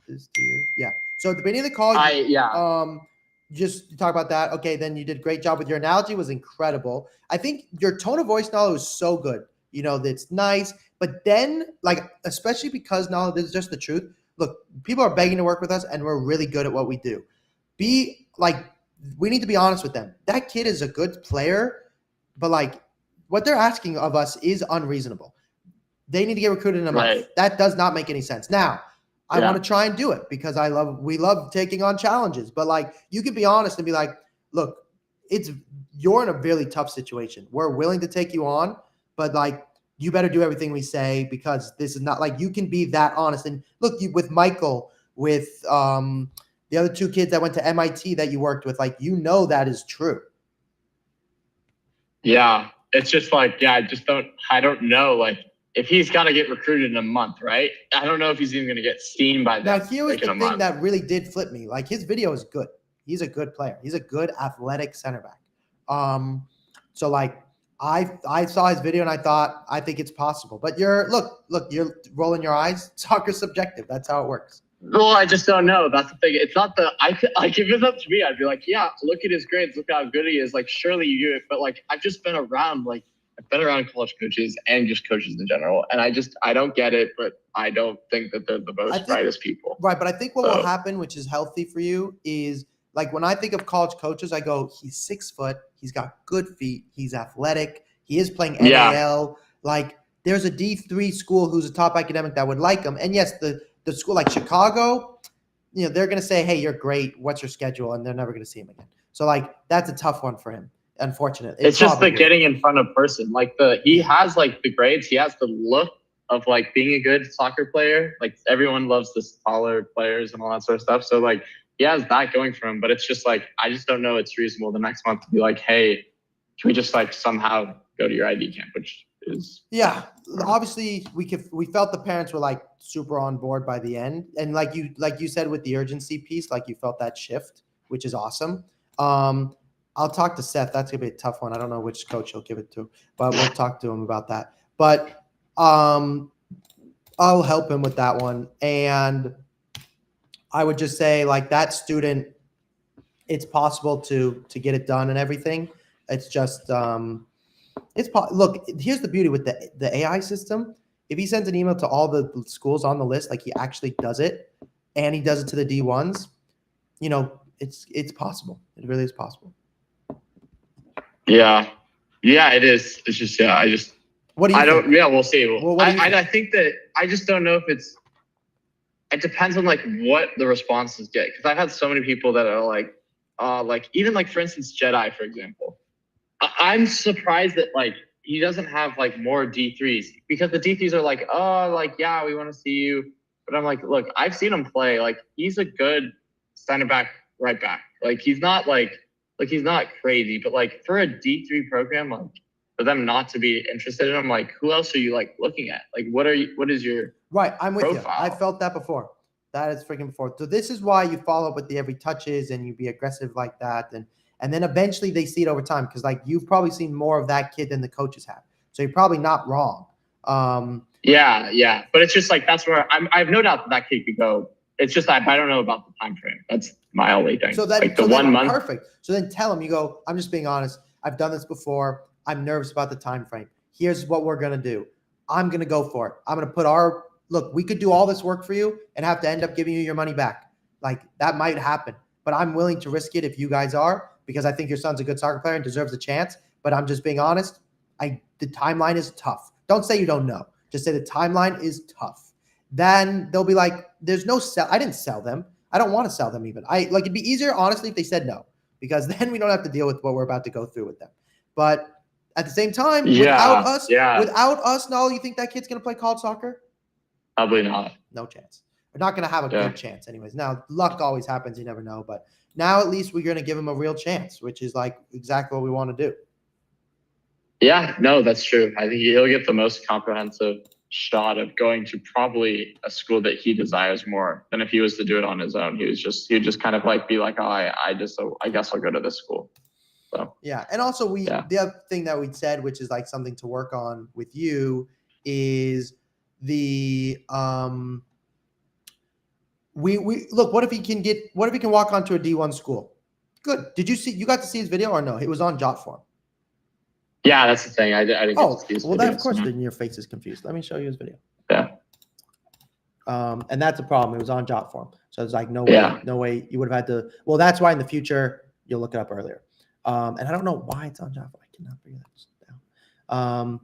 Speaker 1: this to you. Yeah. So at the beginning of the call, just talk about that. Okay. Then you did a great job with your analogy, was incredible. I think your tone of voice now was so good. That's nice. But then especially because now this is just the truth. Look, people are begging to work with us and we're really good at what we do. We need to be honest with them. That kid is a good player, but what they're asking of us is unreasonable. They need to get recruited in a month.
Speaker 3: Right.
Speaker 1: That does not make any sense. Now, I want to try and do it because we love taking on challenges. But you can be honest and be look, you're in a really tough situation. We're willing to take you on, but you better do everything we say because this is not you can be that honest. And look, with Michael, with the other 2 kids that went to MIT that you worked with, that is true.
Speaker 3: yeah, it's just I don't know, if he's got to get recruited in a month, right? I don't know if he's even going to get seen by
Speaker 1: Now,
Speaker 3: that.
Speaker 1: here was
Speaker 3: in
Speaker 1: the
Speaker 3: a
Speaker 1: thing
Speaker 3: month.
Speaker 1: that really did flip me. His video is good. He's a good player. He's a good athletic center back. So I saw his video and I thought, I think it's possible. But you're rolling your eyes. Soccer's subjective. That's how it works.
Speaker 3: Well, I just don't know. That's the thing. It's not if it's up to me, I'd be yeah, look at his grades. Look how good he is. Surely you do it. But I've just been around, I've been around college coaches and just coaches in general. And I don't get it, but I don't think that they're the most brightest people.
Speaker 1: Right. But I think what will happen, which is healthy for you, is when I think of college coaches, I go, he's 6 foot. He's got good feet. He's athletic. He is playing NAL. There's a D3 school who's a top academic that would like him. And yes, the school like Chicago, they're going to say, hey, you're great. What's your schedule? And they're never going to see him again. So that's a tough one for him. Unfortunately.
Speaker 3: It's just the getting in front of person. He has the grades. He has the look of being a good soccer player. Everyone loves the taller players and all that sort of stuff. So he has that going for him, but it's just like, I just don't know it's reasonable the next month to be like, hey, can we just like somehow go to your ID camp, which is.
Speaker 1: Yeah, obviously we felt the parents were like super on board by the end. And like you said with the urgency piece, like you felt that shift, which is awesome. I'll talk to Seth. That's gonna be a tough one. I don't know which coach he'll give it to, but we'll talk to him about that. But I'll help him with that one. And I would just say like that student, it's possible to get it done and everything. It's just look, here's the beauty with the AI system. If he sends an email to all the schools on the list, like he actually does it and he does it to the D1s, it's possible. It really is possible.
Speaker 3: Yeah, it is. It's just,
Speaker 1: What do you think?
Speaker 3: We'll see.
Speaker 1: Well, what do you think?
Speaker 3: I think that I just don't know if it depends on like what the responses get. Cause I've had so many people that are like even like, for instance, Jedi, for example, I'm surprised that like he doesn't have like more D3s, because the D3s are like, oh, like, yeah, we want to see you. But I'm like, look, I've seen him play. Like he's a good center back, right back. Like he's not he's not crazy, but like for a D3 program, like for them not to be interested in him, like who else are you like looking at? Like what is your
Speaker 1: right? I'm with
Speaker 3: profile?
Speaker 1: you. I felt that before. That is freaking before. So this is why you follow up with the every touches and you be aggressive like that. And then eventually they see it over time, because like you've probably seen more of that kid than the coaches have. So you're probably not wrong.
Speaker 3: Yeah. But it's just like, that's where I have no doubt that kid could go. It's just I don't know about the time frame. That's my only thing.
Speaker 1: So that
Speaker 3: like the 1 month.
Speaker 1: Perfect. So then tell him, you go, I'm just being honest. I've done this before. I'm nervous about the time frame. Here's what we're gonna do. I'm gonna go for it. I'm gonna put look, we could do all this work for you and have to end up giving you your money back. Like that might happen, but I'm willing to risk it if you guys are, because I think your son's a good soccer player and deserves a chance. But I'm just being honest. The timeline is tough. Don't say you don't know. Just say the timeline is tough. Then they'll be like, there's no sell. I didn't sell them. I don't want to sell them even. It'd be easier, honestly, if they said no, because then we don't have to deal with what we're about to go through with them. But at the same time, without us, Noel, you think that kid's going to play college soccer?
Speaker 3: Probably not.
Speaker 1: No chance. We're not going to have a good chance anyways. Now, luck always happens. You never know. But now at least we're going to give him a real chance, which is like exactly what we want to do.
Speaker 3: Yeah, no, that's true. I think he'll get the most comprehensive shot of going to probably a school that he desires more than if he was to do it on his own. He'd just kind of like be like, oh, I guess I'll go to this school. So
Speaker 1: yeah. And also the other thing that we said, which is like something to work on with you, is the we look, what if he can walk onto a D1 school? Good. You got to see his video or no? It was on Jotform.
Speaker 3: Yeah, that's the thing. I didn't get to see his
Speaker 1: well,
Speaker 3: videos.
Speaker 1: of course, then your face is confused. Let me show you his video.
Speaker 3: Yeah.
Speaker 1: And that's a problem. It was on Jotform, so it's like no way you would have had to. Well, that's why in the future you'll look it up earlier. And I don't know why it's on Jotform. I cannot figure that down.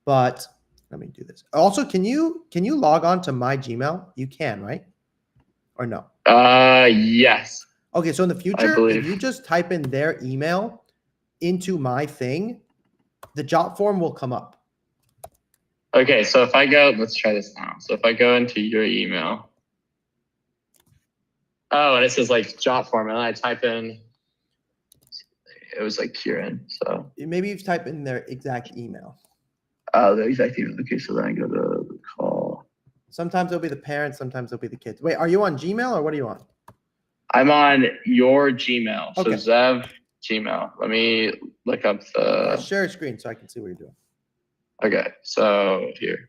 Speaker 1: But let me do this. Also, can you log on to my Gmail? You can, right? Or no?
Speaker 3: Yes.
Speaker 1: Okay, so in the future, if you just type in their email into my thing, the Jotform will come up.
Speaker 3: Okay, so if I go, let's try this now. So if I go into your email, and it says like Jotform, and I type in, it was like Kieran. So
Speaker 1: maybe you type in their exact email.
Speaker 3: Oh, the exact email. Okay, so then I go to the call.
Speaker 1: Sometimes it'll be the parents, sometimes it'll be the kids. Wait, are you on Gmail or what are you on?
Speaker 3: I'm on your Gmail. So
Speaker 1: Okay.
Speaker 3: Zev Gmail. Let me look up the.
Speaker 1: Share a screen so I can see what you're doing.
Speaker 3: Okay, so here.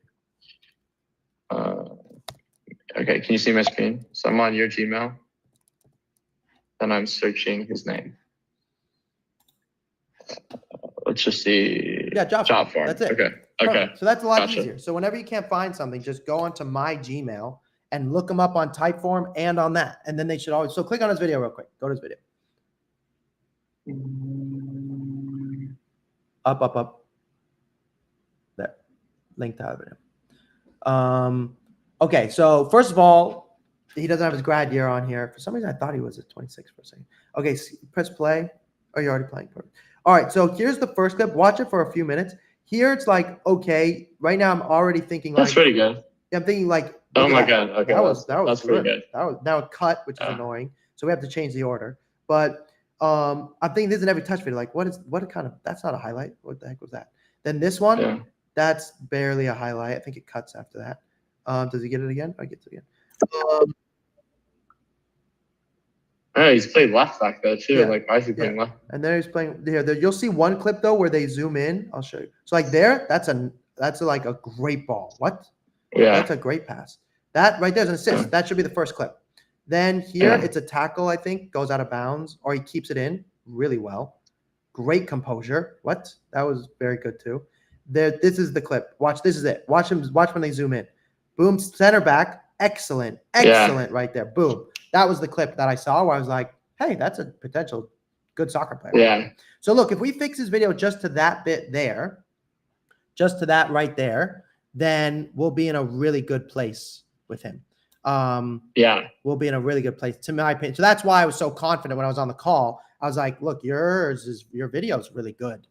Speaker 3: Okay, can you see my screen? So I'm on your Gmail. Then I'm searching his name. Let's just see.
Speaker 1: Yeah, Jotform. That's it.
Speaker 3: Okay.
Speaker 1: Perfect. So that's a lot
Speaker 3: Gotcha.
Speaker 1: easier. So whenever you can't find something, just go onto my Gmail and look them up on Typeform and on that. And then they should always. So click on his video real quick. Go to his video. Up. There. Link to video. Okay, so first of all, he doesn't have his grad year on here. For some reason, I thought he was at 26 for a second. Okay, press play. Oh, you're already playing. Perfect. All right, so here's the first clip. Watch it for a few minutes. Here it's like, okay, right now I'm already thinking like.
Speaker 3: That's pretty good.
Speaker 1: I'm thinking like.
Speaker 3: Oh my God. Okay.
Speaker 1: That was
Speaker 3: that's pretty good.
Speaker 1: That was now a cut, which is annoying. So we have to change the order. But I'm thinking this is an every touch video. Like, that's not a highlight. What the heck was that? Then this one,
Speaker 3: Yeah.
Speaker 1: that's barely a highlight. I think it cuts after that. Does he get it again? I get it again.
Speaker 3: Oh, he's played left back though too.
Speaker 1: Yeah.
Speaker 3: Like, why is he playing left?
Speaker 1: And then he's playing here. You'll see one clip though where they zoom in. I'll show you. So like there, that's like a great ball. What?
Speaker 3: Yeah.
Speaker 1: That's a great pass. That right there's an assist. That should be the first clip. Then here it's a tackle, I think, goes out of bounds, or he keeps it in really well. Great composure. What? That was very good too. This is the clip. Watch, this is it. Watch when they zoom in. Boom, center back. Excellent. Right there. Boom. That was the clip that I saw where I was like, hey, that's a potential good soccer player.
Speaker 3: Yeah.
Speaker 1: So look, if we fix his video just to that bit there, just to that right there, then we'll be in a really good place with him. We'll be in a really good place, to my opinion. So that's why I was so confident when I was on the call. I was like, look, your video is really good.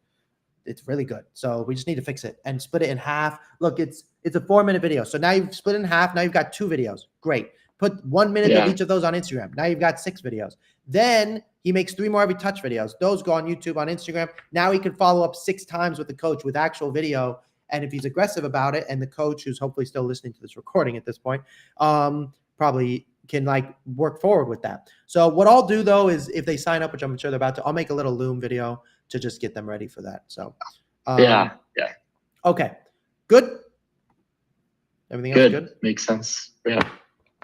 Speaker 1: It's really good. So we just need to fix it and split it in half. Look, it's a 4-minute video. So now you've split it in half. Now you've got 2 videos. Great. Put 1 minute of each of those on Instagram. Now you've got 6 videos. Then he makes 3 more every touch videos. Those go on YouTube, on Instagram. Now he can follow up 6 times with the coach with actual video. And if he's aggressive about it, and the coach, who's hopefully still listening to this recording at this point, probably can like work forward with that. So what I'll do though is if they sign up, which I'm sure they're about to, I'll make a little Loom video to just get them ready for that. So
Speaker 3: Yeah.
Speaker 1: Okay. Good. Everything else good?
Speaker 3: Makes sense. Yeah.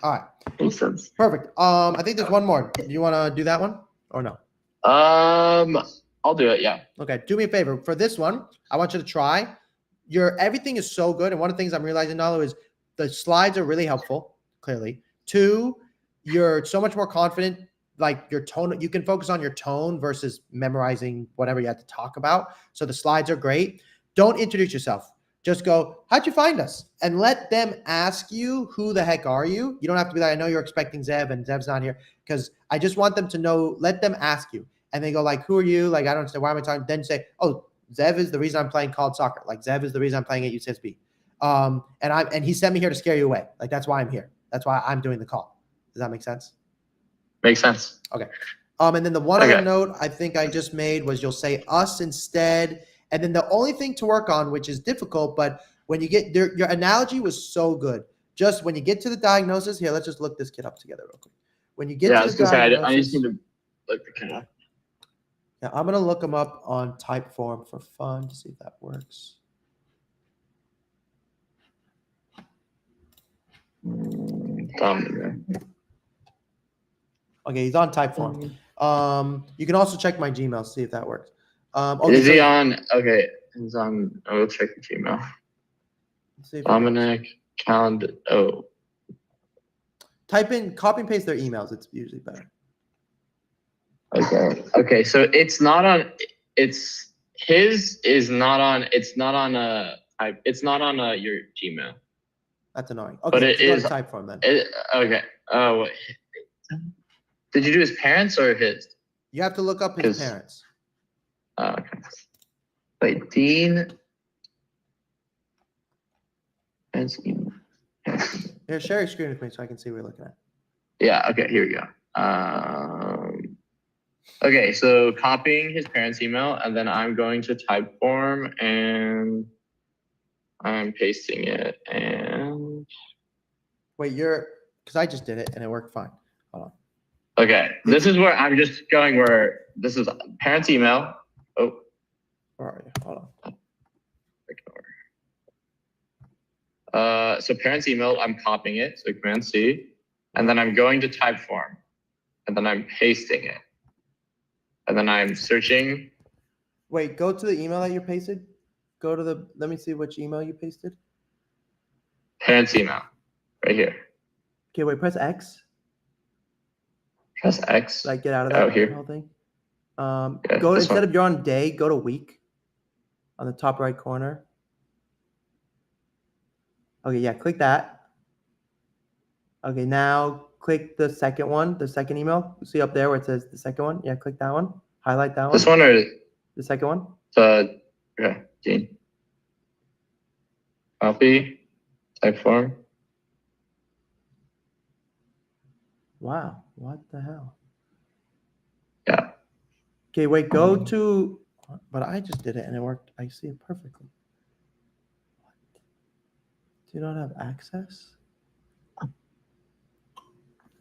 Speaker 1: All right.
Speaker 3: Makes sense.
Speaker 1: Perfect. I think there's one more. Do you want to do that one or no?
Speaker 3: I'll do it. Yeah.
Speaker 1: Okay. Do me a favor. For this one, I want you to try. Everything is so good. And one of the things I'm realizing, Nalo, is the slides are really helpful, clearly. 2, you're so much more confident. Like your tone, you can focus on your tone versus memorizing whatever you have to talk about. So the slides are great. Don't introduce yourself. Just go, how'd you find us? And let them ask you, who the heck are you? You don't have to be like, I know you're expecting Zev and Zev's not here, because I just want them to know, let them ask you. And they go like, who are you? Like, I don't understand. Why am I talking? Then say, oh, Zev is the reason I'm playing college soccer. Like Zev is the reason I'm playing at UCSB. And he sent me here to scare you away. Like, that's why I'm here. That's why I'm doing the call. Does that make sense?
Speaker 3: Makes sense.
Speaker 1: Okay. And then the one other note I think I just made was you'll say us instead. And then the only thing to work on, which is difficult, but when you get there, your analogy was so good. Just when you get to the diagnosis, here, let's just look this kid up together real quick. When you get to the diagnosis,
Speaker 3: I just need to look the kid up.
Speaker 1: Yeah, I'm gonna look him up on Typeform for fun to see if that works. Okay, he's on Typeform. You can also check my Gmail, see if that works.
Speaker 3: Is he on? Okay, he's on. I will check the Gmail. Dominic Calendar. Oh.
Speaker 1: Type in, copy and paste their emails. It's usually better.
Speaker 3: Okay. Okay. So it's not on. It's his is not on. It's not on It's not on your Gmail.
Speaker 1: That's annoying. Okay,
Speaker 3: but it is
Speaker 1: Typeform then.
Speaker 3: Okay. Oh. Wait. Did you do his parents or his?
Speaker 1: You have to look up his parents.
Speaker 3: Okay. Wait, Dean.
Speaker 1: Here, share your screen with me so I can see what you're looking at.
Speaker 3: Yeah. Okay. Here we go. Okay. So copying his parents' email, and then I'm going to Typeform, and I'm pasting it. And
Speaker 1: wait, because I just did it and it worked fine. Hold on.
Speaker 3: Okay. This is where I'm just going. Where this is parents' email. Oh.
Speaker 1: Where are you? Hold on.
Speaker 3: So parents' email, I'm copying it, so Command C, and then I'm going to Typeform, and then I'm pasting it, and then I'm searching.
Speaker 1: Wait, go to the email that you pasted. Let me see which email you pasted.
Speaker 3: Parents' email, right here.
Speaker 1: Okay, wait, press X.
Speaker 3: Press X.
Speaker 1: Like, get out of that whole thing. Go to, instead of you're on day, go to week on the top right corner. Okay, yeah, click that. Okay, now click the second one, the second email. See up there where it says the second one? Yeah, click that one. Highlight that one.
Speaker 3: This one or
Speaker 1: the second one?
Speaker 3: Yeah, Dean. Copy, Typeform.
Speaker 1: Wow, what the hell? Okay, wait, go to, but I just did it and it worked. I see it perfectly. Do you not have access?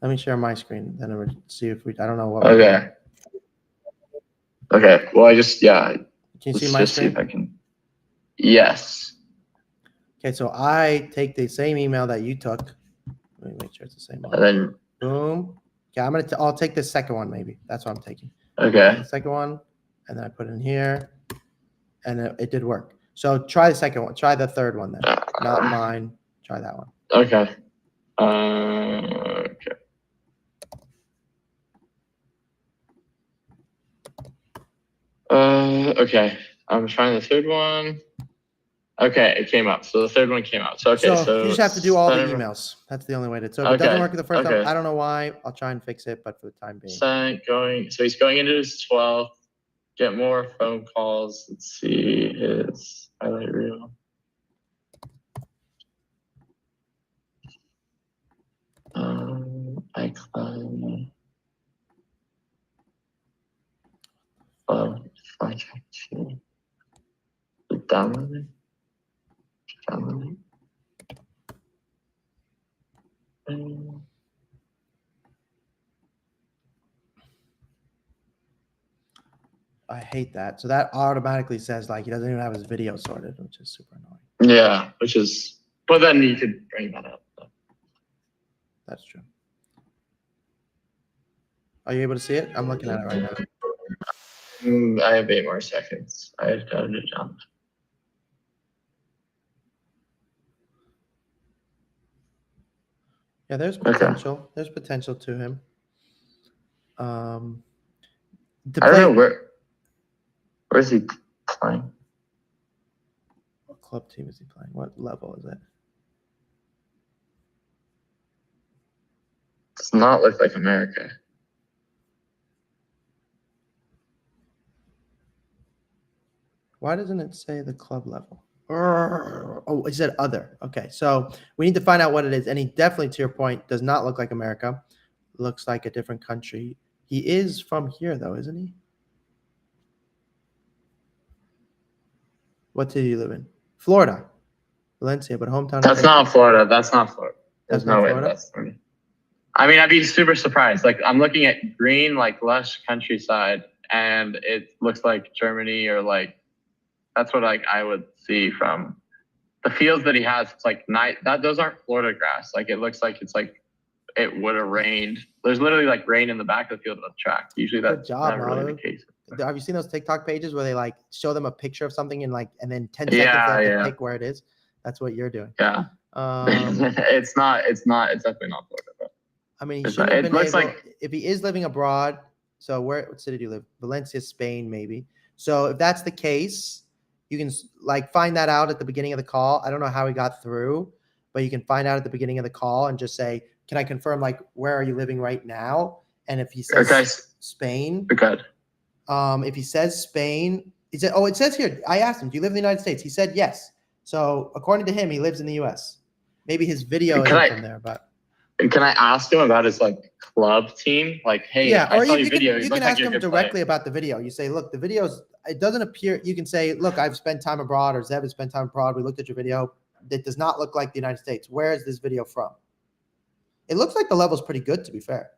Speaker 1: Let me share my screen, then we'll see if we, I don't know what.
Speaker 3: Okay. Okay. Well, I just, yeah.
Speaker 1: Can you
Speaker 3: Let's
Speaker 1: see my
Speaker 3: just see if
Speaker 1: screen?
Speaker 3: I can. Yes.
Speaker 1: Okay, so I take the same email that you took. Let me make sure it's the same
Speaker 3: And
Speaker 1: one.
Speaker 3: then,
Speaker 1: Boom. Okay, I'll take the second one maybe. That's what I'm taking.
Speaker 3: okay.
Speaker 1: The second one, and then I put it in here, and it did work. So try the second one. Try the third one then. Not mine. Try that one.
Speaker 3: Okay. Okay. Okay. I'm trying the third one. Okay, it came up. So the third one came out. So okay, so
Speaker 1: you just have to do all the
Speaker 3: send over-
Speaker 1: emails. That's the only way to. So if it doesn't
Speaker 3: Okay,
Speaker 1: work the first time,
Speaker 3: okay.
Speaker 1: I don't know why. I'll try and fix it, but for the time being.
Speaker 3: Sent going. So he's going into his 12th. Get more phone calls. Let's see his highlight reel. iCloud. Downloading. Downloading.
Speaker 1: I hate that. So that automatically says like he doesn't even have his video sorted, which is super annoying.
Speaker 3: Yeah, which is, but then you could bring that up.
Speaker 1: That's true. Are you able to see it? I'm looking at it right now.
Speaker 3: I have 8 more seconds. I have to jump.
Speaker 1: Yeah, there's
Speaker 3: Okay.
Speaker 1: potential. There's potential to him. To
Speaker 3: I
Speaker 1: play,
Speaker 3: don't know where is he playing?
Speaker 1: what club team is he playing? What level is it?
Speaker 3: Does not look like America.
Speaker 1: Why doesn't it say the club level? Oh, it said other. Okay, so we need to find out what it is. And he definitely, to your point, does not look like America. Looks like a different country. He is from here, though, isn't he? What city do you live in? Florida. Valencia, but hometown.
Speaker 3: That's not Florida. That's not Florida.
Speaker 1: That's
Speaker 3: There's no
Speaker 1: not
Speaker 3: way
Speaker 1: Florida?
Speaker 3: that's Florida. I mean, I'd be super surprised. Like, I'm looking at green, like lush countryside, and it looks like Germany or like, that's what like I would see from the fields that he has. It's like night that those aren't Florida grass. Like it looks like it's like it would have rained. There's literally like rain in the back of the field of the track. Usually
Speaker 1: Good
Speaker 3: that's
Speaker 1: job,
Speaker 3: not really
Speaker 1: Nalu.
Speaker 3: the case.
Speaker 1: Have you seen those TikTok pages where they like show them a picture of something and like, and then 10 seconds they
Speaker 3: Yeah,
Speaker 1: have to
Speaker 3: yeah.
Speaker 1: pick where it is? That's what you're doing.
Speaker 3: Yeah. It's definitely not Florida. But
Speaker 1: I mean, he
Speaker 3: It's
Speaker 1: shouldn't
Speaker 3: not-
Speaker 1: have
Speaker 3: it
Speaker 1: been
Speaker 3: looks
Speaker 1: able,
Speaker 3: like-
Speaker 1: if he is living abroad. So what city do you live? Valencia, Spain, maybe. So if that's the case, you can like find that out at the beginning of the call. I don't know how he got through, but you can find out at the beginning of the call and just say, can I confirm like, where are you living right now? And if he says
Speaker 3: Okay.
Speaker 1: Spain,
Speaker 3: Good.
Speaker 1: if he says Spain, he said, oh, it says here, I asked him, do you live in the United States? He said yes. So according to him, he lives in the US. Maybe his video
Speaker 3: Can
Speaker 1: isn't
Speaker 3: I-
Speaker 1: from there, but
Speaker 3: Can I ask him about his like club team? Like, hey,
Speaker 1: yeah,
Speaker 3: I
Speaker 1: or
Speaker 3: saw
Speaker 1: you
Speaker 3: your video.
Speaker 1: can,
Speaker 3: It
Speaker 1: you
Speaker 3: looks
Speaker 1: can
Speaker 3: like
Speaker 1: ask
Speaker 3: you're a
Speaker 1: him
Speaker 3: good
Speaker 1: directly
Speaker 3: player.
Speaker 1: about the video. You say, look, the videos, it doesn't appear, you can say, look, I've spent time abroad, or Zev has spent time abroad. We looked at your video. It does not look like the United States. Where is this video from? It looks like the level's pretty good, to be fair.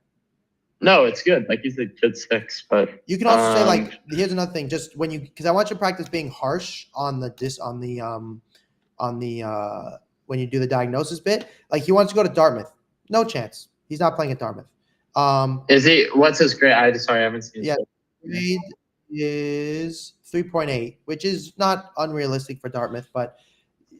Speaker 3: No, it's good. Like he's a good 6, but
Speaker 1: You can also say like, here's another thing, just when you, because I want you to practice being harsh on the when you do the diagnosis bit. Like he wants to go to Dartmouth. No chance. He's not playing at Dartmouth.
Speaker 3: is he? What's his grade? I haven't seen.
Speaker 1: Yeah.
Speaker 3: His
Speaker 1: Grade is 3.8, which is not unrealistic for Dartmouth, but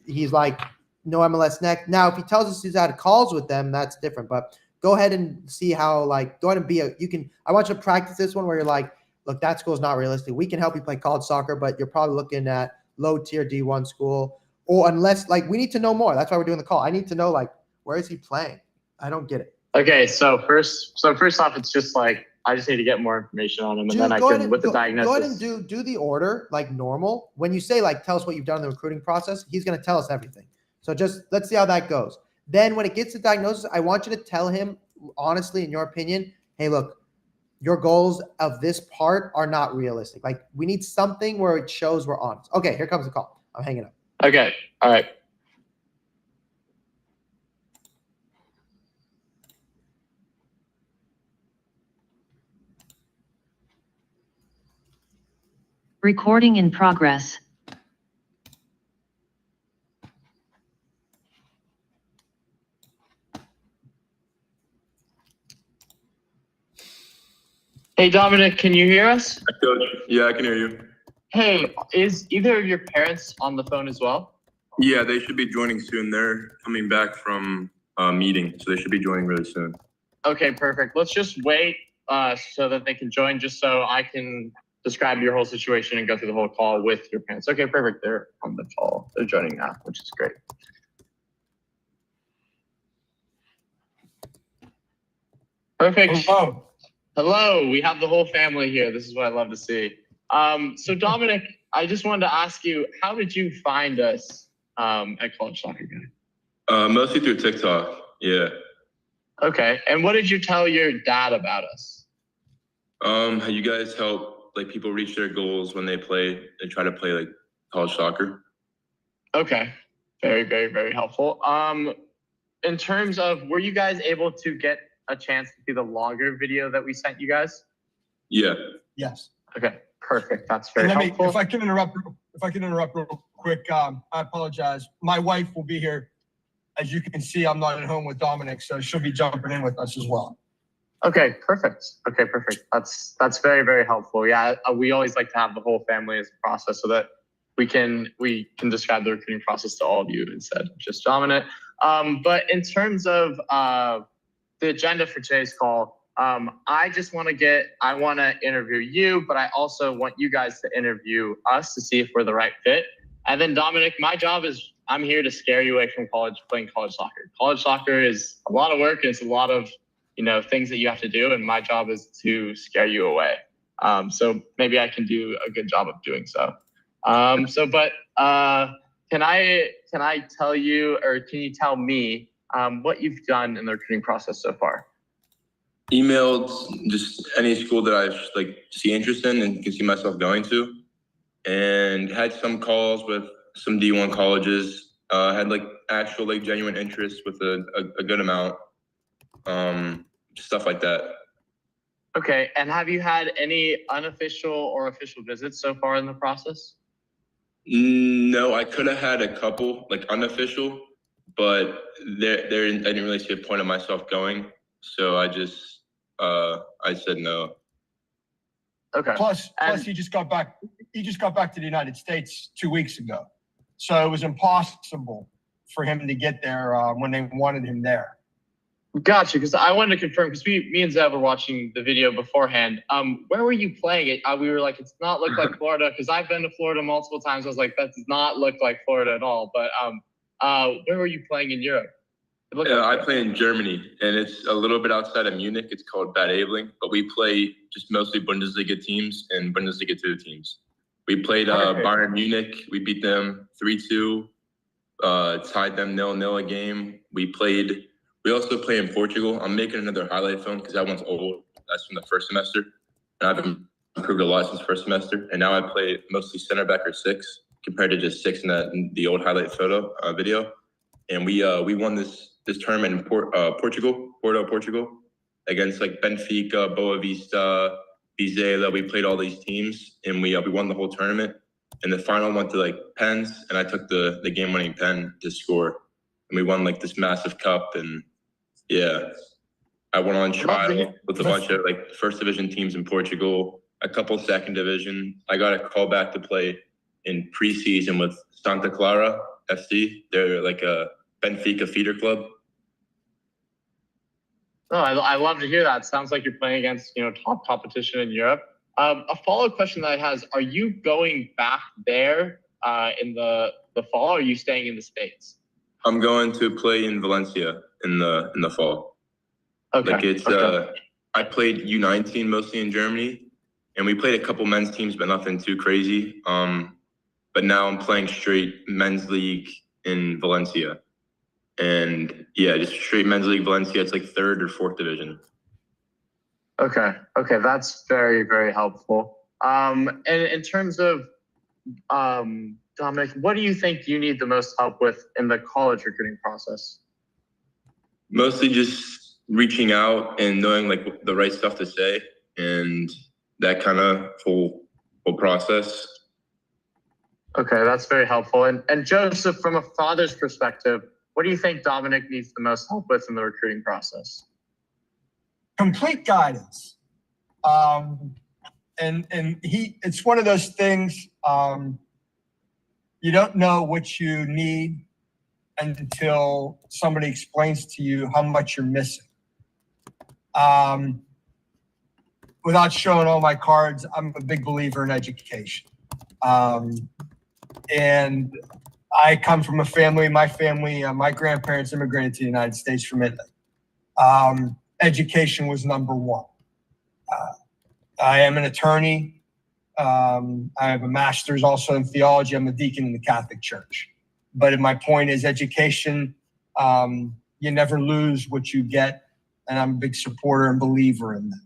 Speaker 1: he's like no MLS next. Now, if he tells us he's had calls with them, that's different. But go ahead and see how go ahead and I want you to practice this one where you're like, look, that school's not realistic. We can help you play college soccer, but you're probably looking at low tier D1 school, or unless like we need to know more. That's why we're doing the call. I need to know like, where is he playing? I don't get it.
Speaker 3: Okay, so first off, it's just like I just need to get more information on him, and then I
Speaker 1: Go ahead
Speaker 3: can
Speaker 1: and-
Speaker 3: with the
Speaker 1: go ahead
Speaker 3: diagnosis.
Speaker 1: and do the order like normal. When you say like, tell us what you've done in the recruiting process, he's going to tell us everything. So just let's see how that goes. Then when it gets to diagnosis, I want you to tell him honestly, in your opinion, hey, look, your goals of this part are not realistic. Like, we need something where it shows we're honest. Okay, here comes the call. I'm hanging up.
Speaker 3: Okay. All right.
Speaker 2: Recording in progress.
Speaker 3: Hey, Dominic, can you hear us?
Speaker 8: Yeah, I can hear you.
Speaker 3: Hey, is either of your parents on the phone as well?
Speaker 8: Yeah, they should be joining soon. They're coming back from a meeting, so they should be joining really soon.
Speaker 3: Okay, perfect. Let's just wait so that they can join, just so I can describe your whole situation and go through the whole call with your parents. Okay, perfect. They're on the call. They're joining now, which is great. Perfect.
Speaker 9: Hello.
Speaker 3: Hello, we have the whole family here. This is what I love to see. So Dominic, I just wanted to ask you, how did you find us at College Soccer Guy?
Speaker 8: Mostly through TikTok. Yeah.
Speaker 3: Okay, and what did you tell your dad about us?
Speaker 8: How you guys help like people reach their goals when they try to play like college soccer.
Speaker 3: Okay, very, very, very helpful. In terms of, were you guys able to get a chance to see the longer video that we sent you guys?
Speaker 8: Yeah.
Speaker 9: Yes.
Speaker 3: Okay, perfect. That's very
Speaker 9: And
Speaker 3: helpful.
Speaker 9: if I can interrupt real quick, I apologize. My wife will be here. As you can see, I'm not at home with Dominic, so she'll be jumping in with us as well.
Speaker 3: Okay, perfect. Okay, perfect. That's very, very helpful. Yeah, we always like to have the whole family as a process so that we can describe the recruiting process to all of you instead of just Dominic. But in terms of the agenda for today's call, I want to interview you, but I also want you guys to interview us to see if we're the right fit. And then Dominic, my job is I'm here to scare you away from playing college soccer. College soccer is a lot of work and it's a lot of things that you have to do, and my job is to scare you away. So maybe I can do a good job of doing so. But can I tell you, or can you tell me what you've done in the recruiting process so far?
Speaker 8: Emailed just any school that I see interest in and can see myself going to, and had some calls with some D1 colleges. Had actual genuine interest with a good amount. Stuff like that.
Speaker 3: Okay, and have you had any unofficial or official visits so far in the process?
Speaker 8: No, I could have had a couple unofficial, but I didn't really see a point of myself going, so I just I said no.
Speaker 9: Okay. Plus he just got back to the United States 2 weeks ago, so it was impossible for him to get there when they wanted him there.
Speaker 3: Gotcha, because I wanted to confirm, because me and Zev were watching the video beforehand. Where were you playing it? We were like, it's not look like Florida, because I've been to Florida multiple times. I was like, that does not look like Florida at all. But where were you playing in Europe?
Speaker 8: I play in Germany, and it's a little bit outside of Munich. It's called Bad Aibling, but we play just mostly Bundesliga teams and Bundesliga 2 teams. We played Bayern Munich. We beat them 3-2, tied them 0-0 a game. We also play in Portugal. I'm making another highlight film because that one's old. That's from the first semester. And I've improved a lot since first semester. And now I play mostly center back or 6 compared to just 6 in the old highlight video. And we won this tournament in Porto, Portugal, against Benfica, Boa Vista, Vizela. We played all these teams, and we won the whole tournament. And the final went to pens, and I took the game-winning pen to score. And we won this massive cup, and yeah, I went on trial with a bunch of first division teams in Portugal, a couple second division. I got a call back to play in preseason with Santa Clara FC. They're a Benfica feeder club.
Speaker 3: Oh, I love to hear that. Sounds like you're playing against top competition in Europe. A follow-up question that I have is, are you going back there in the fall, or are you staying in the States?
Speaker 8: I'm going to play in Valencia in the fall.
Speaker 3: Okay.
Speaker 8: I played U19 mostly in Germany, and we played a couple men's teams, but nothing too crazy. But now I'm playing straight men's league in Valencia, and yeah, just straight men's league Valencia. It's 3rd or 4th division.
Speaker 3: Okay. Okay. That's very, very helpful. And in terms of, Dominic, what do you think you need the most help with in the college recruiting process?
Speaker 8: Mostly just reaching out and knowing like the right stuff to say and that kind of whole process.
Speaker 3: Okay, that's very helpful. And Joseph, from a father's perspective, what do you think Dominic needs the most help with in the recruiting process?
Speaker 9: Complete guidance. It's one of those things, you don't know what you need until somebody explains to you how much you're missing. Without showing all my cards, I'm a big believer in education. And I come from a family, my grandparents immigrated to the United States from Italy. Education was number one. I am an attorney. I have a master's also in theology. I'm a deacon in the Catholic Church. But my point is education, you never lose what you get. And I'm a big supporter and believer in that.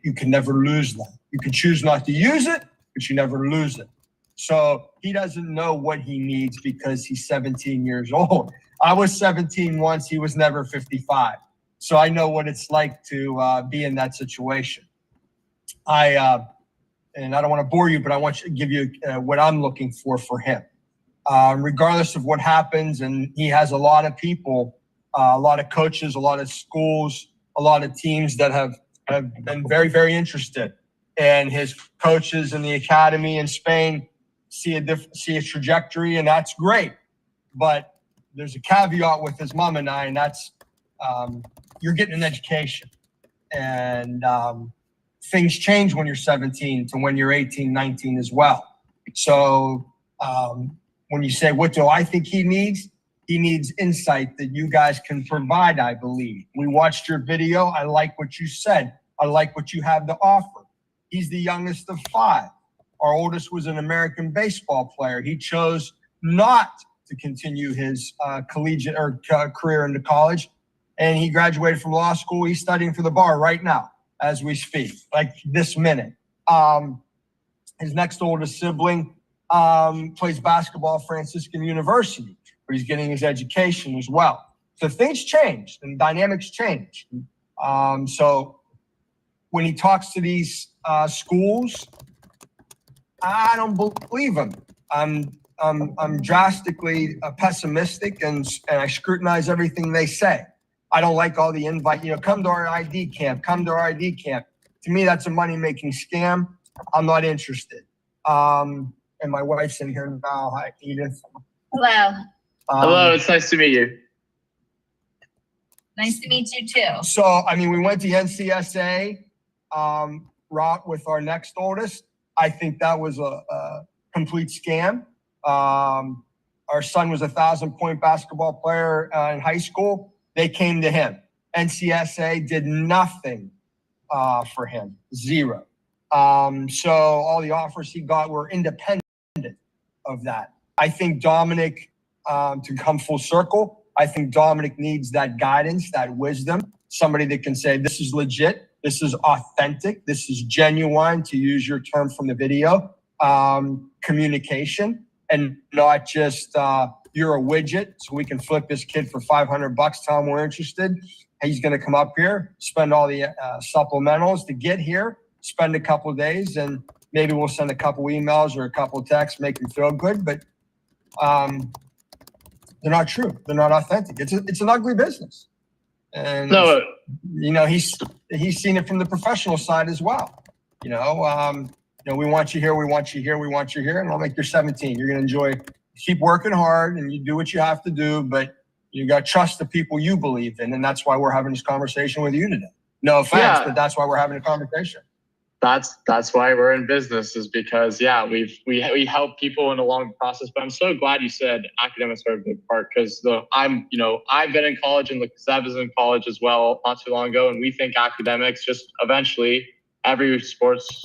Speaker 9: You can never lose that. You can choose not to use it, but you never lose it. So he doesn't know what he needs because he's 17 years old. I was 17 once, he was never 55. So I know what it's like to be in that situation. And I don't want to bore you, but I want to give you what I'm looking for him. Regardless of what happens, and he has a lot of people, a lot of coaches, a lot of schools, a lot of teams that have been very, very interested. And his coaches in the academy in Spain see a trajectory, and that's great. But there's a caveat with his mom and I, and that's you're getting an education. And things change when you're 17 to when you're 18, 19 as well. So when you say, what do I think he needs? He needs insight that you guys can provide, I believe. We watched your video. I like what you said. I like what you have to offer. He's the youngest of 5. Our oldest was an American baseball player. He chose not to continue his collegiate or career into college. And he graduated from law school. He's studying for the bar right now as we speak, like this minute. His next oldest sibling plays basketball at Franciscan University, where he's getting his education as well. So things change and dynamics change. So when he talks to these schools, I don't believe him. I'm drastically pessimistic, and I scrutinize everything they say. I don't like all the invite, come to our ID camp, come to our ID camp. To me, that's a money-making scam. I'm not interested. And my wife's in here now. Hi, Edith.
Speaker 10: Hello.
Speaker 3: Hello, it's nice to meet you.
Speaker 10: Nice to meet you too.
Speaker 9: So, we went to NCSA route with our next oldest. I think that was a complete scam. Our son was a 1,000-point basketball player in high school. They came to him. NCSA did nothing for him, 0. So all the offers he got were independent of that. I think Dominic, to come full circle, I think Dominic needs that guidance, that wisdom, somebody that can say, this is legit, this is authentic, this is genuine, to use your term from the video, communication, and not just you're a widget, so we can flip this kid for $500, tell him we're interested. He's going to come up here, spend all the supplementals to get here, spend a couple of days, and maybe we'll send a couple emails or a couple of texts, make him feel good. But they're not true. They're not authentic. It's an ugly business. And
Speaker 3: No,
Speaker 9: he's seen it from the professional side as well. We want you here, we want you here, we want you here, and I'll make you're 17. You're going to keep working hard, and you do what you have to do, but you got to trust the people you believe in, and that's why we're having this conversation with you today. No offense, but that's why we're having a conversation.
Speaker 3: That's why we're in business, is because we help people in a long process. But I'm so glad you said academics are a big part, because I've been in college, and Zev is in college as well not too long ago, and we think academics just eventually every sports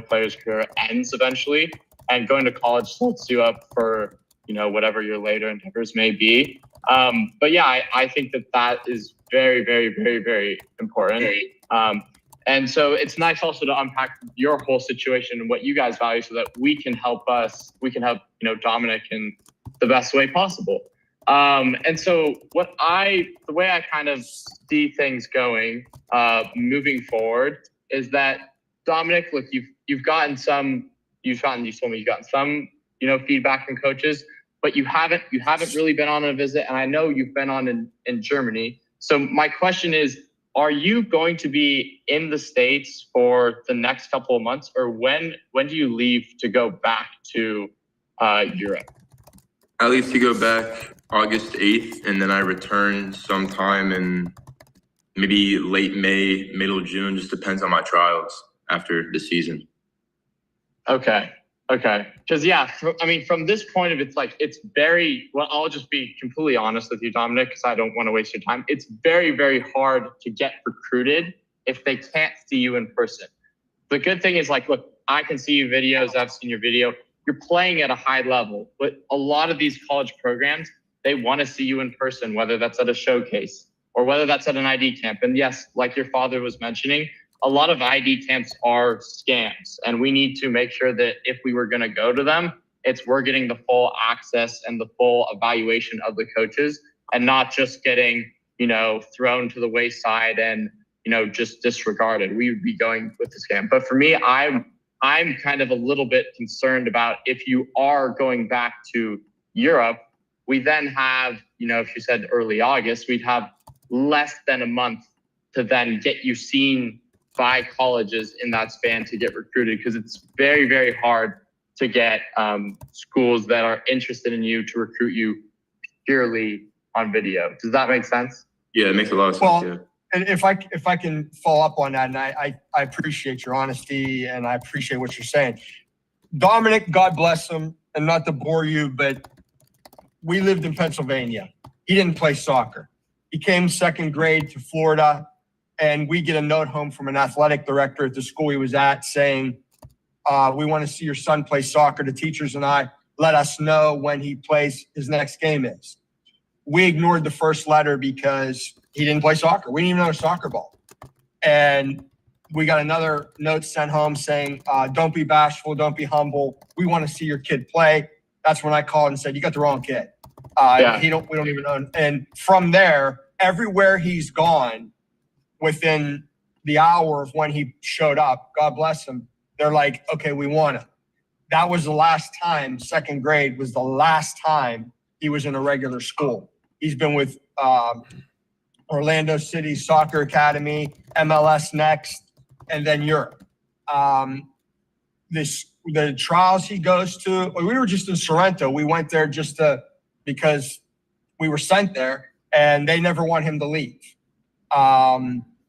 Speaker 3: player's career ends eventually, and going to college sets you up for whatever your later endeavors may be. But I think that is very, very, very, very important. And so it's nice also to unpack your whole situation and what you guys value so that we can help, Dominic in the best way possible. And so the way I kind of see things going, moving forward is that Dominic, look, you told me you've gotten some, feedback from coaches, but you haven't really been on a visit. And I know you've been on in Germany. So my question is, are you going to be in the States for the next couple of months, or when do you leave to go back to Europe?
Speaker 8: I leave to go back August 8th, and then I return sometime in maybe late May, middle June, just depends on my trials after the season. Okay. Because from this point of it's very, well, I'll just be completely honest with you, Dominic, because I don't want to waste your time. It's very, very hard to get recruited if they can't see you in person. The good thing is look, I can see your videos. I've seen your video. You're playing at a high level, but a lot of these college programs, they want to see you in person, whether that's at a showcase or whether that's at an ID camp. And yes, like your father was mentioning, a lot of ID camps are scams, and we need to make sure that if we were going to go to them, we're getting the full access and the full evaluation of the coaches, and not just getting, thrown to the wayside and, just disregarded. We would be going with the scam. But for me, I'm kind of a little bit concerned about if you are going back to Europe, we then have, if you said early August, we'd have less than a month to then get you seen by colleges in that span to get recruited, because it's very, very hard to get schools that are interested in you to recruit you purely on video. Does that make sense? Yeah, it makes a lot of sense.
Speaker 9: Well,
Speaker 8: yeah.
Speaker 9: And if I can follow up on that, and I appreciate your honesty and I appreciate what you're saying. Dominic, God bless him, and not to bore you, but we lived in Pennsylvania. He didn't play soccer. He came second grade to Florida, and we get a note home from an athletic director at the school he was at saying, we want to see your son play soccer. The teachers and I let us know when he plays his next game is. We ignored the first letter because he didn't play soccer. We didn't even know a soccer ball. And we got another note sent home saying, don't be bashful, don't be humble. We want to see your kid play. That's when I called and said, you got the wrong kid. We don't even know. And from there, everywhere he's gone, within the hour of when he showed up, God bless him, they're like, okay, we want him. That was the last time, second grade was the last time he was in a regular school. He's been with Orlando City Soccer Academy, MLS Next, and then Europe. The trials he goes to, we were just in Sorrento. We went there because we were sent there, and they never want him to leave.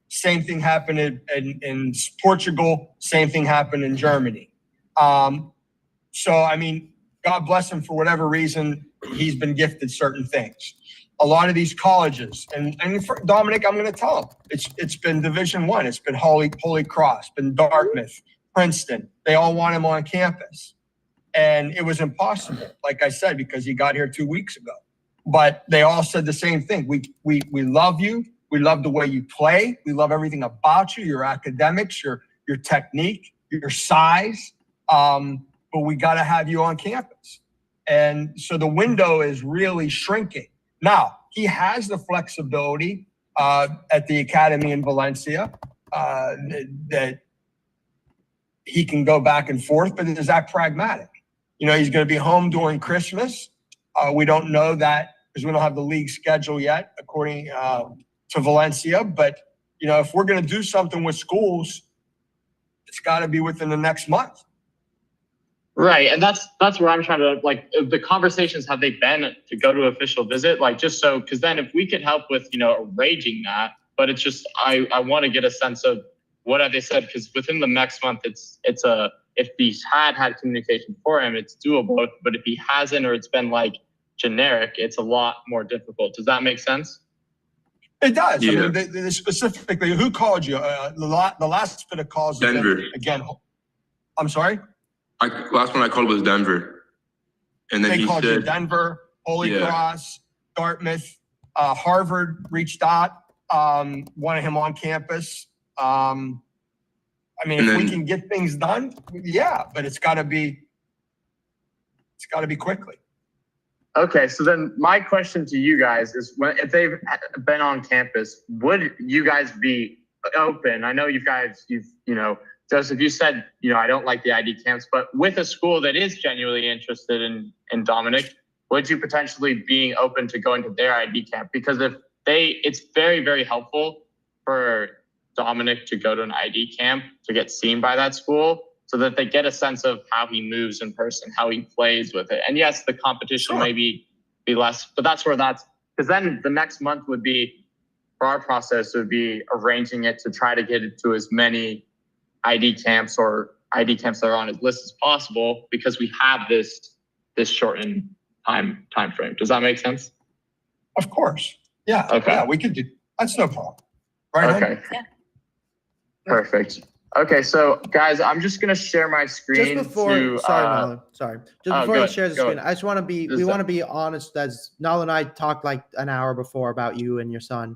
Speaker 9: Same thing happened in Portugal. Same thing happened in Germany. God bless him for whatever reason. He's been gifted certain things. A lot of these colleges, and for Dominic, I'm going to tell him, it's been Division I. It's been Holy Cross, been Dartmouth, Princeton. They all want him on campus. And it was impossible, like I said, because he got here 2 weeks ago. But they all said the same thing. We love you. We love the way you play. We love everything about you, your academics, your technique, your size. But we got to have you on campus. And so the window is really shrinking. Now, he has the flexibility at the academy in Valencia that he can go back and forth, but is that pragmatic? He's going to be home during Christmas. We don't know that because we don't have the league schedule yet, according to Valencia. But, if we're going to do something with schools, it's got to be within the next month.
Speaker 3: Right. And that's where I'm trying to, the conversations, have they been to go to official visit? Just so, because then if we could help with, arranging that, but it's just, I want to get a sense of what have they said? Because within the next month, if he's had communication for him, it's doable. But if he hasn't, or it's been generic, it's a lot more difficult. Does that make sense?
Speaker 9: It does.
Speaker 8: Yeah.
Speaker 9: I mean, they specifically, who called you? The last bit of calls.
Speaker 8: Denver.
Speaker 9: Again, I'm sorry?
Speaker 8: Last one I called was Denver. And then
Speaker 9: they called you Denver, Holy Cross, Dartmouth, Harvard reached out, wanted him on campus. I mean,
Speaker 8: And
Speaker 9: if we
Speaker 8: then-
Speaker 9: can get things done, yeah, but it's got to be quickly.
Speaker 3: Okay, so then my question to you guys is, if they've been on campus, would you guys be open? I know you've Joseph, you said, I don't like the ID camps, but with a school that is genuinely interested in Dominic, would you potentially be open to going to their ID camp? Because it's very, very helpful for Dominic to go to an ID camp to get seen by that school, so that they get a sense of how he moves in person, how he plays with it. And yes, the competition may be less, but because then the next month would be, for our process, would be arranging it to try to get it to as many ID camps or ID camps that are on his list as possible, because we have this shortened time frame. Does that make sense?
Speaker 9: Of course. Yeah.
Speaker 3: Okay.
Speaker 9: Yeah, we could do. That's no problem. Right.
Speaker 3: Okay.
Speaker 10: Yeah.
Speaker 3: Perfect. Okay, so guys, I'm just gonna share my screen.
Speaker 1: Just before, Just before you share the screen, I just want to we want to be honest. As Nala and I talked like an hour before about you and your son.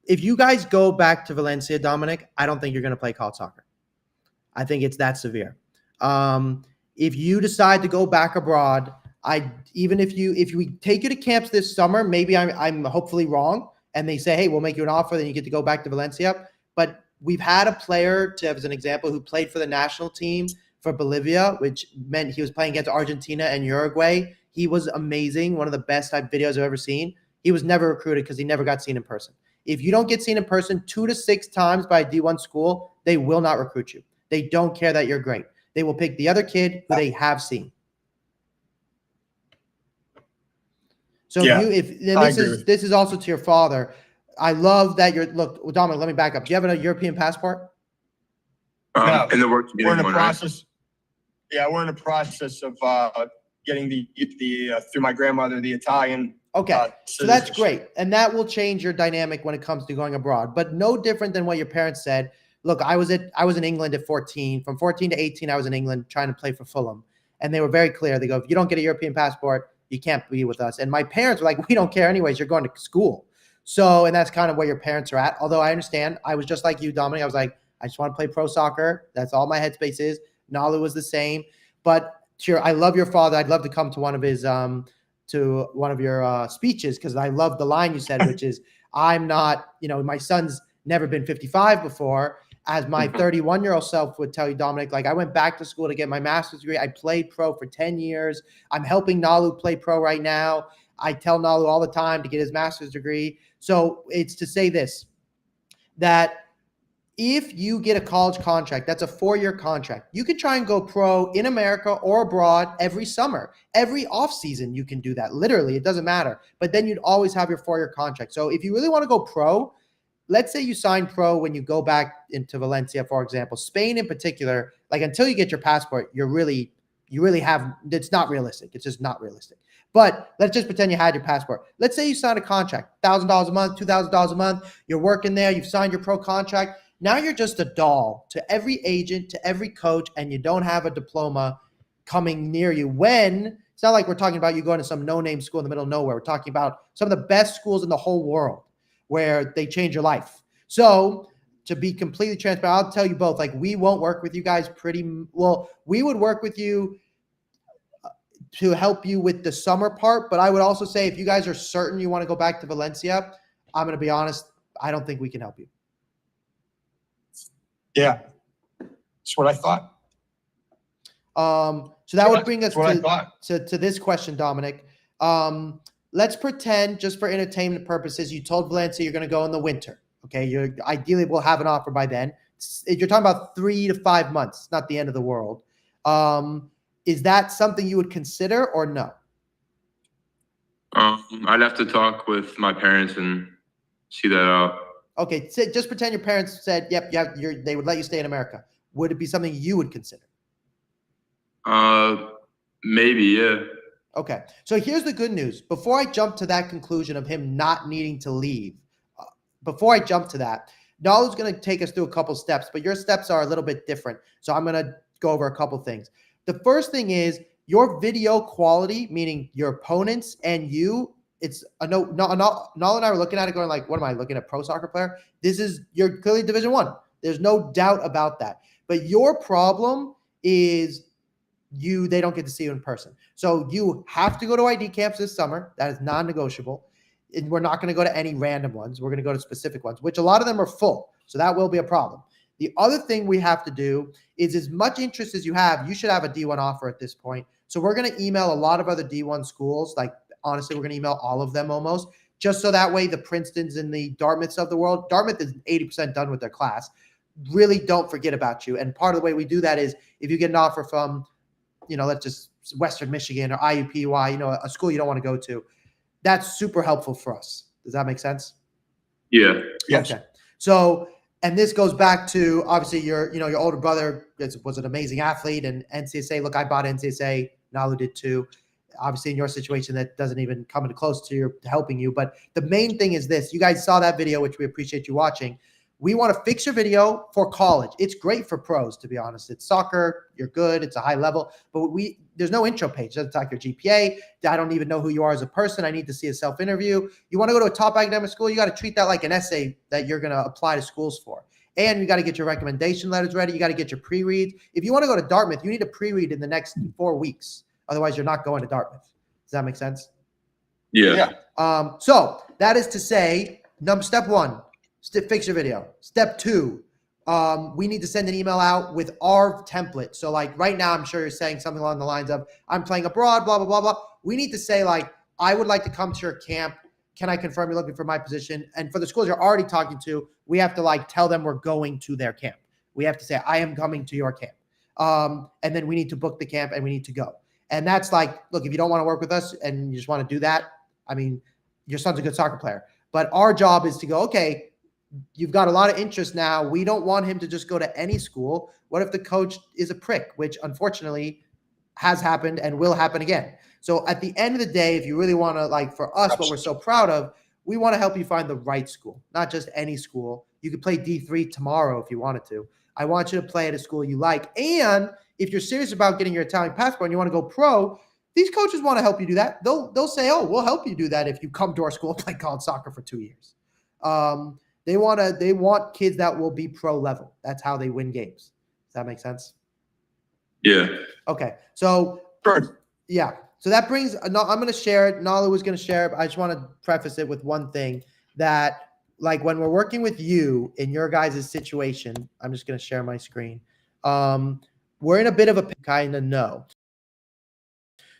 Speaker 1: If you guys go back to Valencia, Dominic, I don't think you're going to play college soccer. I think it's that severe. If you decide to go back abroad, if we take you to camps this summer, maybe I'm hopefully wrong, and they say, hey, we'll make you an offer, then you get to go back to Valencia. But we've had a player, as an example, who played for the national team for Bolivia, which meant he was playing against Argentina and Uruguay. He was amazing, one of the best videos I've ever seen. He was never recruited because he never got seen in person. If you don't get seen in person 2 to 6 times by a D1 school, they will not recruit you. They don't care that you're great. They will pick the other kid who they have seen. So this is also to your father. I love that Dominic, let me back up. Do you have a European passport?
Speaker 9: No.
Speaker 8: In the works.
Speaker 9: We're in the process. Yeah, we're in the process of getting the through my grandmother, the Italian.
Speaker 1: Okay, so that's great. And that will change your dynamic when it comes to going abroad, but no different than what your parents said. Look, I was in England at 14. From 14 to 18, I was in England trying to play for Fulham. And they were very clear. They go, if you don't get a European passport, you can't be with us. And my parents were like, we don't care anyways. You're going to school. So, and that's kind of where your parents are at. Although I understand, I was just like you, Dominic. I was like, I just want to play pro soccer. That's all my headspace is. Nalu was the same. But sure, I love your father. I'd love to come to one of his your speeches, because I love the line you said, which is, I'm not, my son's never been 55 before. As my 31-year-old self would tell you, Dominic, like I went back to school to get my master's degree. I played pro for 10 years. I'm helping Nalu play pro right now. I tell Nalu all the time to get his master's degree. So it's to say this, that if you get a college contract, that's a 4-year contract, you could try and go pro in America or abroad every summer. Every offseason, you can do that. Literally, it doesn't matter. But then you'd always have your 4-year contract. So if you really want to go pro, let's say you sign pro when you go back into Valencia, for example. Spain in particular, like until you get your passport, you really have, it's not realistic. It's just not realistic. But let's just pretend you had your passport. Let's say you signed a contract, $1,000 a month, $2,000 a month. You're working there. You've signed your pro contract. Now you're just a doll to every agent, to every coach, and you don't have a diploma coming near you. When it's not like we're talking about you going to some no-name school in the middle of nowhere. We're talking about some of the best schools in the whole world where they change your life. So to be completely transparent, I'll tell you both, like we won't work with you guys we would work with you to help you with the summer part. But I would also say if you guys are certain you want to go back to Valencia, I'm going to be honest, I don't think we can help you.
Speaker 9: Yeah, that's what I thought.
Speaker 1: So that would bring us to this question, Dominic. Let's pretend, just for entertainment purposes, you told Valencia you're going to go in the winter. Okay, you ideally will have an offer by then. You're talking about 3 to 5 months. It's not the end of the world. Is that something you would consider or no?
Speaker 8: I'd have to talk with my parents and see that out.
Speaker 1: Okay, so just pretend your parents said, yep, they would let you stay in America. Would it be something you would consider?
Speaker 8: Maybe, yeah.
Speaker 1: Okay, so here's the good news. Before I jump to that conclusion of him not needing to leave, before I jump to that, Nalu's going to take us through a couple steps, but your steps are a little bit different. So I'm going to go over a couple things. The first thing is your video quality, meaning your opponents and you. It's Nala and I were looking at it going like, what am I looking at, pro soccer player? You're clearly Division I. There's no doubt about that. But your problem is they don't get to see you in person. So you have to go to ID camps this summer. That is non-negotiable. And we're not going to go to any random ones. We're going to go to specific ones, which a lot of them are full. So that will be a problem. The other thing we have to do is, as much interest as you have, you should have a D1 offer at this point. So we're going to email a lot of other D1 schools. Like, honestly, we're going to email all of them almost, just so that way the Princetons and the Dartmouths of the world, Dartmouth is 80% done with their class, really don't forget about you. And part of the way we do that is if you get an offer from, let's just Western Michigan or IUPUI, a school you don't want to go to, that's super helpful for us. Does that make sense?
Speaker 8: Yeah.
Speaker 9: Yes.
Speaker 1: Okay. So, and this goes back to, obviously, your older brother was an amazing athlete, and NCSA, look, I bought NCSA, Nalu did too. Obviously, in your situation, that doesn't even come into close to helping you. But the main thing is this. You guys saw that video, which we appreciate you watching. We want to fix your video for college. It's great for pros, to be honest. It's soccer. You're good. It's a high level. But there's no intro page. It doesn't talk your GPA. I don't even know who you are as a person. I need to see a self-interview. You want to go to a top academic school, you got to treat that like an essay that you're going to apply to schools for. And you got to get your recommendation letters ready. You got to get your pre-reads. If you want to go to Dartmouth, you need a pre-read in the next 4 weeks. Otherwise, you're not going to Dartmouth. Does that make sense?
Speaker 8: Yeah.
Speaker 1: So that is to say, step one, fix your video. Step two, we need to send an email out with our template. So like right now, I'm sure you're saying something along the lines of, I'm playing abroad, blah, blah, blah, blah. We need to say like, I would like to come to your camp. Can I confirm you're looking for my position? And for the schools you're already talking to, we have to like tell them we're going to their camp. We have to say, I am coming to your camp. And then we need to book the camp and we need to go. And that's like, look, if you don't want to work with us and you just want to do that, I mean, your son's a good soccer player. But our job is to go, okay, you've got a lot of interest now. We don't want him to just go to any school. What if the coach is a prick, which unfortunately has happened and will happen again. So at the end of the day, if you really want to, like for us, what we're so proud of, we want to help you find the right school, not just any school. You could play D3 tomorrow if you wanted to. I want you to play at a school you like. And if you're serious about getting your Italian passport and you want to go pro, these coaches want to help you do that. They'll say, oh, we'll help you do that if you come to our school and play college soccer for 2 years. They want kids that will be pro level. That's how they win games. Does that make sense?
Speaker 8: Yeah.
Speaker 1: Okay. So yeah. So that brings, I'm going to share it. Nalu is going to share it. I just want to preface it with one thing, that like when we're working with you in your guys' situation, I'm just going to share my screen. We're in a bit of a kind of no.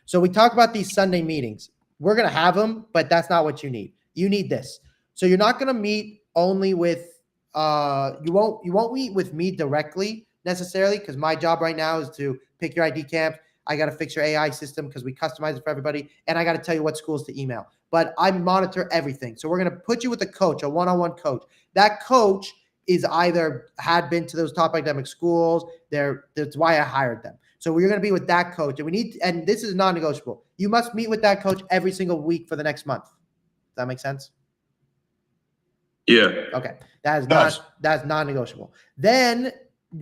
Speaker 1: So we talk about these Sunday meetings. We're going to have them, but that's not what you need. You need this. So you're not going to meet only with, you won't meet with me directly necessarily, because my job right now is to pick your ID camp. I got to fix your AI system because we customize it for everybody. And I got to tell you what schools to email. But I monitor everything. So we're going to put you with a coach, a one-on-one coach. That coach is either had been to those top academic schools. That's why I hired them. So we're going to be with that coach. And this is non-negotiable. You must meet with that coach every single week for the next month. Does that make sense?
Speaker 8: Yeah.
Speaker 1: Okay. That's non-negotiable. Then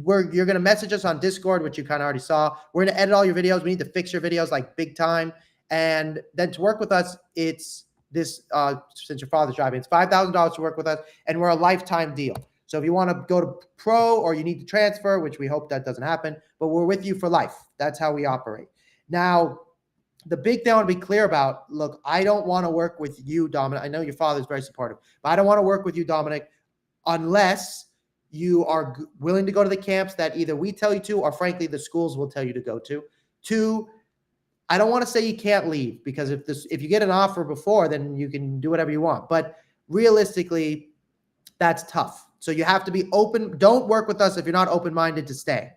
Speaker 1: you're going to message us on Discord, which you kind of already saw. We're going to edit all your videos. We need to fix your videos like big time. And then to work with us, it's this, since your father's driving, it's $5,000 to work with us, and we're a lifetime deal. So if you want to go to pro or you need to transfer, which we hope that doesn't happen, but we're with you for life. That's how we operate. Now, the big thing I want to be clear about, look, I don't want to work with you, Dominic. I know your father's very supportive, but I don't want to work with you, Dominic, unless you are willing to go to the camps that either we tell you to or frankly the schools will tell you to go to. Two, I don't want to say you can't leave, because if you get an offer before, then you can do whatever you want. But realistically, that's tough. So you have to be open. Don't work with us if you're not open-minded to stay.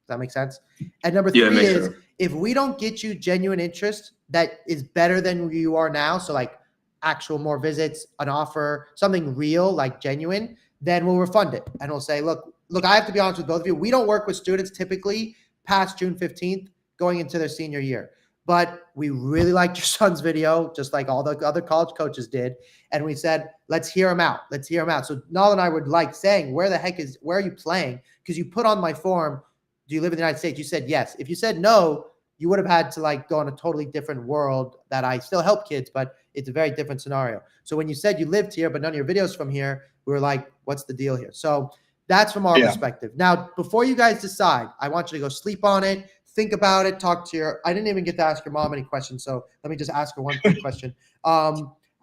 Speaker 1: Does that make sense? And number three is, if we don't get you genuine interest that is better than you are now, so like actual more visits, an offer, something real, like genuine, then we'll refund it. And we'll say, look, I have to be honest with both of you. We don't work with students typically past June 15th going into their senior year. But we really liked your son's video, just like all the other college coaches did. And we said, let's hear him out. Let's hear him out. So Nal and I would like saying, where are you playing? Because you put on my form, do you live in the United States? You said yes. If you said no, you would have had to like go in a totally different world that I still help kids, but it's a very different scenario. So when you said you lived here, but none of your videos from here, we were like, what's the deal here? So That's from our
Speaker 9: Yeah.
Speaker 1: perspective. Now, before you guys decide, I want you to go sleep on it, think about it, talk to your, I didn't even get to ask your mom any questions, so let me just ask her one quick question.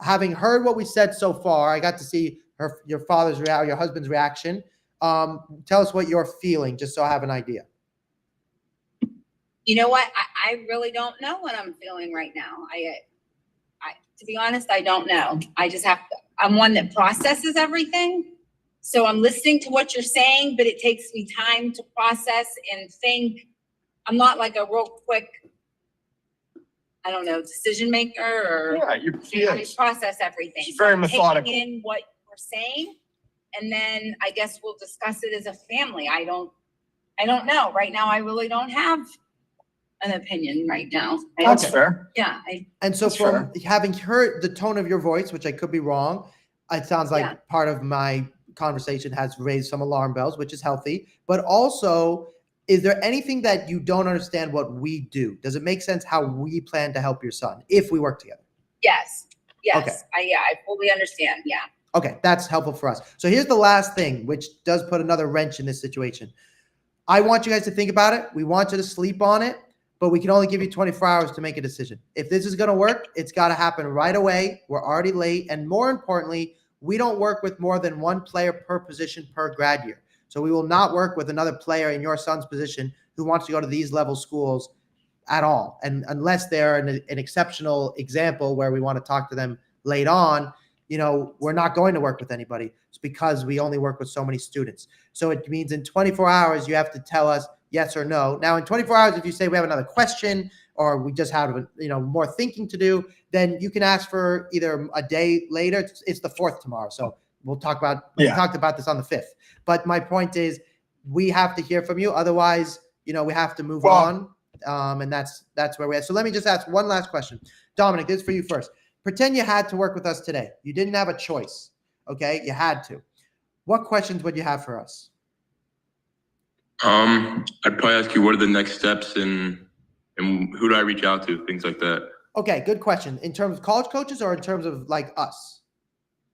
Speaker 1: Having heard what we said so far, I got to see your husband's reaction. Tell us what you're feeling, just so I have an idea.
Speaker 11: You know what? I really don't know what I'm feeling right now. I to be honest, I don't know. I just have to, I'm one that processes everything. So I'm listening to what you're saying, but it takes me time to process and think. I'm not like a real quick, I don't know, decision maker or I process everything.
Speaker 9: It's very methodical.
Speaker 11: Taking in what we're saying, and then I guess we'll discuss it as a family. I don't know. Right now, I really don't have an opinion right now.
Speaker 9: That's fair.
Speaker 11: Yeah.
Speaker 1: And so from having heard the tone of your voice, which I could be wrong, it sounds like part of my conversation has raised some alarm bells, which is healthy. But also, is there anything that you don't understand what we do? Does it make sense how we plan to help your son if we work together?
Speaker 11: Yes. Yes.
Speaker 1: Okay.
Speaker 11: I fully understand. Yeah.
Speaker 1: Okay, that's helpful for us. So here's the last thing, which does put another wrench in this situation. I want you guys to think about it. We want you to sleep on it, but we can only give you 24 hours to make a decision. If this is going to work, it's got to happen right away. We're already late. And more importantly, we don't work with more than one player per position per grad year. So we will not work with another player in your son's position who wants to go to these level schools at all. And unless they're an exceptional example where we want to talk to them late on, we're not going to work with anybody. It's because we only work with so many students. So it means in 24 hours, you have to tell us yes or no. Now, in 24 hours, if you say we have another question or we just have, more thinking to do, then you can ask for either a day later. It's the 4th tomorrow. So we talked about this on the 5th. But my point is we have to hear from you. Otherwise, we have to move on. And that's where we're at. So let me just ask one last question. Dominic, this is for you first. Pretend you had to work with us today. You didn't have a choice. Okay. You had to. What questions would you have for us?
Speaker 8: I'd probably ask you what are the next steps and who do I reach out to? Things like that.
Speaker 1: Okay. Good question. In terms of college coaches or in terms of like us?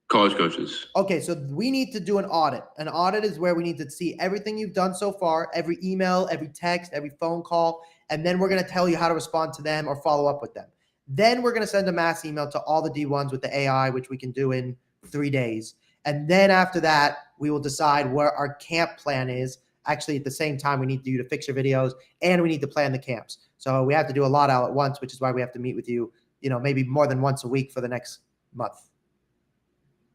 Speaker 8: College coaches.
Speaker 1: Okay, so we need to do an audit. An audit is where we need to see everything you've done so far, every email, every text, every phone call, and then we're going to tell you how to respond to them or follow up with them. Then we're going to send a mass email to all the D1s with the AI, which we can do in 3 days. And then after that, we will decide where our camp plan is. Actually, at the same time, we need you to fix your videos and we need to plan the camps. So we have to do a lot all at once, which is why we have to meet with you, maybe more than once a week for the next month.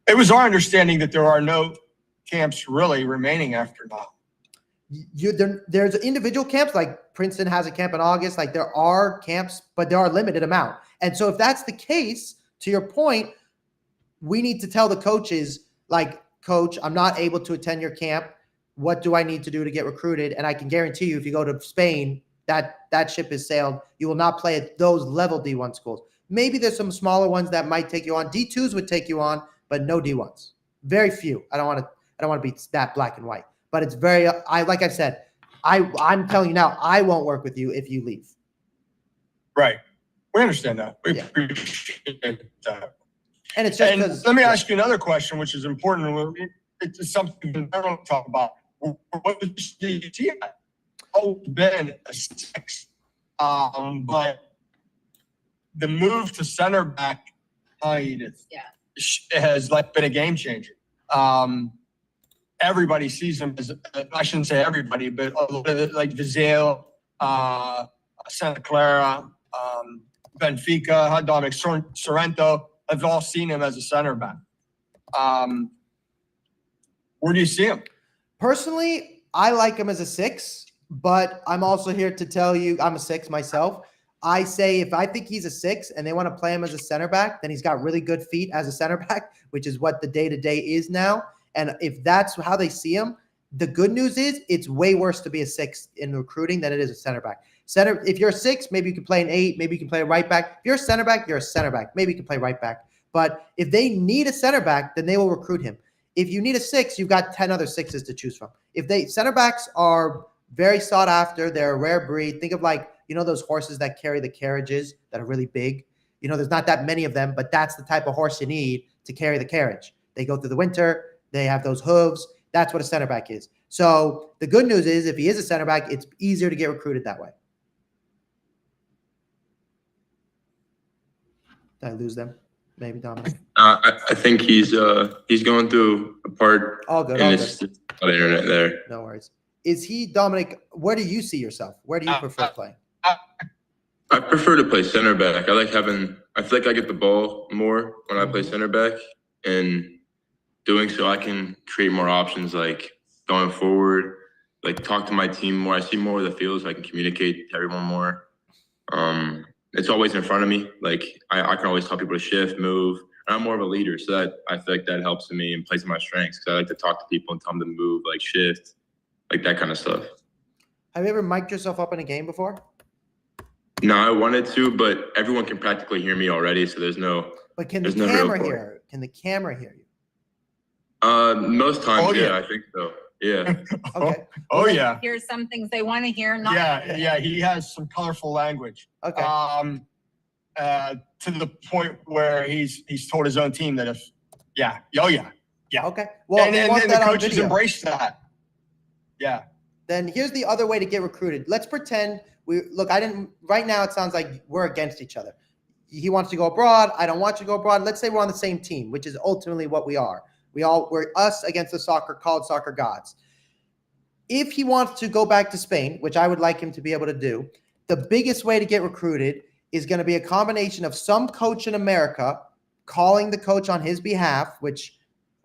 Speaker 9: It was our understanding that there are no camps really remaining after now.
Speaker 1: There's individual camps, like Princeton has a camp in August. Like there are camps, but there are a limited amount. And so if that's the case, to your point, we need to tell the coaches, like, Coach, I'm not able to attend your camp. What do I need to do to get recruited? And I can guarantee you, if you go to Spain, that ship has sailed. You will not play at those level D1 schools. Maybe there's some smaller ones that might take you on. D2s would take you on, but no D1s. Very few. I don't want to be that black and white. But it's very. Like I said, I'm telling you now, I won't work with you if you leave.
Speaker 9: Right. We understand that. We appreciate that.
Speaker 1: And it's just because.
Speaker 9: Let me ask you another question, which is important. It's something I don't talk about. What was the team? Oh, been a 6, but the move to center back, Edith, has been a game changer. Everybody sees him as, I shouldn't say everybody, but a lot of it, like Vizela, Santa Clara, Benfica, Dominic Sorrento, have all seen him as a center back. Where do you see him?
Speaker 1: Personally, I like him as a 6, but I'm also here to tell you I'm a 6 myself. I say if I think he's a 6 and they want to play him as a center back, then he's got really good feet as a center back, which is what the day-to-day is now. And if that's how they see him, the good news is it's way worse to be a 6 in recruiting than it is a center back. If you're a 6, maybe you can play an 8, maybe you can play a right back. If you're a center back, you're a center back. Maybe you can play right back. But if they need a center back, then they will recruit him. If you need a 6, you've got 10 other 6s to choose from. Center backs are very sought after. They're a rare breed. Think of those horses that carry the carriages that are really big. There's not that many of them, but that's the type of horse you need to carry the carriage. They go through the winter. They have those hooves. That's what a center back is. So the good news is if he is a center back, it's easier to get recruited that way. Did I lose them? Maybe Dominic.
Speaker 8: I think he's going through a part
Speaker 1: All good.
Speaker 8: in
Speaker 1: All
Speaker 8: his
Speaker 1: good.
Speaker 8: on the internet there.
Speaker 1: No worries. Is he, Dominic, where do you see yourself? Where do you prefer playing?
Speaker 8: I prefer to play center back. I feel like I get the ball more when I play center back, and doing so I can create more options, like going forward, like talk to my team more. I see more of the field, so I can communicate to everyone more. It's always in front of me. Like I can always tell people to shift, move. And I'm more of a leader, so that I feel like that helps me and plays to my strengths, because I like to talk to people and tell them to move, like shift, like that kind of stuff.
Speaker 1: Have you ever mic'd yourself up in a game before?
Speaker 8: No, I wanted to, but everyone can practically hear me already, so there's no.
Speaker 1: But can the
Speaker 8: There's no real
Speaker 1: camera
Speaker 8: point.
Speaker 1: hear? Can the camera hear you?
Speaker 8: Most times,
Speaker 9: Oh, yeah.
Speaker 8: I think so. Yeah.
Speaker 1: Okay.
Speaker 9: Oh, yeah.
Speaker 11: Here's some things they want to hear, not.
Speaker 9: Yeah, he has some colorful language.
Speaker 1: Okay.
Speaker 9: To the point where he's told his own team that if, yeah.
Speaker 1: Okay. Well,
Speaker 9: and
Speaker 1: we want
Speaker 9: the
Speaker 1: that on
Speaker 9: coaches
Speaker 1: video.
Speaker 9: embrace that. Yeah.
Speaker 1: Then here's the other way to get recruited. Let's pretend right now it sounds like we're against each other. He wants to go abroad. I don't want you to go abroad. Let's say we're on the same team, which is ultimately what we are. We're us against the college soccer gods. If he wants to go back to Spain, which I would like him to be able to do, the biggest way to get recruited is going to be a combination of some coach in America calling the coach on his behalf, which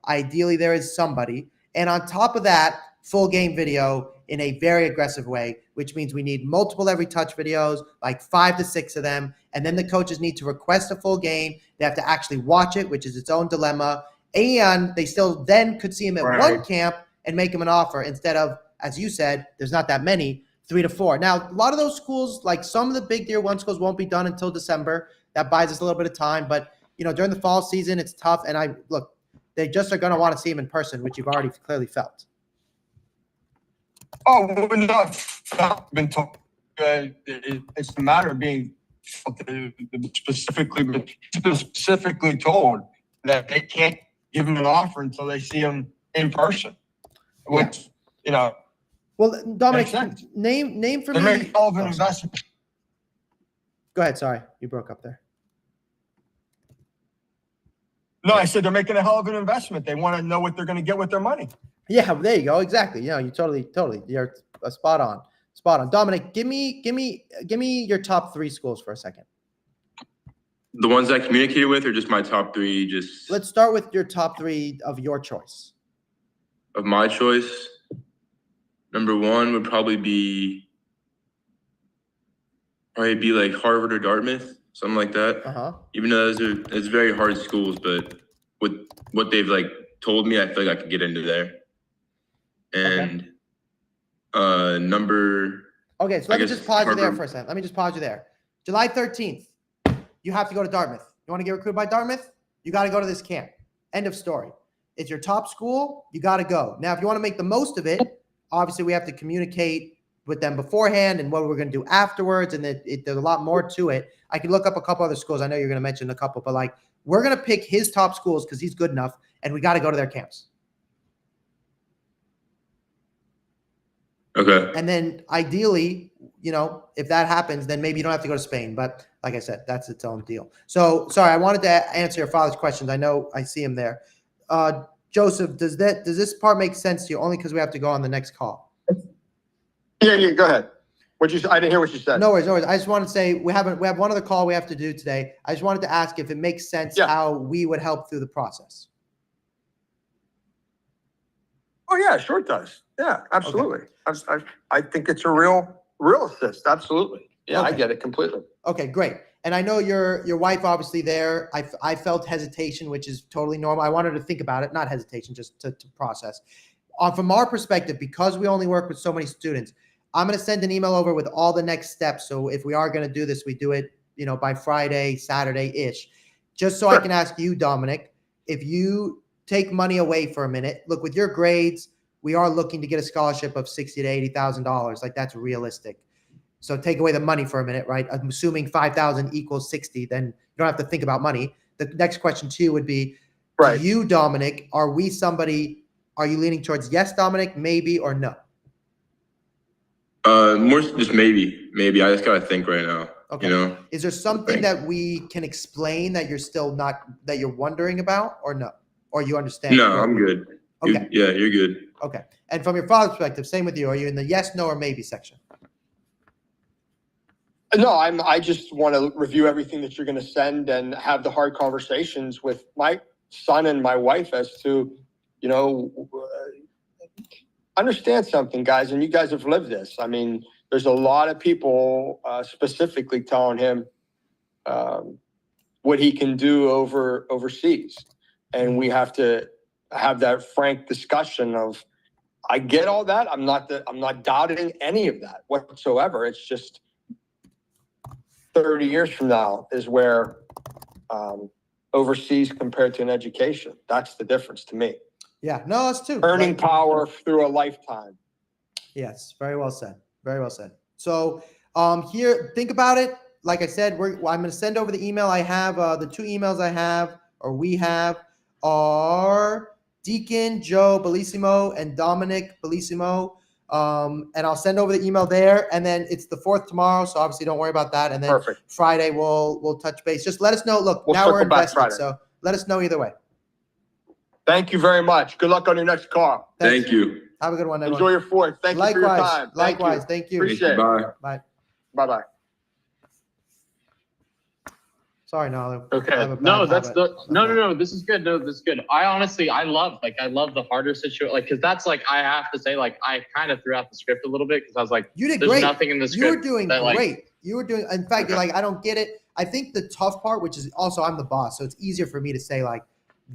Speaker 1: ideally there is somebody. And on top of that, full game video in a very aggressive way, which means we need multiple every touch videos, like 5 to 6 of them. And then the coaches need to request a full game. They have to actually watch it, which is its own dilemma. And they still then could see him at one camp and make him an offer instead of, as you said, there's not that many, 3 to 4. Now, a lot of those schools, like some of the big Tier 1 schools, won't be done until December. That buys us a little bit of time. But, during the fall season, it's tough. And they just are going to want to see him in person, which you've already clearly felt.
Speaker 9: Oh, we're not been told. It's a matter of being specifically told that they can't give him an offer until they see him in person. Which,
Speaker 1: Well, Dominic,
Speaker 9: makes sense.
Speaker 1: name for
Speaker 9: They're
Speaker 1: me.
Speaker 9: making all of an investment.
Speaker 1: Go ahead. Sorry, you broke up there.
Speaker 9: No, I said they're making a hell of an investment. They want to know what they're going to get with their money.
Speaker 1: Yeah, there you go. Exactly. You totally, you're spot on. Dominic, give me your top 3 schools for a second.
Speaker 8: The ones I communicated with, or just my top 3?
Speaker 1: Let's start with your top 3 of your choice.
Speaker 8: Of my choice. Number 1 would probably be like Harvard or Dartmouth, something like that. Even though it's very hard schools, but with what they've told me, I feel like I could get into there. And
Speaker 1: Okay, so let me just pause you there for a second. Let me just pause you there. July 13th, you have to go to Dartmouth. You want to get recruited by Dartmouth? You got to go to this camp. End of story. It's your top school. You got to go. Now, if you want to make the most of it, obviously we have to communicate with them beforehand and what we're going to do afterwards. And there's a lot more to it. I can look up a couple other schools. I know you're going to mention a couple, but we're going to pick his top schools because he's good enough, and we got to go to their camps.
Speaker 8: Okay.
Speaker 1: And then ideally, if that happens, then maybe you don't have to go to Spain. But like I said, that's its own deal. So sorry, I wanted to answer your father's questions. I know I see him there. Joseph, does this part make sense to you? Only because we have to go on the next call.
Speaker 12: Yeah, go ahead. I didn't hear what you said.
Speaker 1: No worries. I just wanted to say we have one other call we have to do today. I just wanted to ask if it makes sense how we would help through the process.
Speaker 12: Oh yeah, sure it does. Yeah, absolutely. Okay. I think it's a real assist. Absolutely. Yeah, okay. I get it completely.
Speaker 1: Okay, great. And I know your wife obviously there. I felt hesitation, which is totally normal. I wanted to think about it, not hesitation, just to process. From our perspective, because we only work with so many students, I'm going to send an email over with all the next steps. So if we are going to do this, we do it, by Friday, Saturday-ish. Just so I can ask you, Dominic, if you take money away for a minute, look, with your grades, we are looking to get a scholarship of $60,000 to $80,000. That's realistic. So take away the money for a minute, right? I'm assuming 5,000 equals 60, then you don't have to think about money. The next question to you would be, to you, Dominic, are we somebody Are you leaning towards yes, Dominic, maybe, or no?
Speaker 8: More just maybe. I just gotta think right now.
Speaker 1: Okay.
Speaker 8: You know.
Speaker 1: Is there something that we can explain that you're still not, that you're wondering about, or no? Or you understand?
Speaker 8: No, I'm good.
Speaker 1: Okay.
Speaker 8: You're good.
Speaker 1: Okay. And from your father's perspective, same with you. Are you in the yes, no, or maybe section?
Speaker 9: No, I just want to review everything that you're going to send and have the hard conversations with my son and my wife as to, you know, understand something, guys, and you guys have lived this. I mean, there's a lot of people specifically telling him what he can do overseas. And we have to have that frank discussion of, I get all that. I'm not doubting any of that whatsoever. It's just 30 years from now is where overseas compared to an education. That's the difference to me.
Speaker 1: Yeah, no, that's too.
Speaker 9: Earning power through a lifetime.
Speaker 1: Yes, very well said. Very well said. So here, think about it. Like I said, I'm going to send over the email I have. The two emails I have, or we have, are Deacon Joe Bellissimo and Dominic Bellissimo. And I'll send over the email there. And then it's the 4th tomorrow, so obviously don't worry about that. And then Friday we'll touch base. Just let us know. Look, now we're invested, so let us know either way.
Speaker 9: Thank you very much. Good luck on your next call.
Speaker 8: Thank you.
Speaker 1: Have a good one, everyone.
Speaker 9: Enjoy your 4th. Thank you for your time.
Speaker 1: Likewise. Thank you.
Speaker 9: Appreciate it.
Speaker 8: Bye.
Speaker 1: Bye.
Speaker 9: Bye-bye.
Speaker 1: Sorry, Nalu.
Speaker 3: Okay. No, this is good. No, this is good. I love the harder situation. Like, cause that's like, I have to say, like, I kind of threw out the script a little bit. Cause I was like,
Speaker 1: you did
Speaker 3: there's
Speaker 1: great.
Speaker 3: Nothing in the script.
Speaker 1: You were doing
Speaker 3: that,
Speaker 1: great.
Speaker 3: Like,
Speaker 1: You were doing, in fact, you're like, I don't get it. I think the tough part, which is also I'm the boss, so it's easier for me to say like,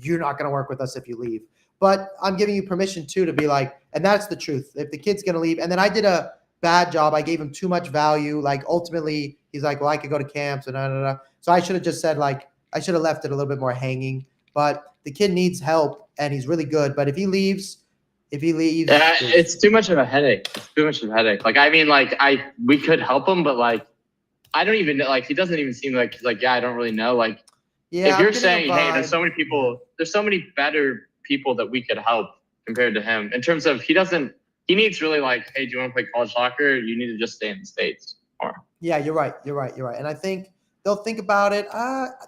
Speaker 1: you're not going to work with us if you leave. But I'm giving you permission too to be like, and that's the truth. If the kid's going to leave, and then I did a bad job. I gave him too much value. Like ultimately, he's like, well, I could go to camps and So I should have just said like, I should have left it a little bit more hanging. But the kid needs help, and he's really good. But if he leaves,
Speaker 3: it's too much of a headache. It's too much of a headache. Like, I mean, like we could help him, but like, I don't even know. Like, he doesn't even seem like he's like, yeah, I don't really know. Like,
Speaker 1: yeah,
Speaker 3: if you're saying, hey, there's so many people, there's so many better people that we could help compared to him in terms of he needs really like, hey, do you want to play college soccer? You need to just stay in the States more.
Speaker 1: Yeah, you're right. And I think they'll think about it.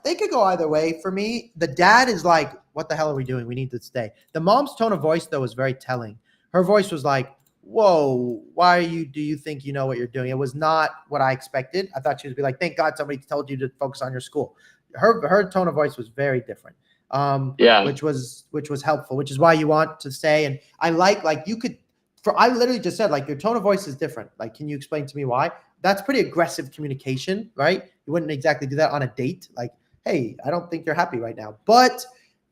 Speaker 1: They could go either way. For me, the dad is like, what the hell are we doing? We need to stay. The mom's tone of voice, though, was very telling. Her voice was like, whoa, do you think you know what you're doing? It was not what I expected. I thought she would be like, thank God somebody told you to focus on your school. Her tone of voice was very different. Which was helpful, which is why you want to stay. And I like you could, I literally just said like your tone of voice is different. Like, can you explain to me why? That's pretty aggressive communication, right? You wouldn't exactly do that on a date. Like, hey, I don't think you're happy right now. But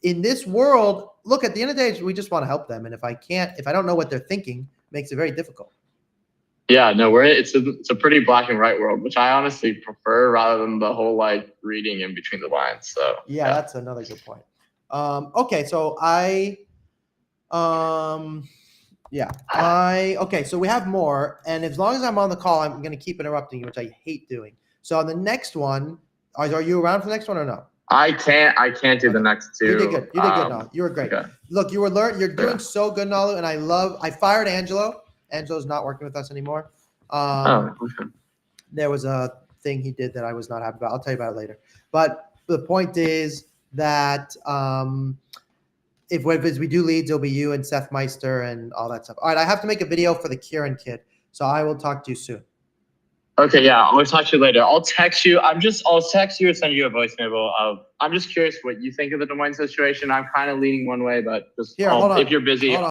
Speaker 1: in this world, look, at the end of the day, we just want to help them. And if I don't know what they're thinking, it makes it very difficult.
Speaker 3: Yeah, no, it's a pretty black and white world, which I honestly prefer rather than the whole like reading in between the lines. So
Speaker 1: yeah. That's another good point. Okay, so so we have more, and as long as I'm on the call, I'm going to keep interrupting you, which I hate doing. So on the next one, are you around for the next one or no?
Speaker 3: I can't do the next two.
Speaker 1: You did good. You did good, Nalu. You were great. Okay. Look, you're doing so good, Nalu, and I fired Angelo. Angelo's not working with us anymore. There was a thing he did that I was not happy about. I'll tell you about it later. But the point is that if we do leads, it'll be you and Seth Meister and all that stuff. All right, I have to make a video for the Kieran kid, so I will talk to you soon.
Speaker 3: Okay, yeah, I'll talk to you later. I'll text you. I'll text you or send you a voice memo of. I'm just curious what you think of the Des Moines situation. I'm kind of leaning one way, but just
Speaker 1: hold on.
Speaker 3: If you're busy.